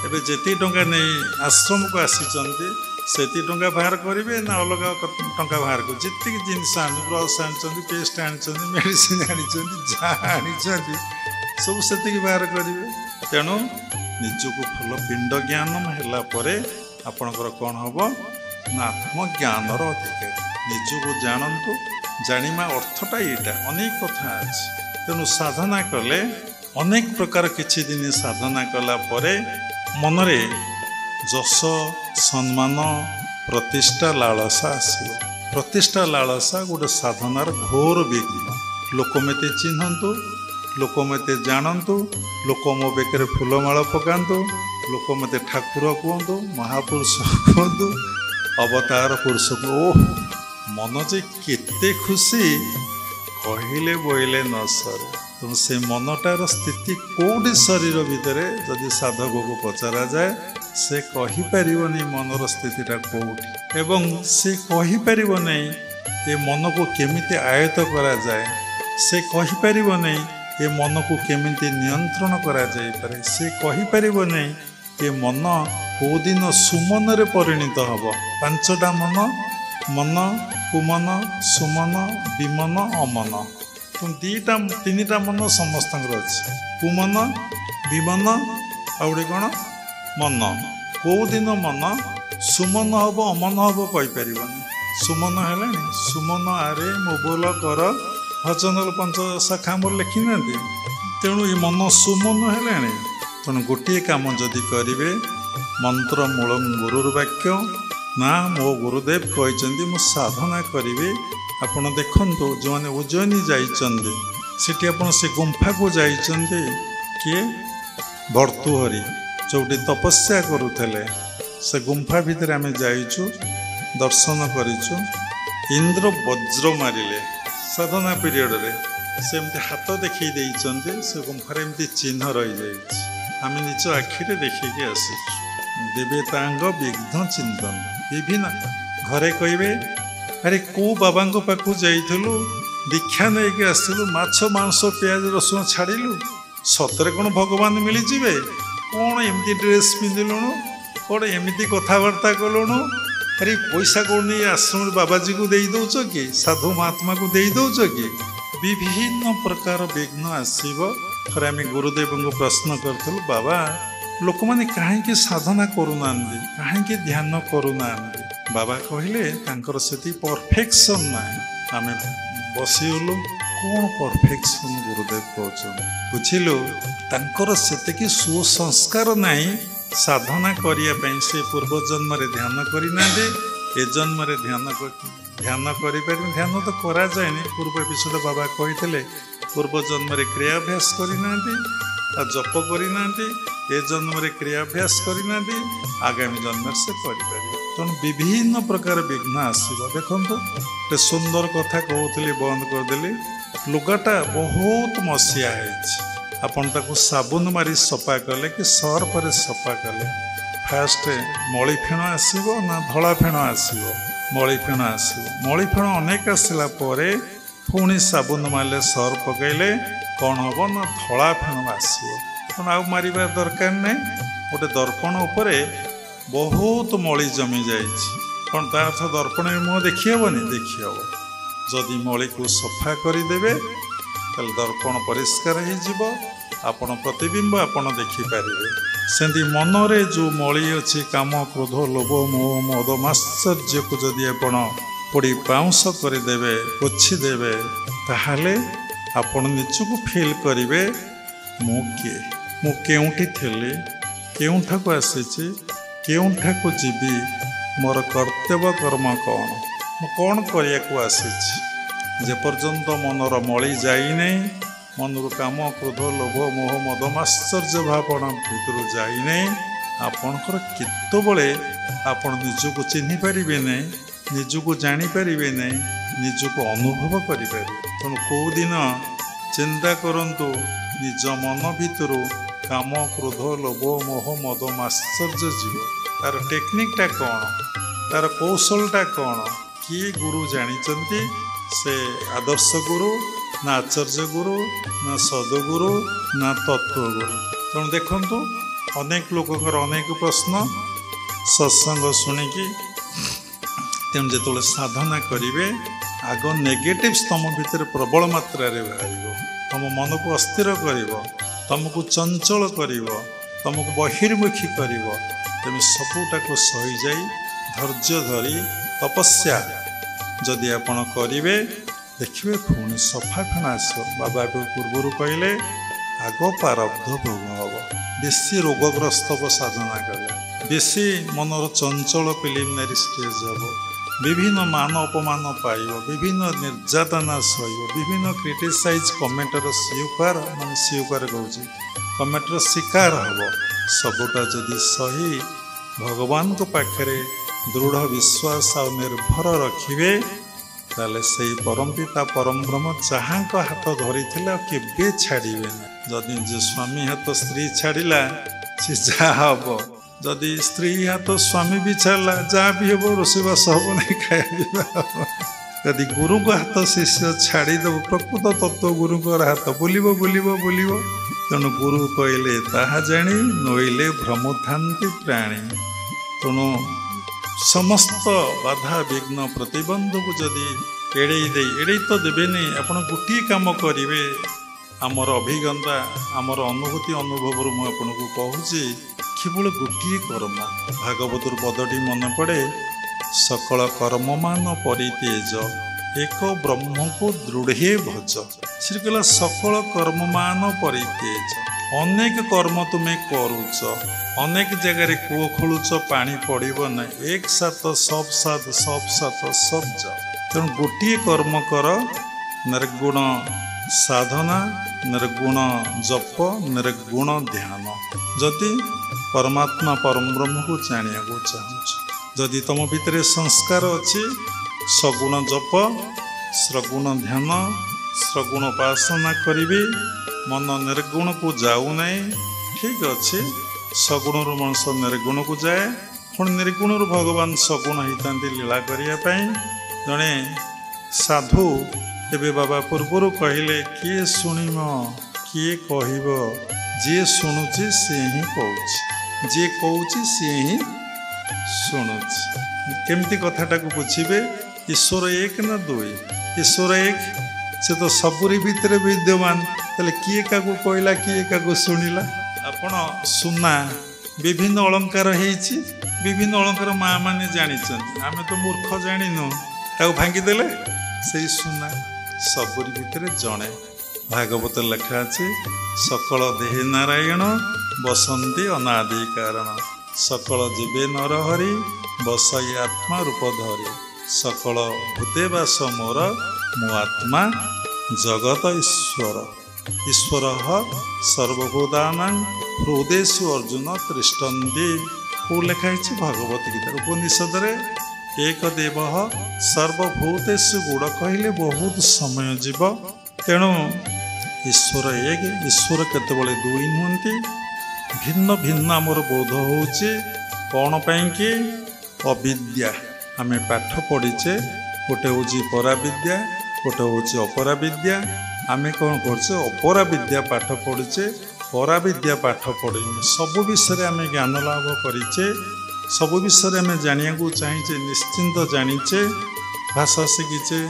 Speaker 1: एवं जी टंका नहीं आश्रम को आसी से टंका बाहर करेंगे ना अलग टंका बाहर कर जी जिनस ब्रश आनी पेस्ट आनी मेडिसिन आनी जहाँ आनी सब से बाहर करेंगे तेणु निजक फल पिंड ज्ञान है आपणकर कौन हम ना आत्मज्ञानर अधिकारी निजक जानतु जाणिमा अर्थटा यहाँ अनेक कथा अच्छे तेणु साधना कले अनेक प्रकार किछि दिन साधना कला परे मनरे जश सम्मान प्रतिष्ठा लालसा आसो प्रतिष्ठा लालसा गोटे साधनार घोर विघ्न लोक मते चिन्हतु लोक मते जानतु लोक मो बेकर फूलमाल पकातु लोक मते ठाकुर कहतु महापुरुष कहतु अवतार पुरुष को ओह मन जे केते खुशी कहले बोले न सरे तेणु से मनटार स्थिति कौटी शरीर भितर जदि साधक को पचरा जाए से कहीपर मनर स्थितिटा कौटी एवं से कहीपर नहीं ये मन को केमिति आयत्त करा जाए से कहीपर नहीं ये मन को केमिति नियंत्रण करा जाए पारे से कहीपर नहीं ये मन कौ दिन सुमन रे परिणत हम 5टा मन ମନ, କୁମନ, ସୁମନ, ବିମନ, ଅମନ। ଦିଟା ତିନିଟା ମନ ସମସ୍ତଙ୍କର ଅଛି। କୁମନ, ବିମନ, ଆଉ ଗୋଟେ କ'ଣ ମନ। କେଉଁଦିନ ମନ ସୁମନ ହେବ ଅମନ ହେବ କହିପାରିବନି। ସୁମନ ହେଲାଣି, ସୁମନ ଆରେ ମୋବଲ କର ଭଜନର ପଞ୍ଚଶାଖା ଆମର ଲେଖିନାହାନ୍ତି। ତେଣୁ ଏ ମନ ସୁମନ ହେଲାଣି। ତେଣୁ ଗୋଟିଏ କାମ ଯଦି କରିବେ, ମନ୍ତ୍ର ମୂଳଂ ଗୁରୁର ବାକ୍ୟ, ନା ମୋ ଗୁରୁଦେବ କହିଛନ୍ତି ମୁଁ ସାଧନା କରିବି। ଆପଣ ଦେଖନ୍ତୁ, ଯେଉଁମାନେ ଉଜ୍ଜୟିନୀ ଯାଇଛନ୍ତି ସେଠି ଆପଣ ସେ ଗୁମ୍ଫାକୁ ଯାଇଛନ୍ତି। କିଏ? ଭର୍ତ୍ତୃହରି ଯେଉଁଠି ତପସ୍ୟା କରୁଥିଲେ ସେ ଗୁମ୍ଫା ଭିତରେ ଆମେ ଯାଇଛୁ, ଦର୍ଶନ କରିଛୁ। ଇନ୍ଦ୍ର ବଜ୍ର ମାରିଲେ ସାଧନା ପିରିୟଡ଼ରେ, ସେମିତି ହାତ ଦେଖେଇ ଦେଇଛନ୍ତି। ସେ ଗୁମ୍ଫାରେ ଏମିତି ଚିହ୍ନ ରହିଯାଇଛି, ଆମେ ନିଜ ଆଖିରେ ଦେଖିକି ଆସିଛୁ। ଦେବତାଙ୍ଗ ବିଘ୍ନ ଚିନ୍ତନ ବିଭିନ୍ନ ଘରେ କହିବେ, ଆରେ କେଉଁ ବାବାଙ୍କ ପାଖକୁ ଯାଇଥିଲୁ, ଦୀକ୍ଷା ନେଇକି ଆସିଥିଲୁ, ମାଛ ମାଂସ ପିଆଜ ରସୁଣ ଛାଡ଼ିଲୁ, ସତରେ କ'ଣ ଭଗବାନ ମିଳିଯିବେ? କ'ଣ ଏମିତି ଡ୍ରେସ୍ ପିନ୍ଧିଲୁଣୁ, କ'ଣ ଏମିତି କଥାବାର୍ତ୍ତା କଲୁଣୁ? ଆରେ ପଇସା କ'ଣ ନେଇ ଆଶ୍ରମରେ ବାବାଜୀକୁ ଦେଇଦେଉଛ କି, ସାଧୁ ମହାତ୍ମାକୁ ଦେଇଦେଉଛ କି? ବିଭିନ୍ନ ପ୍ରକାର ବିଘ୍ନ ଆସିବ। ଥରେ ଆମେ ଗୁରୁଦେବଙ୍କୁ ପ୍ରଶ୍ନ କରିଥିଲୁ, ବାବା ଲୋକମାନେ କାହିଁକି ସାଧନା କରୁନାହାନ୍ତି, କାହିଁକି ଧ୍ୟାନ କରୁନାହାନ୍ତି? ବାବା କହିଲେ ତାଙ୍କର ସେତିକି ପରଫେକ୍ସନ୍ ନାହିଁ। ଆମେ ବସିଗଲୁ, କ'ଣ ପରଫେକ୍ସନ୍ ଗୁରୁଦେବ କହୁଛନ୍ତି? ବୁଝିଲୁ, ତାଙ୍କର ସେତିକି ସୁସଂସ୍କାର ନାହିଁ ସାଧନା କରିବା ପାଇଁ। ସେ ପୂର୍ବ ଜନ୍ମରେ ଧ୍ୟାନ କରିନାହାନ୍ତି, ଏ ଜନ୍ମରେ ଧ୍ୟାନ କରିପାରିବେ। ଧ୍ୟାନ ତ କରାଯାଏନି। ପୂର୍ବ ଏପିସୋଡ଼ ବାବା କହିଥିଲେ, ପୂର୍ବ ଜନ୍ମରେ କ୍ରିୟାଭ୍ୟାସ କରିନାହାନ୍ତି, ଆଉ ଜପ କରିନାହାନ୍ତି, ଏ ଜନ୍ମରେ କ୍ରିୟାଭ୍ୟାସ କରିନାହାନ୍ତି, ଆଗାମୀ ଜନ୍ମରେ ସେ କରିପାରିବେ। ତେଣୁ ବିଭିନ୍ନ ପ୍ରକାର ବିଘ୍ନ ଆସିବ। ଦେଖନ୍ତୁ, ଗୋଟେ ସୁନ୍ଦର କଥା କହୁଥିଲି, ବନ୍ଦ କରିଦେଲି। ଲୁଗାଟା ବହୁତ ମସିଆ ହେଇଛି, ଆପଣ ତାକୁ ସାବୁନ ମାରି ସଫା କଲେ କି ସର୍ଫରେ ସଫା କଲେ, ଫାଷ୍ଟ ମଳି ଫେଣ ଆସିବ ନା ଧଳା ଫେଣ ଆସିବ? ମଳି ଫେଣ ଆସିବ। ମଳି ଫେଣ ଅନେକ ଆସିଲା ପରେ ପୁଣି ସାବୁନ ମାରିଲେ, ସର୍ଫ ପକାଇଲେ କ'ଣ ହେବ ନା ଧଳା ଫେଣ ଆସିବ। ତେଣୁ ଆଉ ମାରିବା ଦରକାର ନାହିଁ। ଗୋଟେ ଦର୍ପଣ ଉପରେ ବହୁତ ମଳି ଜମି ଯାଇଛି, କ'ଣ ତା ଅର୍ଥ ଦର୍ପଣରେ ମୁହଁ ଦେଖିହେବନି? ଦେଖିହେବ। ଯଦି ମଳିକୁ ସଫା କରିଦେବେ ତାହେଲେ ଦର୍ପଣ ପରିଷ୍କାର ହେଇଯିବ, ଆପଣ ପ୍ରତିବିମ୍ବ ଆପଣ ଦେଖିପାରିବେ। ସେମିତି ମନରେ ଯେଉଁ ମଳି ଅଛି, କାମ, କ୍ରୋଧ, ଲୋଭ, ମୋହ, ମଦ, ମାତ୍ସର୍ଯ୍ୟକୁ ଯଦି ଆପଣ ପୋଡ଼ି ପାଉଁଶ କରିଦେବେ, ପୋଛିଦେବେ, ତାହେଲେ ଆପଣ ନିଜକୁ ଫିଲ୍ କରିବେ, ମୁଁ କିଏ, ମୁଁ କେଉଁଠି ଥିଲି, କେଉଁଠାକୁ ଆସିଛି, କେଉଁଠାକୁ ଯିବି, ମୋର କର୍ତ୍ତବ୍ୟ କର୍ମ କ'ଣ, ମୁଁ କ'ଣ କରିବାକୁ ଆସିଛି। ଯେପର୍ଯ୍ୟନ୍ତ ମନର ମଳି ଯାଇନାହିଁ, ମନରୁ କାମ, କ୍ରୋଧ, ଲୋଭ, ମୋହ, ମଦ, ମାତ୍ସର୍ଯ୍ୟ ଭାବନା ଭିତରୁ ଯାଇନାହିଁ, ଆପଣଙ୍କର କେତେବେଳେ ଆପଣ ନିଜକୁ ଚିହ୍ନି ପାରିବେ ନାହିଁ, ନିଜକୁ ଜାଣିପାରିବେ ନାହିଁ, ନିଜକୁ ଅନୁଭବ କରିପାରିବେ। ତେଣୁ କେଉଁଦିନ ଚିନ୍ତା କରନ୍ତୁ, ନିଜ ମନ ଭିତରୁ କାମ, କ୍ରୋଧ, ଲୋଭ, ମୋହ, ମଦ, ମାତ୍ସର୍ଯ୍ୟ ଯିବ। ତାର ଟେକ୍ନିକଟା କ'ଣ, ତାର କୌଶଳଟା କ'ଣ? କିଏ ଗୁରୁ ଜାଣିଛନ୍ତି? ସେ ଆଦର୍ଶ ଗୁରୁ ନା ଆଚାର୍ଯ୍ୟ ଗୁରୁ ନା ସଦଗୁରୁ ନା ତତ୍ତ୍ୱଗୁରୁ? ତେଣୁ ଦେଖନ୍ତୁ, ଅନେକ ଲୋକଙ୍କର ଅନେକ ପ୍ରଶ୍ନ ସତ୍ସଙ୍ଗ ଶୁଣିକି। ତେଣୁ ଯେତେବେଳେ ସାଧନା କରିବେ, ଆଗ ନେଗେଟିଭ୍ସ ତୁମ ଭିତରେ ପ୍ରବଳ ମାତ୍ରାରେ ବାହାରିବ, ତୁମ ମନକୁ ଅସ୍ଥିର କରିବ, ତୁମକୁ ଚଞ୍ଚଳ କରିବ, ତୁମକୁ ବହିର୍ମୁଖୀ କରିବ। ତେଣୁ ସବୁଟାକୁ ସହିଯାଇ ଧୈର୍ଯ୍ୟ ଧରି ତପସ୍ୟା ଯଦି ଆପଣ କରିବେ, ଦେଖିବେ ପୁଣି ସଫା ଫେଣ ଆସିବ। ବାବା ପୂର୍ବରୁ କହିଲେ, ଆଗ ପ୍ରାରବ୍ଧ ଭୋଗ ହେବ। ବେଶୀ ରୋଗଗ୍ରସ୍ତ ହେବ ସାଧନା କଲେ, ବେଶୀ ମନର ଚଞ୍ଚଳ ପ୍ରିଲିମିନାରୀ ଷ୍ଟେଜ୍ ହେବ, ବିଭିନ୍ନ ମାନ ଅପମାନ ପାଇବ, ବିଭିନ୍ନ ନିର୍ଯାତନା ସହିବ, ବିଭିନ୍ନ କ୍ରିଟିସାଇଜ୍ କମେଣ୍ଟର ସ୍ୱୀକାର କହୁଛି, କମେଣ୍ଟର ଶିକାର ହେବ। ସବୁଟା ଯଦି ସହି ଭଗବାନଙ୍କ ପାଖରେ ଦୃଢ଼ ବିଶ୍ୱାସ ଆଉ ନିର୍ଭର ରଖିବେ, ତାହେଲେ ସେଇ ପରମପିତା ପରମବ୍ରହ୍ମ ଯାହାଙ୍କ ହାତ ଧରିଥିଲେ ଆଉ କେବେ ଛାଡ଼ିବେ ନା। ଯଦି ନିଜ ସ୍ୱାମୀ ହାତ ସ୍ତ୍ରୀ ଛାଡ଼ିଲା, ସେ ଯାହା ହେବ। ଯଦି ସ୍ତ୍ରୀ ହାତ ସ୍ୱାମୀ ବି ଛାଡ଼ିଲା, ଯାହା ବି ହେବ, ରୋଷେଇବାସ ହେବ ନାହିଁ, ଖାଇବା ପିଇବା ହେବ। ଯଦି ଗୁରୁଙ୍କ ହାତ ଶିଷ୍ୟ ଛାଡ଼ିଦେବ, ପ୍ରକୃତ ତତ୍ତ୍ୱ ଗୁରୁଙ୍କର ହାତ ବୁଲିବ ବୁଲିବ ବୁଲିବ। ତେଣୁ ଗୁରୁ କହିଲେ, ତାହା ଜାଣି ନୋଇଲେ ଭ୍ରମୁଥାନ୍ତି ପ୍ରାଣୀ। ତେଣୁ समस्त बाधा विघ्न प्रतिबंध को जदि एड़े तो देवेनि आपण गोटे कम करेंगे आमर अभिज्ञता आमर अनुभूति अनुभव मुझे कहूँ केवल गोटे कर्म भागवतर पदटी मन पड़े सकल कर्ममान परितेज एक ब्रह्म को दृढ़े भज श्री कहला सकल कर्ममान परितेज अनेक कर्म तुम्हें करुच अनेक जगार कूह खोलुच पानी पड़ब ना एक साथ सब साथ सब जा तेणु गोटे कर्म कर निर्गुण साधना निर्गुण जप निर्गुण ध्यान जदि परमात्मा परम ब्रह्म को जानिया को चाहूँ जदि तुम भितर संस्कार अच्छी सगुण जप सगुण ध्यान सगुण उपासना करी मन निर्गुण को जाऊ नहीं ठीक अच्छे सगुण मनुष निर्गुण को जाए पुणी निर्गुण भगवान सगुण होता लीला करने जड़े साधु एवं बाबा पूर्वर कहले किए शुणिम किए कह जी शुणुची सी ही कहूँ जी कहूँ सी ही शुणुची केमती कथाटा को बुझे ईश्वर एक ना दुई ईश्वर एक से तो सबुरी भितर विद्यमान तेल किए क्या कहला किए क्या शुणिला आपण सुना विभिन्न अलंकार होइछि विभिन्न अलंकार माँ मैंने जानिछन आमे तो मूर्ख जानिनु ताऊ भांगीदेले से सुना सबुरी भितर जड़े भागवत लेखा अछि सकल देहे नारायण बसंती अनादि कारण सकल जीवे नरहरि बसई आत्मा रूप धरी सकल भूते बास मोर मो आत्मा जगत ईश्वर ईश्वर सर्वभूतानां हृदयेषु अर्जुन तिष्ठन्ति को लिखाई भगवत गीता उपनिषद एक देव सर्वभूतेषु गुड़ कहले बहुत समय जीव तेणु ईश्वर एक ईश्वर केतबेले दुई नुहंती भिन्न भिन्न आमर बोध होचे कौन कि अविद्या आमे पाठ पढ़ीचे गोटे हूँ परा विद्या गोटे हूँ अपरा विद्या आमे कौन करछे अपरा विद्या पाठ पढ़ीचे परा विद्या पाठ पढ़ी सबु विषय आमे ज्ञान लाभ करीचे सबु विषय आमे जानिया को चाहिए निश्चिंत जानीचे भाषा शिखीचे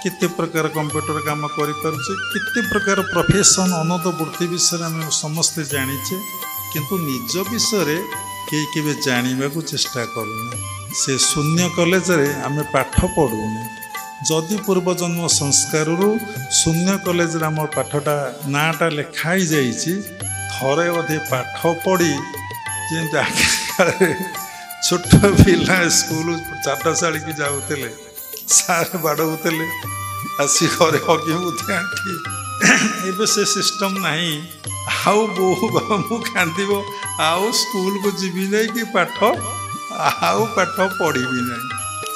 Speaker 1: कितने प्रकार कंप्यूटर काम करें कितने प्रकार प्रोफेशन अनंत वृत्ति विषय आम समस्ते जानीचे किंतु निज विषय कई के जानवा को चेष्टा करूँ से शून्य कॉलेज आम पाठ पढ़ुनी जदि पूर्वजन्म संस्कार शून्य कॉलेज आम पाठटा नाटा लिखाई जाइए थरे अधे पाठ पढ़ी जमी छोट पिला स्कूल चाटशाड़ी की जाऊे सार बाड़ौले आसी घरे हगी मुझे आंटी एवं से सिस्टम नहीं आउ बहु बाबू कांद आउ स्कूल को जीवी नहीं कि पाठ आउ पाठ पढ़ी नहीं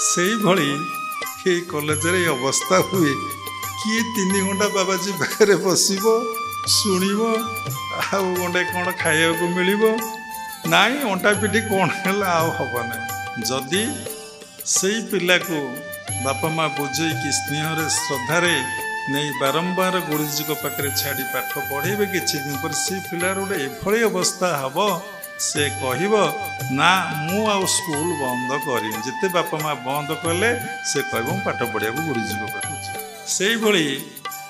Speaker 1: से भली ये कॉलेज रे अवस्था हुए किए 3 घंटा बाबाजी पाखे बस शुणव आउ गंडे कौन खाया को मिल नाई अंटा पिटी कौन है हम ना जदि से पिला को बापा माँ बुझे कि स्नेह श्रद्धार नहीं बारंबार गुरुजी पाखे छाड़ी पाठ पढ़े किसी दिन पर से पिलार गोटे एभली अवस्था हम से कह ना मु स्कूल बंद कर जिते बापा माँ बंद कले से कह पाठ पढ़ा गुरुजी पाख से भली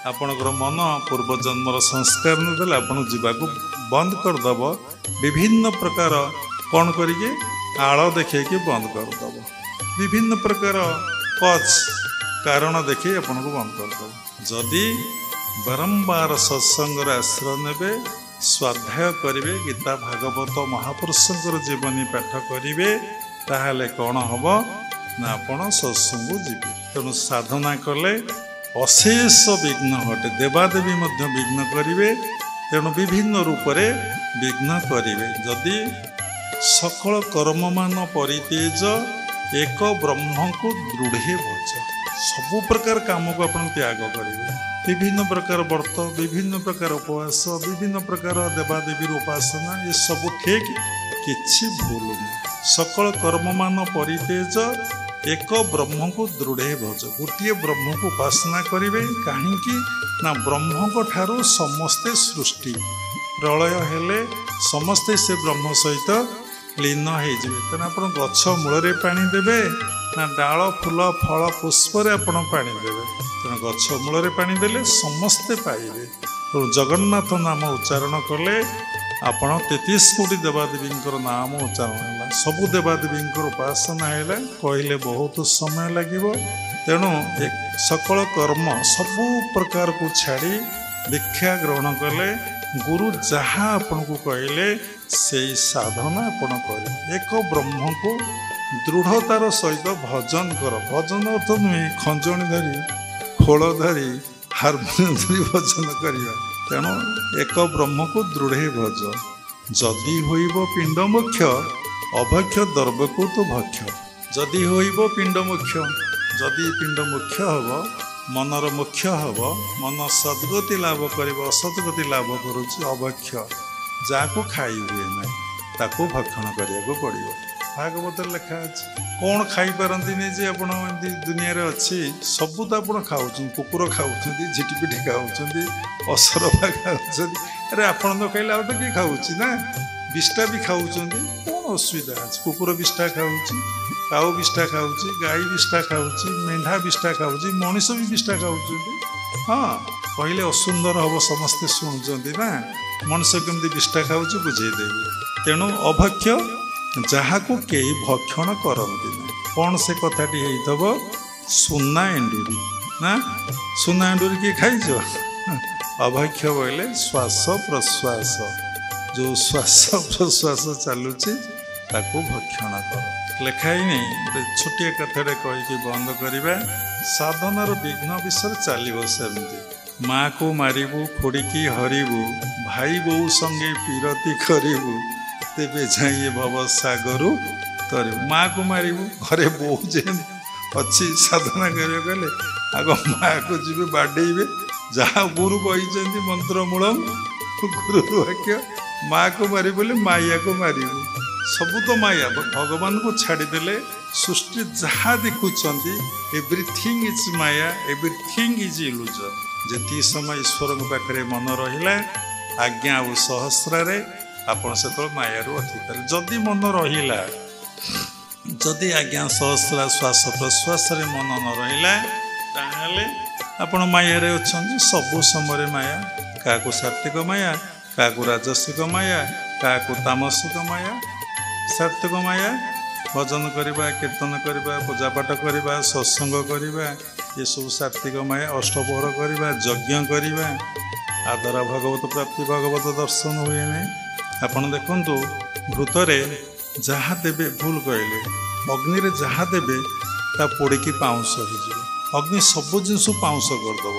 Speaker 1: आपणकर मन पूर्वजन्मर संस्कार नहीं आप जावाक बंद करदेव विभिन्न प्रकार कौन करिके आड़ देखे बंद करदेव विभिन्न प्रकार पच कारण देखे आपन को बंद करदेव जदि बारंबार सत्संग आश्रय ने स्वाध्याय करेंगे गीता भागवत महापुरुषर जीवनी पाठ करेंगे ताहले कौन हम ना आपण सत्संग जीवे तेणु साधना कले अशेष विघ्न हटे देवादेवी विघ्न करेंगे तेणु विभिन्न रूप से विघ्न करेंगे जदि सकल कर्म मान परितेज एक ब्रह्म को दृढ़े भज सबु प्रकार काम को आप त्याग करेंगे विभिन्न प्रकार व्रत विभिन्न प्रकार उपवास विभिन्न प्रकार देवादेवी उपासना ये सब ठीक किछि भूल नहीं सकल कर्म मान परितेज एक ब्रह्म को दृढ़े भज गोटे ब्रह्म को उपासना करेंगे कहीं ना ब्रह्म को ठारू समस्ते सृष्टि प्रलय हेले समस्ते से ब्रह्म सहित लीन होइजिबे। तेणु आपण गछ मूल पानी देबे ना डाल फूल फल पुष्पर आपण पानी देबे। तेणु गछ मूल पानी देले समस्ते पाइबे। तेणु जगन्नाथ नाम उच्चारण कले आपण 33 कोटी देवादेवी नाम उच्चारण है। सबु देवादेवी उपासना है कहले बहुत समय लगे। तेणु सकल कर्म सबु प्रकार को छाड़ी दीक्षा ग्रहण कले गुरु जहाँ आपन को कहले से साधना आपण कर एक ब्रह्म को दृढ़तार सहित भजन कर। भजन अर्थ नुहे खंजणी धरी खोल धरी हारमोनियम धरी भजन करवा। तेणु एक ब्रह्म को दृढ़ भज जदि होइब पिंड मुख्य अभक्ष दर्भ को तो भक्ष। जदि होइब पिंड मुख्य जदि पिंड मुख्य हब मनर मुख्य हब मन सद्गति लाभ कर असद्गति लाभ करुच्च अभक्ष जाको खाई हुए ना ताको भक्षण करिया पड़ो। भागवत लिखा अच्छे कौन खाई पारती जे आप दुनिया रे अच्छी सबू तो आप खाऊ कुकुर खाऊ झिटिपिटी खाऊ असरपा खाऊ। अरे आपड़ तो खाइले आ तो किए खाऊँ ना विष्टा भी खाऊँ कौन असुविधा अच्छे। कुकुर विष्टा खाऊँ काऊ विष्टा खाऊँ गाई विष्टा खाऊँ मेढ़ा विष्टा खाऊँ मनीष भी विष्टा खाऊँ। हाँ कहले असुंदर हम समस्ते शुणुंट ना मनीष केमती विष्टा खाऊँ बुझेदेवी। तेणु अभक्ष जहाँ को कई भक्षण करती ना कौन से कथाटी होइथब सुना एंडुरी ना सुना एंडुरी किए खाइज। अभक्ष बोले श्वास प्रश्वास जो श्वास प्रश्वास चलुची ताको भक्षण कर लिखाई नहीं। छोटिया कथाटे कहीकि बंद करवा साधनार विघ्न विषय चलो सेमती माँ को मारिबू खोड़िकी हरिबू भाई बोऊ संगे पीरती करिबू तेबे जाइए भव सागरु तर माँ को मारिबू घरे बोऊ जे अच्छी साधना करें आग माँ को जी बाडेबे जहाँ गुरु कही मंत्र मूलम गुरु वाक्य माँ को मारे बोले माया को मारिबू सबू तो माया भगवान को छाड़देले सृष्टि जहाँ देखुं everything is maya everything is illusion. जी समय ईश्वर पाखे मन रहा आज्ञा आ सहस्रारे आपण से माया रू अतीत जदि मन रहा जदि आज्ञा सहस्रा श्वास प्रश्वास मन न रहा आपण माया रे अच्छे सबु समय माया क्या सात्विक माया क्या राजसिक माया क्या तामसिक माया सात्विक माया भजन करवा कीर्तन करवा पूजापाठ करवा सत्संग करवा ये सब सात्विक माया अष्टपहर करवा यज्ञ करवा आदरा भगवत प्राप्ति भगवत दर्शन हुए नहीं। आपड़ देखु भूतरे जहाँ देवे भूल कहले अग्नि रे जहाँ देवे ता पोड़िकी पाउंस हो अग्नि सब जिनस पाउंस करदेव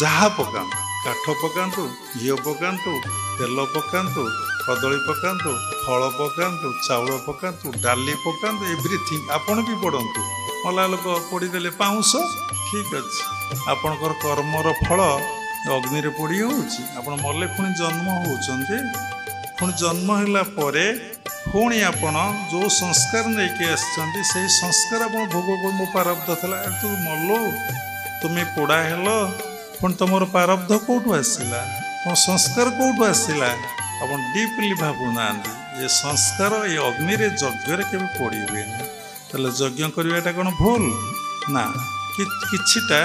Speaker 1: जहाँ पका काठ पकातु घी पकातु तेल पकातु कदली पकातु फल पकातु चाउल पकातु डाली पकातु एवरीथिंग आपण भी पड़तु मला लोक पोड़ीदे पाउंस ठीक अच्छे आपणकर कर्मर फल अग्नि रे पोड़ी होने मले पुणी जन्म होती पुणी जन्म है पुणी आपण जो संस्कार नहीं आसते से संस्कार आप भोग मो प्रारब्ध था तू मलो तुम्हें पोड़ा हेल पुणी तुम प्रारब्ध कौटू आसला तुम संस्कार कौटू आसला आप डीपली भावुना ये संस्कार ये अग्नि रे यज्ञ के पोड़ी हुए तेल यज्ञ करवाटा कौन भूल ना किछिटा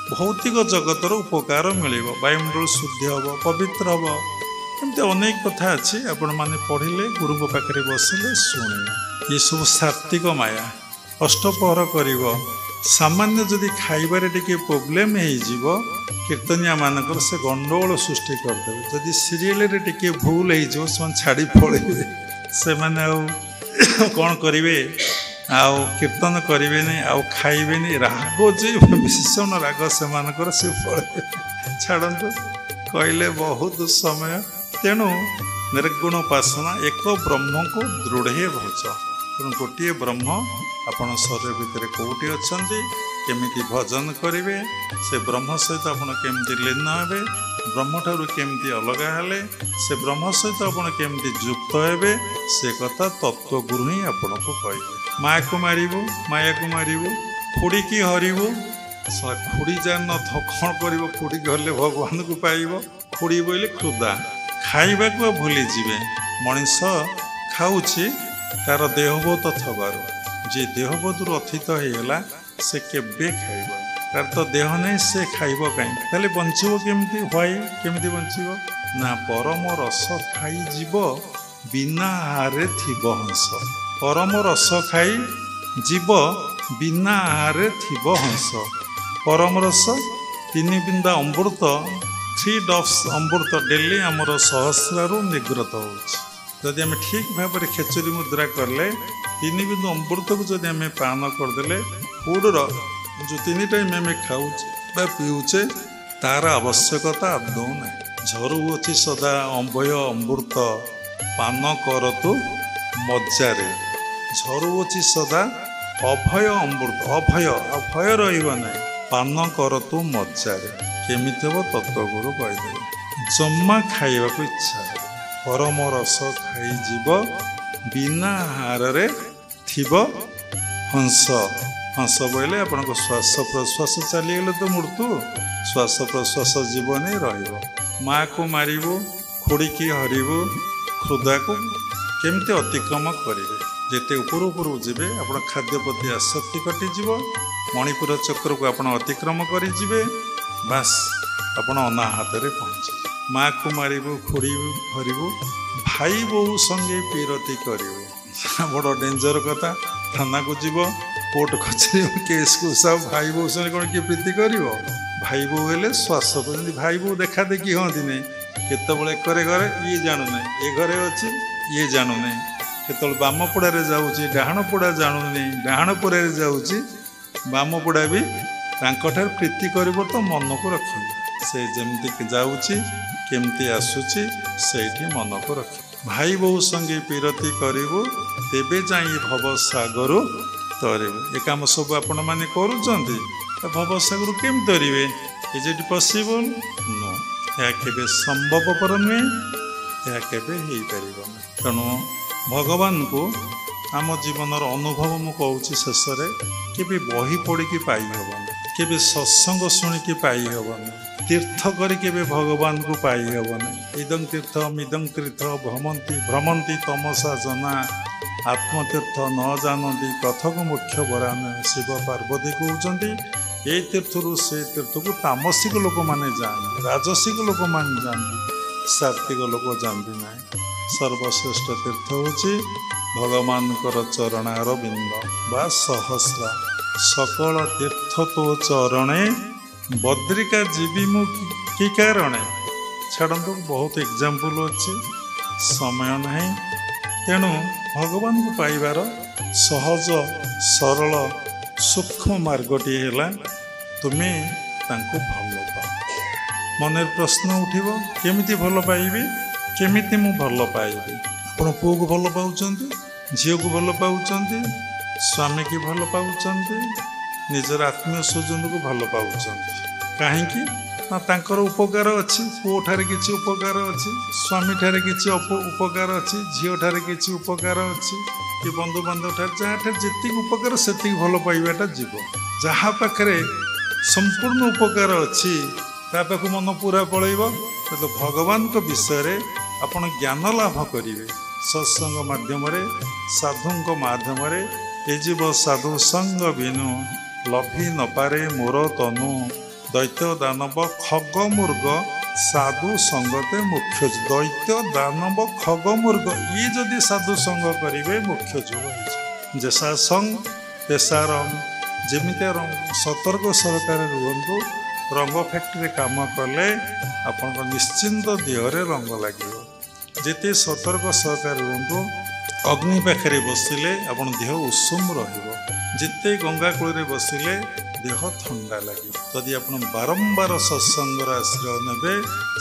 Speaker 1: भौतिक जगतर उपकार मिल वायुमंडल शुद्ध हम पवित्र हम एमती अनेक कथा अच्छी आपण मैंने पढ़ले गुरु पाखे बसिले शुणे ये सब सात्विक माया अष्टपहर कर सामान्य जदि खाइबार टिके प्रोब्लेम हो कीर्तनिया मानकर से गंडगोल सृष्टि करदे जदि सीरियल टिके भूल हो छाड़ी पड़े से मैंने कौन करेंगे आउ कीर्तन करेंगे नहीं आउ खाइबे नहीं राग जे भीषण राग से मानकर से पड़े छाड़ू कहले बहुत समय। तेणु निर्गुण उपासना एक ब्रह्म को दृढ़ भज तेणु गोटे ब्रह्म आपण शरीर भितर कौटी अच्छा केमिति भजन करेंगे से ब्रह्म सहित आप केमती लीन हे ब्रह्म ठारू केमती अलग हेले से ब्रह्म सहित आप केमती युक्त हे से कथा तत्वगुरु ही आपन को कहे माँ को मारिबू माया को मारिबू खुड़ी की हरिबू खुड़ी जान कौन कर खुड़ी गले भगवान को पाइब खुड़ी बोले क्षुदा खाइबा को भूली जीवे मनीष ଖାଉଛି ତାର ଦେହବୋଧ ଥବାରୁ, ଯେ ଦେହବୋଧରୁ ଅତୀତ ହେଇଗଲା ସେ କେବେ ଖାଇବନି। ତାର ତ ଦେହ ନାହିଁ, ସେ ଖାଇବ କାହିଁକି? ତାହେଲେ ବଞ୍ଚିବ କେମିତି? ହ୍ୱାଇ? କେମିତି ବଞ୍ଚିବ? ନା ପରମ ରସ ଖାଇଯିବ ବିନା ଆହାରରେ ଥିବ ହଂସ। ପରମ ରସ ଖାଇ ଯିବ ବିନା ଆହାରରେ ଥିବ ହଂସ। ପରମ ରସ 3 ବିନ୍ଦା ଅମୃତ, 3 drops ଅମୃତ ଡେଲି ଆମର ସହସ୍ରାରୁ ନିଗ୍ରତ ହେଉଛି। ଯଦି ଆମେ ଠିକ୍ ଭାବରେ ଖେଚୁରୀ ମୁଦ୍ରା କଲେ 3 ବିନ୍ଦୁ ଅମୃତକୁ ଯଦି ଆମେ ପାନ କରିଦେଲେ, ଫୁଡ଼ର ଯେଉଁ 3 ଟାଇମ୍ ଆମେ ଖାଉଛେ ବା ପିଉଛେ ତାର ଆବଶ୍ୟକତା ଆଦୌ ନାହିଁ। ଝରୁଅଛି ସଦା ଅଭୟ ଅମୃତ, ପାନ କରତୁ ମଜ୍ଜାରେ। ଝରୁଅଛି ସଦା ଅଭୟ ଅମୃତ, ଅଭୟ ଆଉ ଭୟ ରହିବ ନାହିଁ, ପାନ କରତୁ ମଜ୍ଜାରେ। କେମିତି ହେବ ତତ୍ତ୍ୱଗୁରୁ କହିଦେବେ। ଜମା ଖାଇବାକୁ ଇଚ୍ଛା ହେବ। ପରମ ରସ ଖାଇଯିବ ବିନା ଆହାରରେ ଥିବ ହଂସ। ହଂସ ବୋଇଲେ ଆପଣଙ୍କ ଶ୍ୱାସ ପ୍ରଶ୍ୱାସ ଚାଲିଗଲେ ତ ମୃତ୍ୟୁ, ଶ୍ୱାସ ପ୍ରଶ୍ୱାସ ଜୀବନ ରହିବ। ମାଆକୁ ମାରିବୁ, ଖୁଡ଼ିକି ହରିବୁ, ହୃଦୟକୁ କେମିତି ଅତିକ୍ରମ କରିବେ? ଯେତେ ଉପରୁ ଉପରକୁ ଯିବେ ଆପଣ ଖାଦ୍ୟ ପ୍ରତି ଆସକ୍ତି କଟିଯିବ, ମଣିପୁର ଚକ୍ରକୁ ଆପଣ ଅତିକ୍ରମ କରିଯିବେ, ବାସ୍ ଆପଣ ଅନାହାତରେ ପହଞ୍ଚିବେ। ମାଆକୁ ମାରିବୁ, ଖୁଡ଼ିବୁ, ହରିବୁ, ଭାଇ ବୋଉ ସଙ୍ଗେ ପିରତି କରିବୁ। ବଡ଼ ଡେଞ୍ଜର କଥା। ଥାନାକୁ ଯିବ, କୋର୍ଟ କଚେରୀ କେସ୍କୁ ସାଉ, ଭାଇ ବୋଉ ସଙ୍ଗେ କ'ଣ କିଏ ପ୍ରୀତି କରିବ? ଭାଇ ବୋଉ ହେଲେ ଶ୍ୱାସ ଯେମିତି ଭାଇ ବୋଉ ଦେଖା ଦେଖି ହୁଅନ୍ତି ନାହିଁ। କେତେବେଳେ ଏକରେ ଘରେ ଇଏ ଜାଣୁନାହିଁ, ଏ ଘରେ ଅଛି ଇଏ ଜାଣୁନାହିଁ। କେତେବେଳେ ବାମପଡ଼ାରେ ଯାଉଛି ଡାହାଣ ପଡ଼ା ଜାଣୁନି, ଡାହାଣ ପଡ଼ାରେ ଯାଉଛି ବାମପଡ଼ା ବି ତାଙ୍କଠାରୁ ପ୍ରୀତି କରିବ ତ ମନକୁ ରଖିବ। ସେ ଯେମିତି ଯାଉଛି କେମିତି ଆସୁଛି ସେଇଠି ମନକୁ ରଖିବ। ଭାଇ ବୋଉ ସଙ୍ଗେ ପିରତି କରିବୁ, ତେବେ ଯାଇ ଭବସାଗରୁ ତରିବୁ। ଏ କାମ ସବୁ ଆପଣମାନେ କରୁଛନ୍ତି, ଭବସାଗରୁ କେମିତି ତରିବେ? Is it possible? ନୋ। ଏହା କେବେ ସମ୍ଭବପର ନୁହେଁ, ଏହା କେବେ ହେଇପାରିବନି। ତେଣୁ ଭଗବାନଙ୍କୁ ଆମ ଜୀବନର ଅନୁଭବ ମୁଁ କହୁଛି ଶେଷରେ, କେବେ ବହି ପଢ଼ିକି ପାଇହେବନି, କେବେ ସତ୍ସଙ୍ଗ ଶୁଣିକି ପାଇହେବନି, ତୀର୍ଥ କରି କେବେ ଭଗବାନଙ୍କୁ ପାଇହେବନି। ଇଦଂ ତୀର୍ଥ ମିଦଂ ତୀର୍ଥ ଭ୍ରମନ୍ତି ତମସା ଜନା, ଆତ୍ମତୀର୍ଥ ନ ଜାଣନ୍ତି କଥକୁ ମୁଖ୍ୟ ବରାନ। ଶିବ ପାର୍ବତୀ କହୁଛନ୍ତି ଏ ତୀର୍ଥରୁ ସେ ତୀର୍ଥକୁ ତାମସିକ ଲୋକମାନେ ଯାଆନ୍ତି, ରାଜସିକ ଲୋକମାନେ ଯାଆନ୍ତି, ସାତ୍ତ୍ୱିକ ଲୋକ ଯାଆନ୍ତି ନାହିଁ। ସର୍ବଶ୍ରେଷ୍ଠ ତୀର୍ଥ ହେଉଛି ଭଗବାନଙ୍କର ଚରଣାର ବିନ୍ଦ ବା ସହସ୍ରା। ସକଳ ତୀର୍ଥ ତୋ ଚରଣେ, ବଦ୍ରିକା ଯିବି ମୁଁ କି କାରଣେ। ଛାଡ଼ନ୍ତୁ, ବହୁତ ଏକ୍ଜାମ୍ପଲ୍ ଅଛି, ସମୟ ନାହିଁ। ତେଣୁ ଭଗବାନଙ୍କୁ ପାଇବାର ସହଜ ସରଳ ସୂକ୍ଷ୍ମ ମାର୍ଗଟିଏ ହେଲା ତୁମେ ତାଙ୍କୁ ଭଲ ପାଅ। ମନରେ ପ୍ରଶ୍ନ ଉଠିବ, କେମିତି ଭଲ ପାଇବି? କେମିତି ମୁଁ ଭଲ ପାଇବି? ଆପଣ ପୁଅକୁ ଭଲ ପାଉଛନ୍ତି, ଝିଅକୁ ଭଲ ପାଉଛନ୍ତି, ସ୍ୱାମୀକି ଭଲ ପାଉଛନ୍ତି, ନିଜର ଆତ୍ମୀୟ ସ୍ୱଜନକୁ ଭଲ ପାଉଛନ୍ତି। କାହିଁକି? ନା ତାଙ୍କର ଉପକାର ଅଛି। ପୁଅଠାରେ କିଛି ଉପକାର ଅଛି, ସ୍ୱାମୀଠାରେ କିଛି ଉପକାର ଅଛି, ଝିଅଠାରେ କିଛି ଉପକାର ଅଛି, କି ବନ୍ଧୁବାନ୍ଧବଠାରେ ଯାହାଠାରେ ଯେତିକି ଉପକାର ସେତିକି ଭଲ ପାଇବାଟା ଯିବ। ଯାହା ପାଖରେ ସମ୍ପୂର୍ଣ୍ଣ ଉପକାର ଅଛି ତା ପାଖକୁ ମନ ପୁରା ପଳେଇବ। ତେଣୁ ଭଗବାନଙ୍କ ବିଷୟରେ ଆପଣ ଜ୍ଞାନ ଲାଭ କରିବେ ସତ୍ସଙ୍ଗ ମାଧ୍ୟମରେ, ସାଧୁଙ୍କ ମାଧ୍ୟମରେ। ଏ ଜୀବ ସାଧୁ ସଙ୍ଗ ବିନୁ, ଲଭି ନପାରେ ମୋର ତନୁ, ଦୈତ୍ୟ ଦାନବ ଖଗ ମୃଗ, ସାଧୁ ସଙ୍ଗତେ ମୁଖ୍ୟ। ଦୈତ୍ୟ ଦାନବ ଖଗ ମୃଗ ଇଏ ଯଦି ସାଧୁ ସଙ୍ଗ କରିବେ ମୁଖ୍ୟ ଯୁଗ ହେଇଯିବ। ଯେସା ସଙ୍ଗ ତେସା ରଙ୍ଗ। ଯେମିତି ସତର୍କ ସହକାରେ ରୁହନ୍ତୁ। ରଙ୍ଗ ଫ୍ୟାକ୍ଟ୍ରିରେ କାମ କଲେ ଆପଣଙ୍କ ନିଶ୍ଚିନ୍ତ ଦେହରେ ରଙ୍ଗ ଲାଗିବ। ଯେତେ ସତର୍କ ସହକାରେ ରୁହନ୍ତୁ। ଅଗ୍ନି ପାଖରେ ବସିଲେ ଆପଣ ଦେହ ଉଷୁମ ରହିବ। ଯେତେ ଗଙ୍ଗା କୂଳରେ ବସିଲେ ଦେହ ଥଣ୍ଡା ଲାଗିବ। ଯଦି ଆପଣ ବାରମ୍ବାର ସତ୍ସଙ୍ଗର ଆଶ୍ରୟ ନେବେ,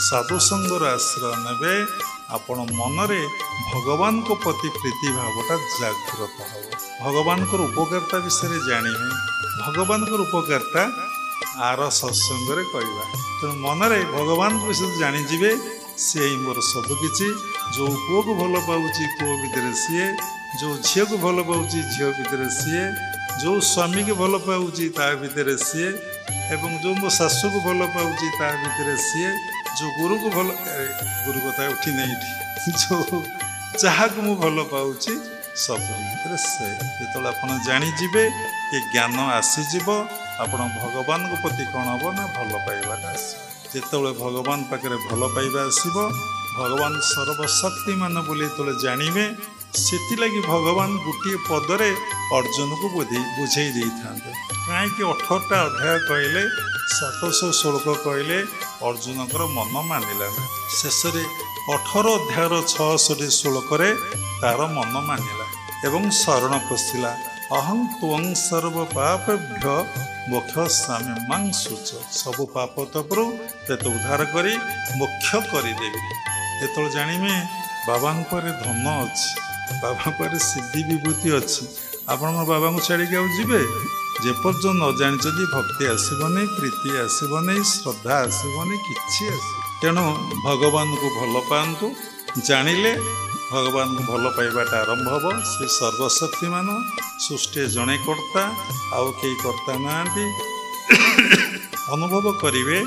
Speaker 1: ସାଧୁସଙ୍ଗର ଆଶ୍ରୟ ନେବେ, ଆପଣ ମନରେ ଭଗବାନଙ୍କ ପ୍ରତି ପ୍ରୀତି ଭାବଟା ଜାଗ୍ରତ ହେବ। ଭଗବାନଙ୍କର ଉପକାରିତା ବିଷୟରେ ଜାଣିବେ। ଭଗବାନଙ୍କର ଉପକାରିତା ଆର ସତ୍ସଙ୍ଗରେ କହିବା। ତେଣୁ ମନରେ ଭଗବାନଙ୍କ ବିଷୟରେ ଜାଣିଯିବେ, ସିଏ ହିଁ ମୋର ସବୁକିଛି। ଯେଉଁ ପୁଅକୁ ଭଲ ପାଉଛି ପୁଅ ଭିତରେ ସିଏ, ଯେଉଁ ଝିଅକୁ ଭଲ ପାଉଛି ଝିଅ ଭିତରେ ସିଏ, ଯେଉଁ ସ୍ୱାମୀକୁ ଭଲ ପାଉଛି ତା ଭିତରେ ସିଏ, ଏବଂ ଯେଉଁ ମୋ ଶାଶୁକୁ ଭଲ ପାଉଛି ତା ଭିତରେ ସିଏ, ଯେଉଁ ଗୁରୁକୁ ଭଲ, ଗୁରୁ କଥା ଉଠି ନାହିଁ ଏଠି, ଯେଉଁ ଯାହାକୁ ମୁଁ ଭଲ ପାଉଛି ସବୁ ଭିତରେ ସେ। ଯେତେବେଳେ ଆପଣ ଜାଣିଯିବେ ଏ ଜ୍ଞାନ ଆସିଯିବ, ଆପଣ ଭଗବାନଙ୍କ ପ୍ରତି କ'ଣ ହେବ ନା ଭଲ ପାଇବାଟା ଆସିବ। ଯେତେବେଳେ ଭଗବାନ ପାଖରେ ଭଲ ପାଇବା ଆସିବ, ଭଗବାନ ସର୍ବଶକ୍ତିମାନ ବୋଲି ଯେତେବେଳେ ଜାଣିବେ, ସେଥିଲାଗି ଭଗବାନ ଗୋଟିଏ ପଦରେ ଅର୍ଜୁନକୁ ବୁଝେଇ ଦେଇଥାନ୍ତେ। କାହିଁକି 18ଟା ଅଧ୍ୟାୟ କହିଲେ, 700 ଶ୍ଲୋକ କହିଲେ, ଅର୍ଜୁନଙ୍କର ମନ ମାନିଲା ନା। ଶେଷରେ 18 ଅଧ୍ୟାୟର 66 ଶ୍ଲୋକରେ ତାର ମନ ମାନିଲା ଏବଂ ଶରଣ ପଶିଲା। ଅହଂ ତ୍ୱଂ ସର୍ବ ପାପେଭ୍ୟ ମୋକ୍ଷୟିଷ୍ୟାମି ମା ଶୁଚ। ସବୁ ପାପ ତପରୁ ତତେ ଉଦ୍ଧାର କରି ମୋକ୍ଷ କରିଦେବି। ଯେତେବେଳେ ଜାଣିବେ ବାବାଙ୍କ ପାଖରେ ଧନ ଅଛି, ବାବାଙ୍କ ପାଖରେ ସିଦ୍ଧି ବିଭୂତି ଅଛି, ଆପଣଙ୍କ ବାବାଙ୍କୁ ଛାଡ଼ିକି ଆଉ ଯିବେ? ଯେପର୍ଯ୍ୟନ୍ତ ନ ଜାଣିଛନ୍ତି ଭକ୍ତି ଆସିବନି, ପ୍ରୀତି ଆସିବନି, ଶ୍ରଦ୍ଧା ଆସିବନି, କିଛି ଆସିବ। ତେଣୁ ଭଗବାନଙ୍କୁ ଭଲ ପାଆନ୍ତୁ। ଜାଣିଲେ ଭଗବାନଙ୍କୁ ଭଲ ପାଇବାଟା ଆରମ୍ଭ ହେବ। ସେ ସର୍ବଶକ୍ତିମାନ, ସୃଷ୍ଟି ଜଣେ କର୍ତ୍ତା, ଆଉ କେହି କର୍ତ୍ତା ନାହାନ୍ତି। ଅନୁଭବ କରିବେ,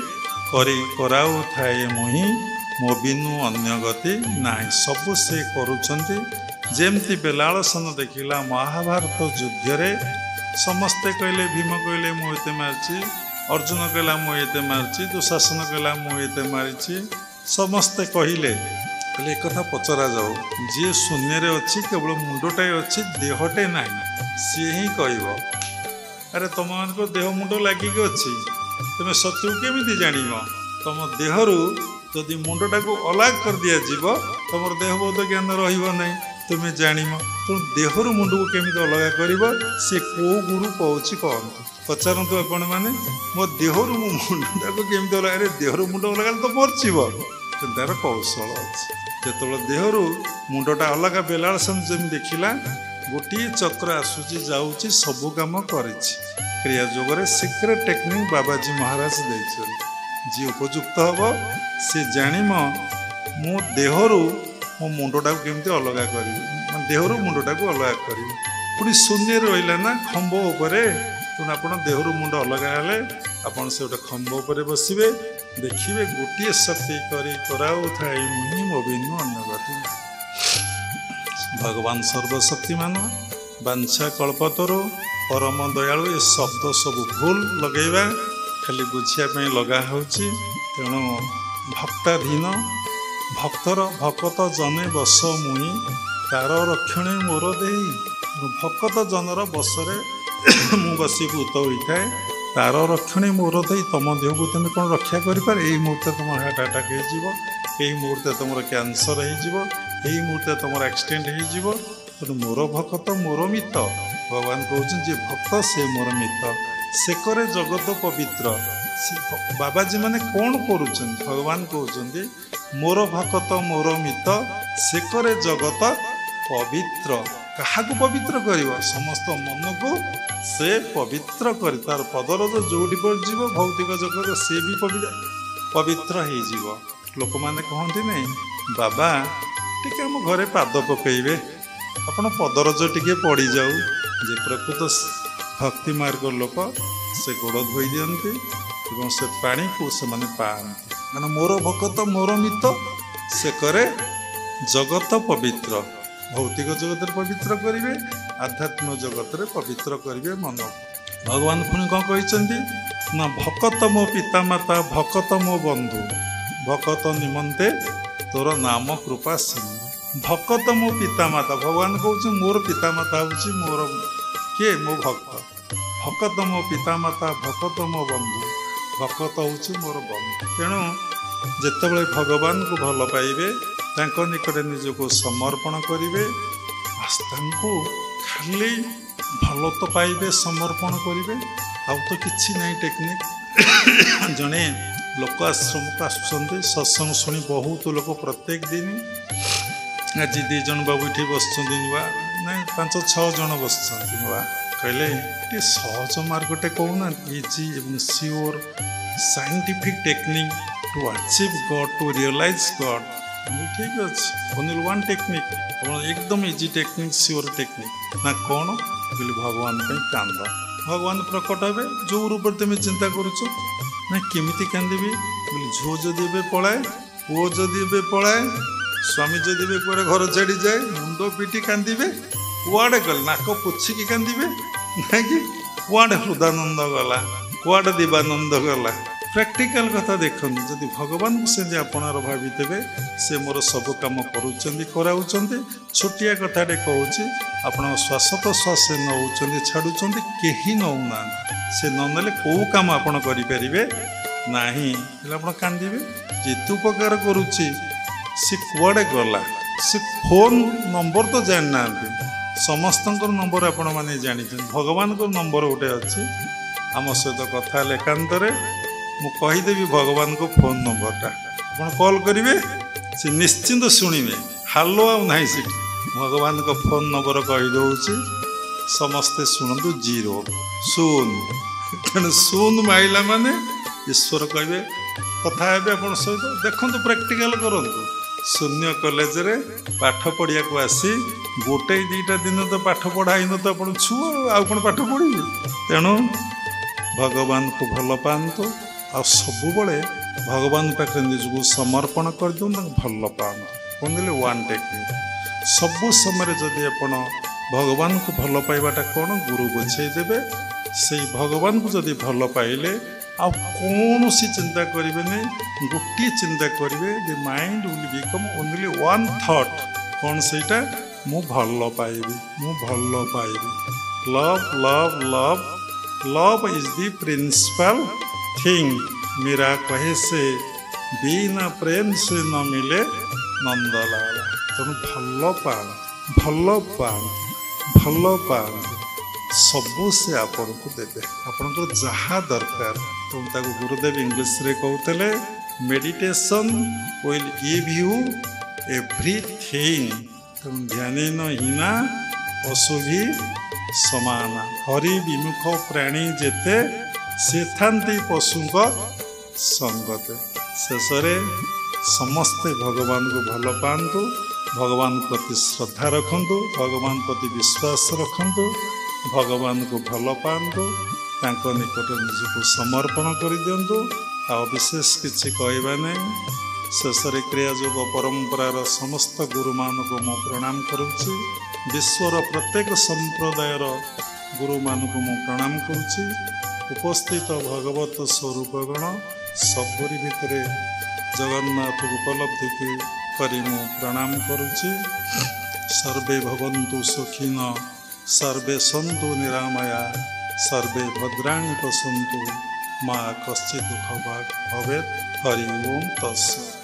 Speaker 1: କରାଉଥାଏ ମୁହିଁ ମୋ ବିନୁ ଅନ୍ୟ ଗତି ନାହିଁ। ସବୁ ସେ କରୁଛନ୍ତି। ଯେମିତି ବେଲାଳସେନ ଦେଖିଲା ମହାଭାରତ ଯୁଦ୍ଧରେ, ସମସ୍ତେ କହିଲେ, ଭୀମ କହିଲେ ମୁଁ ଏତେ ମାରିଛି, ଅର୍ଜୁନ କହିଲା ମୁଁ ଏତେ ମାରିଛି, ଦୁଶାସନ କହିଲା ମୁଁ ଏତେ ମାରିଛି। ସମସ୍ତେ କହିଲେ ଏକଥା ପଚରାଯାଉ, ଯିଏ ଶୂନ୍ୟରେ ଅଛି, କେବଳ ମୁଣ୍ଡଟାଏ ଅଛି, ଦେହଟେ ନାହିଁ, ସିଏ ହିଁ କହିବ। ଆରେ ତମମାନଙ୍କ ଦେହ ମୁଣ୍ଡ ଲାଗିକି ଅଛି, ତୁମେ ଶତ୍ରୁ କେମିତି ଜାଣିବ? ତମ ଦେହରୁ ଯଦି ମୁଣ୍ଡଟାକୁ ଅଲଗା କରିଦିଆଯିବ, ତମର ଦେହବୋଧ ଜ୍ଞାନ ରହିବ ନାହିଁ, ତୁମେ ଜାଣିବ। ତେଣୁ ଦେହରୁ ମୁଣ୍ଡକୁ କେମିତି ଅଲଗା କରିବ, ସେ କେଉଁ ଗୁରୁ କହୁଛି କହନ୍ତୁ, ପଚାରନ୍ତୁ ଆପଣମାନେ। ମୋ ଦେହରୁ ମୋ ମୁଣ୍ଡଟାକୁ କେମିତି ଅଲଗା? ଆରେ ଦେହରୁ ମୁଣ୍ଡ ଅଲଗା ତ ମରିଯିବ। କିନ୍ତୁ ତାର କୌଶଳ ଅଛି। ଯେତେବେଳେ ଦେହରୁ ମୁଣ୍ଡଟା ଅଲଗା, ବେଲାଳସେନ ଯେମିତି ଦେଖିଲା ଗୋଟିଏ ଚକ୍ର ଆସୁଛି ଯାଉଛି, ସବୁ କାମ କରିଛି। କ୍ରିୟା ଯୋଗରେ ସିକ୍ରେଟ ଟେକ୍ନିକ୍ ବାବାଜୀ ମହାରାଜ ଦେଇଛନ୍ତି। ଯିଏ ଉପଯୁକ୍ତ ହେବ ସେ ଜାଣିବ ମୁଁ ଦେହରୁ ମୋ ମୁଣ୍ଡଟାକୁ କେମିତି ଅଲଗା କରିବି, ମାନେ ଦେହରୁ ମୁଣ୍ଡଟାକୁ ଅଲଗା କରିବି। ପୁଣି ଶୂନ୍ୟରେ ରହିଲା ନା ଖମ୍ବ ଉପରେ। ତେଣୁ ଆପଣ ଦେହରୁ ମୁଣ୍ଡ ଅଲଗା ହେଲେ ଆପଣ ସେ ଗୋଟେ ଖମ୍ବ ଉପରେ ବସିବେ, ଦେଖିବେ ଗୋଟିଏ ଶକ୍ତି କରି କରାଉଥାଏ ମୁହିଁ ମୋ ବିନୁ ଅନ୍ୟ ଗତି ନାହିଁ। ଭଗବାନ ସର୍ବଶକ୍ତିମାନ, ବାଞ୍ଛା କଳ୍ପତରୁ, ପରମ ଦୟାଳୁ। ଏ ଶବ୍ଦ ସବୁ ଭୁଲ ଲଗେଇବା, ଖାଲି ବୁଝିବା ପାଇଁ ଲଗା ହେଉଛି। ତେଣୁ ଭକ୍ତାଧୀନ, ଭକ୍ତର ଭକତ ଜନେ ବସ ମୁଇଁ, ତାର ରକ୍ଷଣେ ମୋର ଦେଇ। ଭକତ ଜନର ବସରେ ମୁଁ ବସି ଭୂତ ହୋଇଥାଏ, ତାର ରକ୍ଷଣେ ମୋର ଦେଇ। ତମ ଦେହକୁ ତୁମେ କ'ଣ ରକ୍ଷା କରିପାରେ? ଏଇ ମୁହୂର୍ତ୍ତେ ତୁମର ହାର୍ଟ ଆଟାକ୍ ହେଇଯିବ, ଏଇ ମୁହୂର୍ତ୍ତେ ତୁମର କ୍ୟାନ୍ସର ହେଇଯିବ, ଏଇ ମୁହୂର୍ତ୍ତେ ତୁମର ଆକ୍ସିଡେଣ୍ଟ ହେଇଯିବ। ତେଣୁ ମୋର ଭକତ ମୋର ମିତ। ଭଗବାନ କହୁଛନ୍ତି ଯେ ଭକ୍ତ ସେ ମୋର ମିତ। ସେକରେ ଜଗତ ପବିତ୍ର। ବାବାଜୀ ମାନେ କ'ଣ କରୁଛନ୍ତି? ଭଗବାନ କହୁଛନ୍ତି ମୋର ଭକତ ମୋର ମିତ, ସେକରେ ଜଗତ ପବିତ୍ର। କାହାକୁ ପବିତ୍ର କରିବ? ସମସ୍ତ ମନକୁ ସେ ପବିତ୍ର କରି, ତାର ପଦରଜ ଯୋଉଠି ପଡ଼ିଯିବ ଭୌତିକ ଜଗତ ସେ ବି ପବିତ୍ର ହେଇଯିବ। ଲୋକମାନେ କହନ୍ତି ନାଇଁ, ବାବା ଟିକେ ଆମ ଘରେ ପାଦ ପକାଇବେ, ଆପଣ ପଦରଜ ଟିକେ ପଡ଼ିଯାଉ। ଯେ ପ୍ରକୃତ ଭକ୍ତି ମାର୍ଗ ଲୋକ ସେ ଗୋଡ଼ ଧୋଇ ଦିଅନ୍ତି ଏବଂ ସେ ପାଣିକୁ ସେମାନେ ପାଆନ୍ତି। ମାନେ ମୋର ଭକତ ମୋର ମିତ, ସେ କରେ ଜଗତ ପବିତ୍ର। ଭୌତିକ ଜଗତରେ ପବିତ୍ର କରିବେ, ଆଧ୍ୟାତ୍ମିକ ଜଗତରେ ପବିତ୍ର କରିବେ ମନକୁ। ଭଗବାନ ପୁଣି କ'ଣ କହିଛନ୍ତି ନା, ଭକତ ମୋ ପିତାମାତା, ଭକତ ମୋ ବନ୍ଧୁ, ଭକତ ନିମନ୍ତେ ତୋର ନାମ କୃପା ସିନ୍ଧୁ। ଭକତ ମୋ ପିତାମାତା, ଭଗବାନ କହୁଛି ମୋର ପିତାମାତା ହେଉଛି ମୋର କିଏ? ମୋ ଭକ୍ତ। ଭକତ ମୋ ପିତାମାତା, ଭକତ ମୋ ବନ୍ଧୁ, ଭକତ ହେଉଛି ମୋର ବନ୍ଧୁ। ତେଣୁ ଯେତେବେଳେ ଭଗବାନଙ୍କୁ ଭଲ ପାଇବେ, ତାଙ୍କ ନିକଟରେ ନିଜକୁ ସମର୍ପଣ କରିବେ, ତାଙ୍କୁ ଖାଲି ଭଲ ତ ପାଇବେ, ସମର୍ପଣ କରିବେ, ଆଉ ତ କିଛି ନାହିଁ ଟେକ୍ନିକ୍। ଜଣେ ଲୋକ ଆଶ୍ରମକୁ ଆସୁଛନ୍ତି, ସତ୍ସଙ୍ଗ ଶୁଣି ବହୁତ ଲୋକ ପ୍ରତ୍ୟେକ ଦିନ। ଆଜି 2 ଜଣ ବାବୁ ଏଠି ବସୁଛନ୍ତି ନୂଆ, ନାଇଁ 5-6 ଜଣ ବସୁଛନ୍ତି ନୂଆ। କହିଲେ ଟିକେ ସହଜ ମାର୍ଗଟେ କହୁନାହାନ୍ତି, ଇଜି ଏବଂ sure scientific technique to achieve God, to realise God. ଠିକ୍ ଅଛି, ଓନ୍ଲି ୱାନ୍ ଟେକ୍ନିକ୍, ଆପଣ ଏକଦମ ଇଜି ଟେକ୍ନିକ୍, ସିଓର ଟେକ୍ନିକ୍। ନା କ'ଣ ବୋଲି ଭଗବାନ ପାଇଁ କାନ୍ଦ, ଭଗବାନ ପ୍ରକଟ ହେବେ। ଯେଉଁ ରୂପରେ ତୁମେ ଚିନ୍ତା କରୁଛ, ନା କେମିତି କାନ୍ଦିବି ବୋଲି, ଝିଅ ଯଦି ଏବେ ପଳାଏ, ପୁଅ ଯଦି ଏବେ ପଳାଏ, स्वामी जदि भी कुआडे घर छाड़ी जाए मुंड पिटी कांदे कुआडे गल नाक पोछिकी कांदे ना कि कुआडे हृदानंद गला कुआडे दिवानंद गला प्रैक्टिकल कथा देखो जदि भगवान को से आपणार भावी से मोर सब कम कराऊँच छोटिया कथाटे कहूँ आप श्वास प्रश्वास से नौ छाड़ू कहीं नौना से नने कौ कम आप करें ना आप कांदे जेतु उपकार करुच्ची सी कुआडे गला से फोन नंबर तो जानी ना समस्त नंबर आपण मैंने जानी भगवान को नंबर गोटे अच्छी आम सहित कथा एकांतरे मु कहीदेवी भगवान को फोन नंबरटा आप कॉल करेंगे से निश्चिंत शुणवे हालो आना से भगवान को फोन नंबर कहीदे समस्ते शुणु 0 शून्य तेणु शून्य माइला माने ईश्वर कहे कथा हे आप सहित देखो प्रैक्टिकल करूँ शून्य कॉलेज रे पाठ पढ़िया को आसी गोटे 2टा दिन तो पाठ पढ़ाई न तो आप छुआ आउ कौन पाठ पढ़ी तेणु भगवान को भल पातु आ सब भगवान पाखे निजको समर्पण कर दिं भल पातु कहले वन टेक्निक सबु समय जदि आप भगवान को भल पाइबाटा कौन गुरु बुझेदेवे से भगवान को जदि भल पाइले आ कौन सी चिंता करेंगे नहीं गोटे चिंता करेंगे the mind will become only one thought कौन सेटा मु भल पाइबी मु भल पाइबी love love love love is the principle thing Meera कहे से बिना प्रेम से न मिले नंदलाल तेणु भल पान सबू से आपन को देवे आपन जहाँ दरकार तो गुरुदेव इंग्लिश रे कहते meditation will give you everything तेणु ध्यान हीना अशुभी समान हरि विमुख प्राणी जेते से थांती पशु संगते शेष समस्ते भगवान को भल पातु भगवान प्रति श्रद्धा रखु भगवान प्रति विश्वास रखु भगवान को भल पातु निकट निजको समर्पण कर दिंतु आ विशेष किसी कहवा नहीं शेष क्रियायोग परंपरार समस्त गुरु मान को मु प्रणाम करुच्ची विश्वर प्रत्येक संप्रदायर गुरु मान को मु प्रणाम करुच्ची उपस्थित भगवत स्वरूपगण सबरी भितर जगन्नाथ उपलब्धि करी मु प्रणाम करुच्ची सर्वे भवन्तु सुखिन सर्वे सन्तु निरामया सर्वे भद्राणि पश्यन्तु मां कश्चित् दुःख भाग् भवेत् हरि ओम तस्सत्।